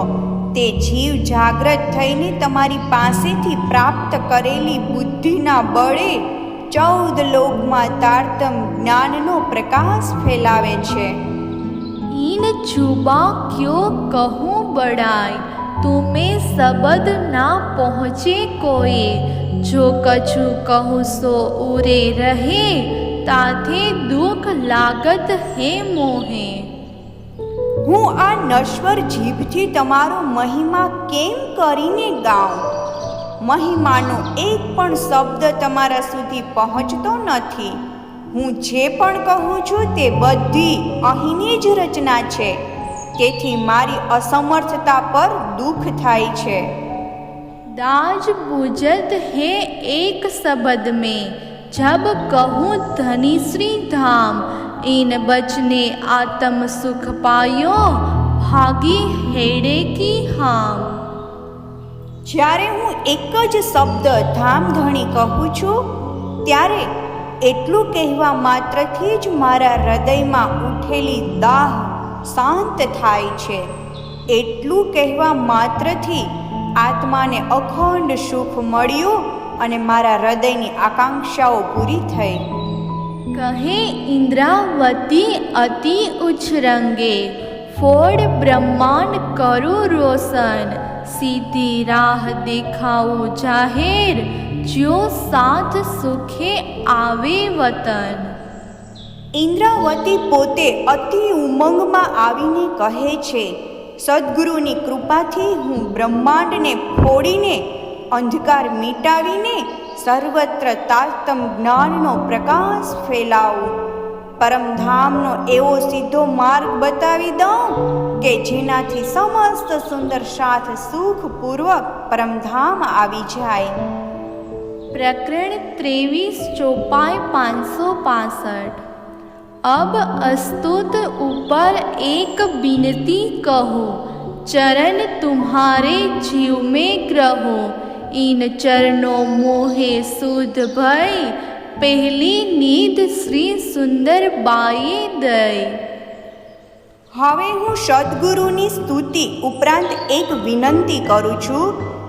તે જીવ જાગ્રત થઈને તમારી પાસેથી પ્રાપ્ત કરેલી બુદ્ધિના બળે 14 લોકમાં તારતમ જ્ઞાનનો પ્રકાશ ફેલાવે છે। इन जुबा क्यों कहूँ बड़ाई, तुम्हें सबद ना पहुँचे कोई। जो कछु कहूँ सो उरे रहे, ताथे दुख लागत है मोहे। હું આ નશ્વર જીભથી તમારો મહિમા કેમ કરીને ગાઉં? મહિમાનો એક પણ શબ્દ તમારા સુધી પહોંચતો નથી। હું જે પણ કહું છું તે બધી અહીંની જ રચના છે, તેથી મારી અસમર્થતા પર દુઃખ થાય છે। दाज बुझत है एक शब्द में, जब कहूँ धनी श्री धाम। इन बचने आत्म सुख पायो, भागी हेड़े की हाम। જ્યારે હું એક જ શબ્દ ધામધણી કહું છું, ત્યારે એટલું કહેવા માત્રથી જ મારા હૃદયમાં ઉઠેલી દાહ શાંત થાય છે। એટલું કહેવા માત્રથી આત્માને અખંડ સુખ મળ્યું અને મારા હૃદયની આકાંક્ષાઓ પૂરી થઈ। कहे इंद्रावती अति उच्च रंगे, फोड़ ब्रह्मांड करो रोशन। सीधी राह दिखाऊं जाहिर, जो साथ सुखे आवे वतन। ઇન્દ્રાવતી પોતે અતિ ઉમંગમાં આવીને કહે છે, સદ્ગુરુની કૃપાથી હું બ્રહ્માંડને ફોડીને, અંધકાર મિટાવીને સર્વત્ર તારતમ જ્ઞાનનો પ્રકાશ ફેલાવું। પરમધામનો એવો સીધો માર્ગ બતાવી દઉં કે જેનાથી સમસ્ત સુંદર સાથ સુખપૂર્વક પરમધામ આવી જાય। प्रकरण 23 चौपाई 565। अब अस्तुत ऊपर एक बिनती कहो, चरण तुम्हारे जीव में ग्रहो। इन चरणों मोहे शुद्ध भय, पहली नींद श्री सुंदर बाए दय। હવે હું સદ્ગુરુની સ્તુતિ ઉપરાંત એક વિનંતી કરું છું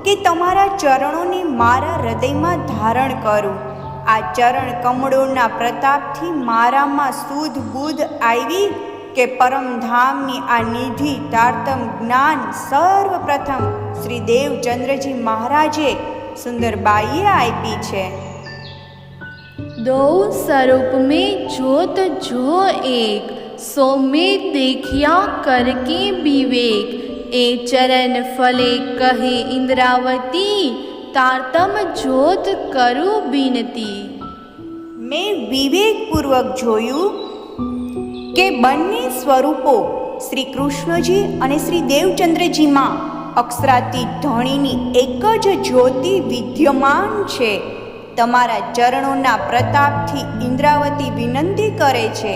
કે તમારા ચરણોને મારા હૃદયમાં ધારણ કરું। આ ચરણ કમળોના પ્રતાપથી મારામાં શુદ્ધ બુદ્ધ આવી કે પરમધામની આ નિધિ તારતમ જ્ઞાન સર્વપ્રથમ શ્રી દેવચંદ્રજી મહારાજે સુંદરબાઈએ આપી છે। दो स्वरूप में ज्योत जो एक, सो में देखिया करके विवेक। ए चरण फले कहे इंद्रावती, तारतम ज्योत करू बिनती। મેં વિવેકપૂર્વક જોયું કે બંને સ્વરૂપો શ્રી કૃષ્ણજી અને શ્રી દેવચંદ્રજીમાં અક્ષરાતીત ધણીની એક જ જ્યોતિ વિદ્યમાન છે। તમારા ચરણોના પ્રતાપથી ઇન્દ્રાવતી વિનંતી કરે છે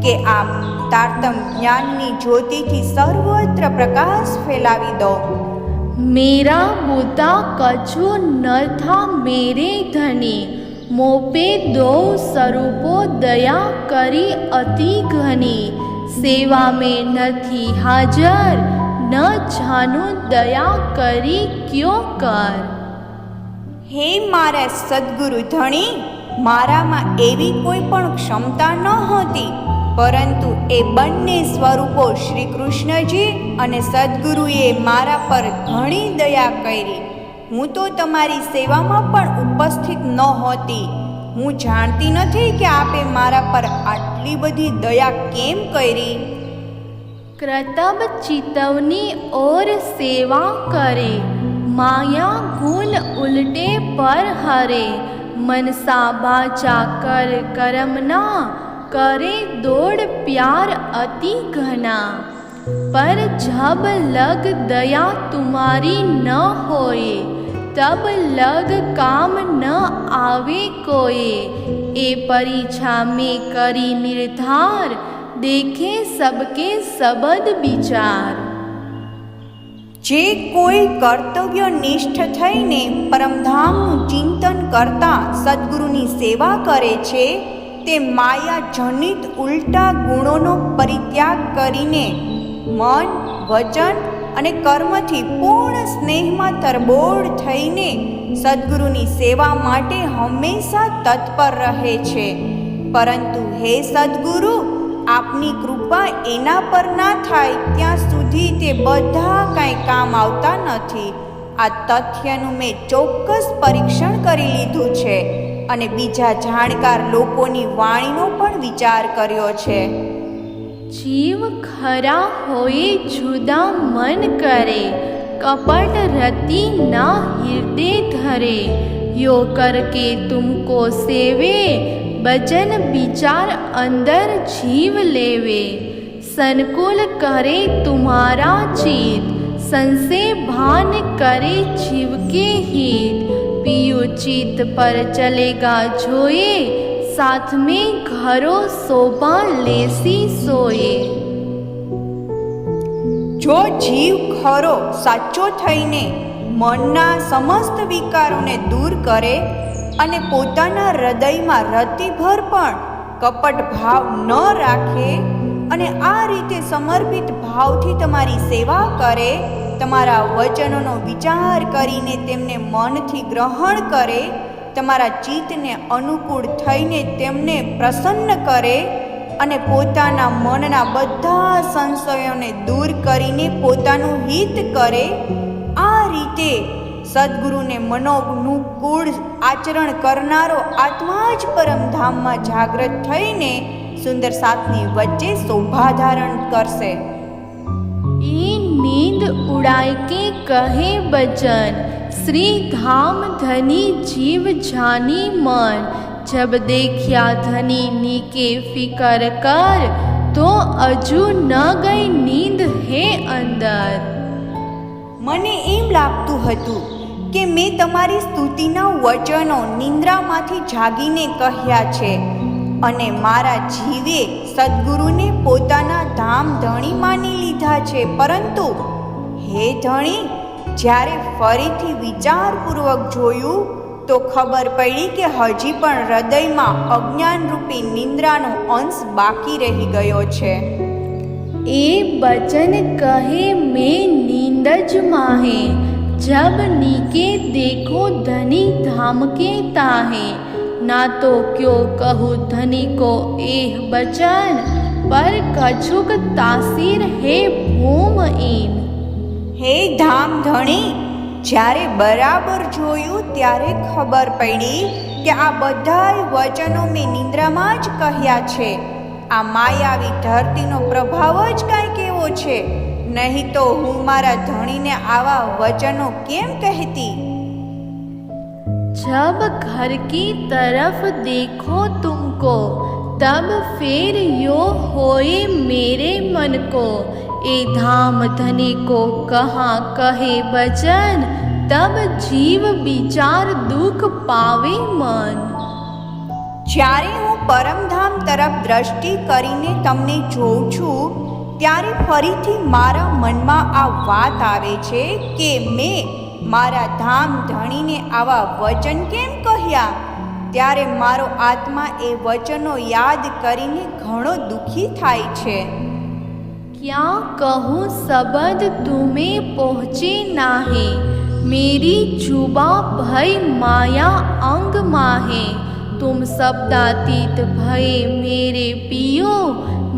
કે આપ તારતમ જ્ઞાનની જ્યોતિથી સર્વત્ર પ્રકાશ ફેલાવી દો। मेरा बूता कछु न था मेरे धनी, मोपे दो स्वरूपो दया करी अति घनी। सेवा में नथी हाजर, न जानु दया करी क्यों कर। હે મારા સદ્ગુરુ ધણી, મારામાં એવી કોઈ પણ ક્ષમતા ન હતી, પરંતુ એ બંને સ્વરૂપો શ્રી કૃષ્ણજી અને સદ્ગુરુએ મારા પર ઘણી દયા કરી। હું તો તમારી સેવામાં પણ ઉપસ્થિત નહોતી। હું જાણતી નથી કે આપે મારા પર આટલી બધી દયા કેમ કરી। कृतब चितवनी और सेवा करे, माया गुण उल्टे पर हरे। मनसा बाचा कर करम ना, करे दौड़ प्यार अति घना। पर जब लग दया तुम्हारी न होए, तब लग काम न आवे कोए। ए परीक्षा में करी निर्धार, देखे सबके सबद विचार। જે કોઈ કર્તવ્યનિષ્ઠ થઈને પરમધામનું ચિંતન કરતા સદ્ગુરુની સેવા કરે છે, તે માયા જનિત ઉલટા ગુણોનો પરિત્યાગ કરીને મન, વચન અને કર્મથી પૂર્ણ સ્નેહમાં તરબોળ થઈને સદ્ગુરુની સેવા માટે હંમેશા તત્પર રહે છે. પરંતુ હે સદ્ગુરુ, આપની કૃપા એના પર ના થાય ત્યાં સુધી તે બધા કાંઈ કામ આવતા નથી. આ તથ્યનું મેં ચોક્કસ પરીક્ષણ કરી લીધું છે અને બીજા જાણકાર લોકોની વાણીનો પણ વિચાર કર્યો છે. जीव खरा होए जुदा मन करे, कपट रति ना हृदय धरे, यो करके तुमको सेवे, भजन विचार अंदर जीव लेवे, संकुल करे तुम्हारा चित, संशय भान करे जीव के हित, पियु चित पर चलेगा जोए, साथ में घरो शोभा लेसी सोए. જો જીવ ખરો સાચો થઈને મનના સમસ્ત વિકારોને દૂર કરે અને પોતાના હૃદયમાં રતિભર પણ કપટ ભાવ ન રાખે અને આ રીતે સમર્પિત ભાવથી તમારી સેવા કરે, તમારા વચનોનો વિચાર કરીને તેમને મનથી ગ્રહણ કરે, તમારા ચિત્તને અનુકૂળ થઈને તેમને પ્રસન્ન કરે અને પોતાના મનના બધા સંશયોને દૂર કરીને પોતાનું હિત કરે, આ રીતે સદ્ગુરુને મનોનુકૂળ આચરણ કરનારો આત્મા જ પરમધામમાં જાગૃત થઈને સુંદર સાતની વચ્ચે શોભા ધારણ કરશે. ये नींद उड़ाए के कहे बचन, श्री धाम धनी जीव जानी मन, जब देखिया धनी नीके फिकर कर, तो अजू न गई नींद है अंदर. મને એમ લાગતું હતું કે મેં તમારી સ્તુતિના વચનો નિંદ્રામાંથી જાગીને કહ્યા છે અને મારા જીવે સદ્ગુરુને પોતાના ધામ ધણી માની લીધા છે. પરંતુ હે ધણી, જ્યારે ફરીથી વિચારપૂર્વક જોયું તો ખબર પડી કે હજી પણ હૃદયમાં અજ્ઞાનરૂપી નિંદ્રાનો અંશ બાકી રહી ગયો છે. ए बचन कहे मैं नींद ज माहे, जब नीके देखो धनी धाम के ताहे, ना तो क्यों कहूँ धनी को एह बचन, पर कछुक तासीर है भूम इन. હે ધામ ધણી, જ્યારે બરાબર જોયું ત્યારે ખબર પડી કે આ બધાય વચનો મેં નિંદ્રામાં જ કહ્યા છે. આ માયાવી ધરતીનો પ્રભાવ જ કાંઈક એવો છે, નહીં તો હું મારા ધણીને આવા વચનો કેમ કહેતી. जब घर की तरफ देखो तुमको, तब फिर यो होए मेरे मन को, ए धाम धनी को कहाँ कहे बचन, तब जीव विचार दुख पावे मन. જ્યારે હું પરમધામ તરફ દ્રષ્ટિ કરીને તમને જોઉં છું ત્યારે ફરીથી મારા મનમાં આ વાત આવે છે કે મેં મારા ધામ ધણીને આવા વચન કેમ કહ્યા. ત્યારે મારો આત્મા એ વચનો યાદ કરીને ઘણો દુઃખી થાય છે. क्या कहूँ शब्द तुम्हें पहुँचे नाहे, मेरी जुबा भय माया अंग माहे, तुम शब्दातीत भय मेरे पियो,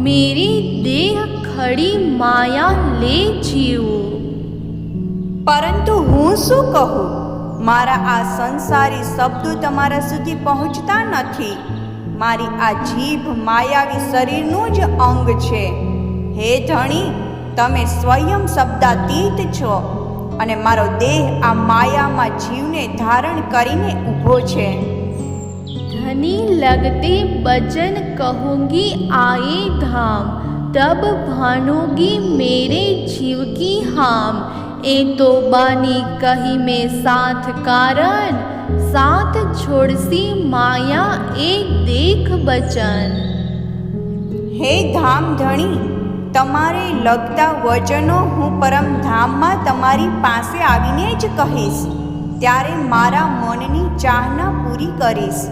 मेरी देह खड़ी माया ले जीवो. પરંતુ હું શું કહું, મારા આ સંસારી શબ્દો તમારા સુધી પહોંચતા નથી. મારી આ જીભ માયાવી શરીરનું જ અંગ છે. હે ધણી, તમે સ્વયં શબ્દાતીત છો અને મારો દેહ આ માયામાં જીવને ધારણ કરીને ઊભો છે. धनी लगते बचन कहूँगी आए धाम, तब भानोगी मेरे जीव की हाम, ए तो बानी कही में साथ कारण, साथ छोड़सी माया एक देख बचन. હે ધામ ધણી, તમારે લગતા વચનો હું પરમધામમાં તમારી પાસે આવીને જ કહીશ. ત્યારે મારા મનની ચાહના પૂરી કરીશ.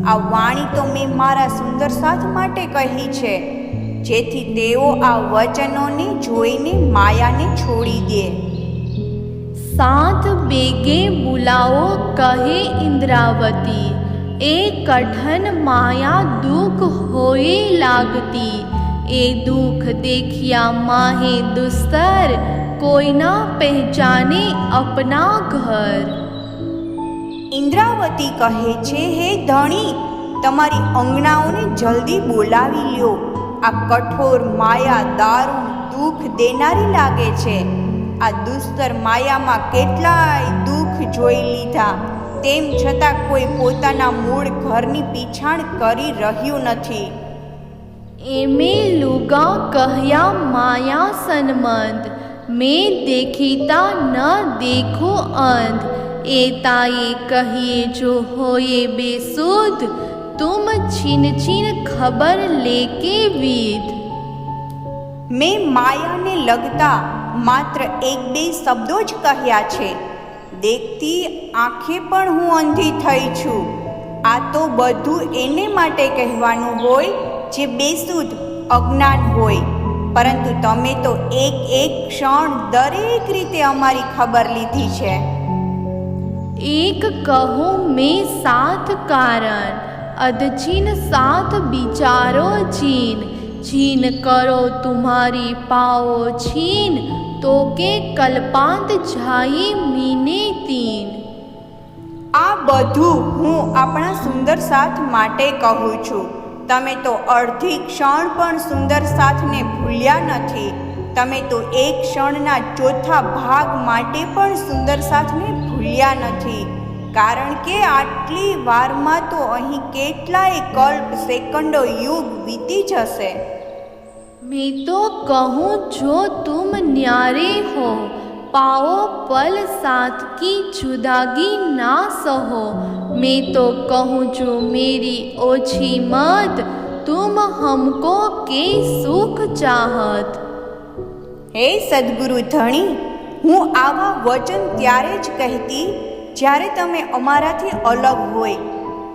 આ વાણી તો મેં મારા સુંદર સાથ માટે કહી છે, જેથી તેઓ આ વચનોને જોઈને માયાને છોડી દે. साथ बेगे बुलाओ कहे इंद्रावती, ए कठन माया दुख होए लागती, ए दुख देखिया माहे दुस्तर, कोई ना पहचाने अपना घर. ઇન્દ્રાવતી કહે છે, હે ધણી, તમારી અંગણાઓને જલ્દી બોલાવી લ્યો. આ કઠોર માયા દારૂણ દુઃખ દેનારી લાગે છે. આ દુસ્તર માયામાં કેટલાય દુઃખ જોઈ લીધા, તેમ છતાં કોઈ પોતાના મૂળ ઘરની પીછાણ કરી રહ્યું નથી. एमे लुगा कहया माया सनमंद, मैं देखीता न देखो अंध, एताए कहिए जो होए बेसुध, तुम छीन छीन खबर लेके विद. મેં માયાને લગતા માત્ર એક બે શબ્દો જ કહ્યા છે. દેખતી આંખે પણ હું અંધી થઈ છું. આ તો બધું એને માટે કહેવાનું હોય જે બેસુધ અજ્ઞાન હોય, પરંતુ તમે તો એક એક ક્ષણ દરેક રીતે અમારી ખબર લીધી છે. एक कहूँ मैं साथ कारण, अधचीन साथ विचारो जीन, छीन करो तुम्हारी पाओ छीन, तो के कल्पांत जाई मीने तीन. આ બધું હું આપણા સુંદર સાથ માટે કહું છું. તમે તો અડધી ક્ષણ પણ સુંદર સાથને ભૂલ્યા નથી. તમે તો એક ક્ષણના ચોથા ભાગ માટે પણ સુંદર સાથને ભૂલ્યા નથી. કારણ કે આટલી વારમાં તો અહીં કેટલાય કલ્પ સેકન્ડો યુગ વીતી જશે. मैं तो कहूँ जो तुम न्यारे हो, पाओ पल साथ की जुदागी ना सहो. मैं तो कहूँ जो मेरी ओछी मत, तुम हमको के सुख चाहत. હે સદગુરુ ધણી, હું આવા વચન ત્યારે જ કહેતી જ્યારે તમે અમારાથી અલગ હોય,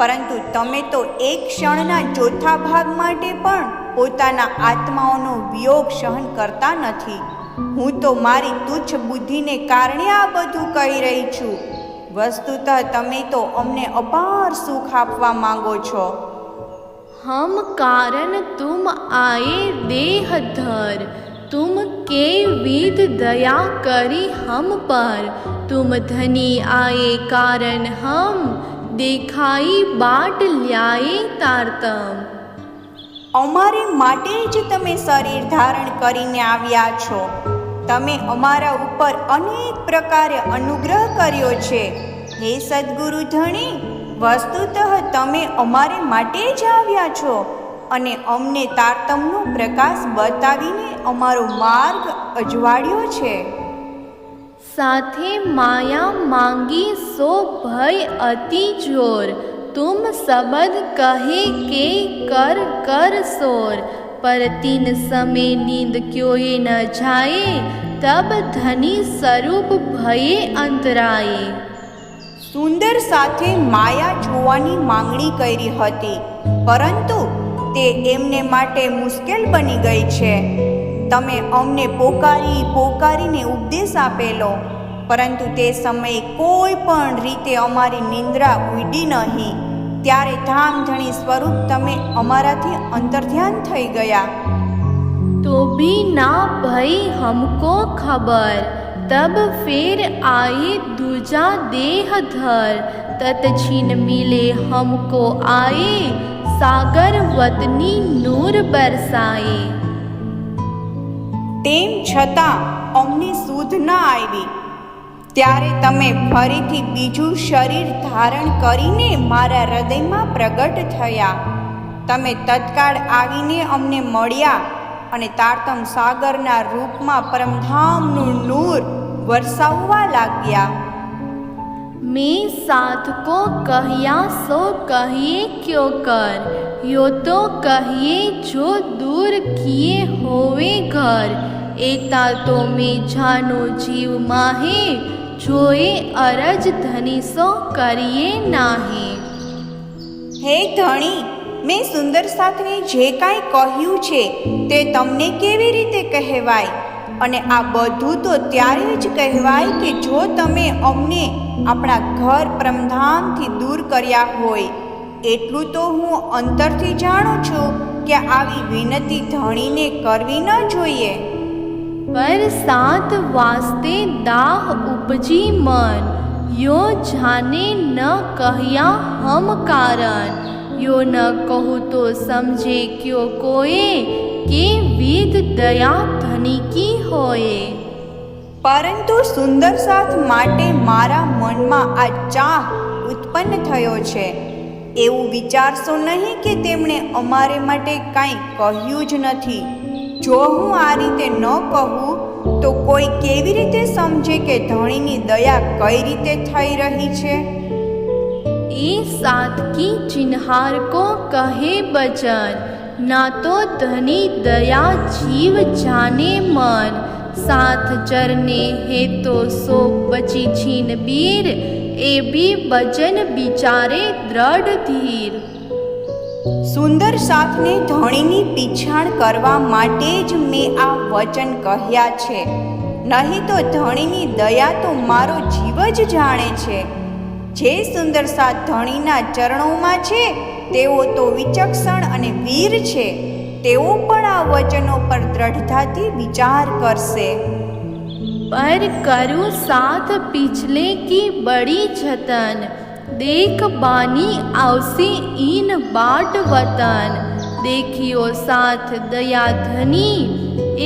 પરંતુ તમે તો એક ક્ષણના ચોથા ભાગ માટે પણ પોતાના આત્માઓનો વિયોગ સહન કરતા નથી. હું તો મારી તુચ્છ બુદ્ધિને કારણે આ બધું કહી રહી છું. વસ્તુતઃ તમે તો અમને અપાર સુખ આપવા માંગો છો. हम कारण तुम आए देह धर, तुम के विध दया करी हम पर, तुम धनी आए कारण हम, देखाई बाट ल्याए तारतम. અમારે માટે જ તમે શરીર ધારણ કરીને આવ્યા છો. તમે અમારા ઉપર અનેક પ્રકારે અનુગ્રહ કર્યો છે. હે સદગુરુ ધણી, વસ્તુતઃ તમે અમારે માટે જ આવ્યા છો અને અમને તારતમનો પ્રકાશ બતાવીને અમારો માર્ગ અજવાળ્યો છે. साथे माया मांगी सो भय अति जोर, तुम सबद कहे के कर कर सोर, पर तीन समय नींद क्यों न जाए, तब धनी स्वरूप भये अंतराए. સુંદર સાથે માયા જોવાની માંગણી કરી હતી, પરંતુ તે એમને માટે મુશ્કેલ બની ગઈ છે. તમે અમને પોકારીને ઉપદેશ આપેલો, પરંતુ તે સમયે કોઈ પણ રીતે અમારી નિંદ્રા ઉડી નહીં. ત્યારે ધામધણી સ્વરૂપ તમે અમારાથી અંતર્ધ્યાન થઈ ગયા. तो भी ना भई हमको खबर, तब फिर आए दूजा देह धर, तत छीन मिले हमको आए, सागर वतनी नूर बरसाए. તેમ છતાં અમને સુધ ન આવી. ત્યારે તમે ફરીથી બીજું શરીર ધારણ કરીને મારા હૃદયમાં પ્રગટ થયા. તમે તત્કાળ આવીને અમને મળ્યા અને તારતમ સાગરના રૂપમાં પરમધામનું નૂર વરસાવવા લાગ્યા. मैं साथ को कहिया सो कहिए क्यों कर, यो तो कहिए जो दूर किए होवे घर, एता तो मैं जानो जीव माहे, जोए अरज धनी सो करिए नाहे. હે ધણી, મેં સુંદર સાથને જે કાંઈ કહ્યું છે તે તમને કેવી રીતે કહેવાય? અને આ બધું તો ત્યારે જ કહેવાય કે જો તમે અમને આપણા ઘર પરમધામથી દૂર કર્યા હોય. એટલું તો હું અંતરથી જાણું છું કે આવી વિનંતી ધણીને કરવી ન જોઈએ. पर सात वास्ते दाह उपजी मन, यो जाने न कहया हम कारण, यो न कहूँ तो समझे क्यों कोए, के विद दया धनी की होए. પરંતુ સુંદર સાથ માટે મારા મનમાં આ ચાહ ઉત્પન્ન થયો છે. એવું વિચારશો નહીં કે તેમણે અમારે માટે કાંઈ કહ્યું જ નથી. જો હું આ રીતે ન કહું તો કોઈ કેવી રીતે સમજે કે ધણીની દયા કઈ રીતે થઈ રહી છે? ए सात की चिन्हार को कहे बचन, ना तो धनी दया जीव जाने मन, साथ चरने है तो सो बची छीन बीर, ए भी बचन बिचारे દ્રઢ ધીર. સુંદર સાથને ધણીની પીછાણ કરવા માટે જ મેં આ વચન કહ્યા છે. નહીં તો ધણીની દયા તો મારો જીવ જ જાણે છે. જે સુંદર સાથ ધણીના ચરણોમાં છે તેઓ તો વિચક્ષણ અને વીર છે. તેઓ પણ આ વચનો પર દ્રઢતાથી વિચાર કરશે. पर करु साथ पिछले की बड़ी जतन, देख बानी आवसे इन बाट वतन, देखियो साथ दया धनी,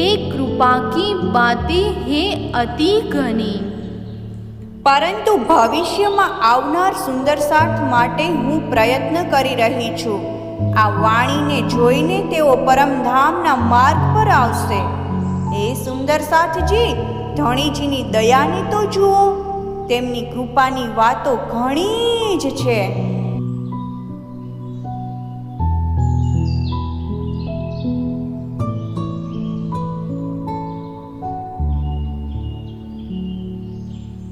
एक कृपा की बातें है अति घनी. પરંતુ ભવિષ્યમાં આવનાર સુંદર સાથ માટે હું પ્રયત્ન કરી રહી છું. આ વાણીને જોઈને તેઓ પરમધામના માર્ગ પર આવશે. એ સુંદર સાથજી, ધણીજીની દયાને તો જુઓ. તેમની કૃપાની વાતો ઘણી જ છે.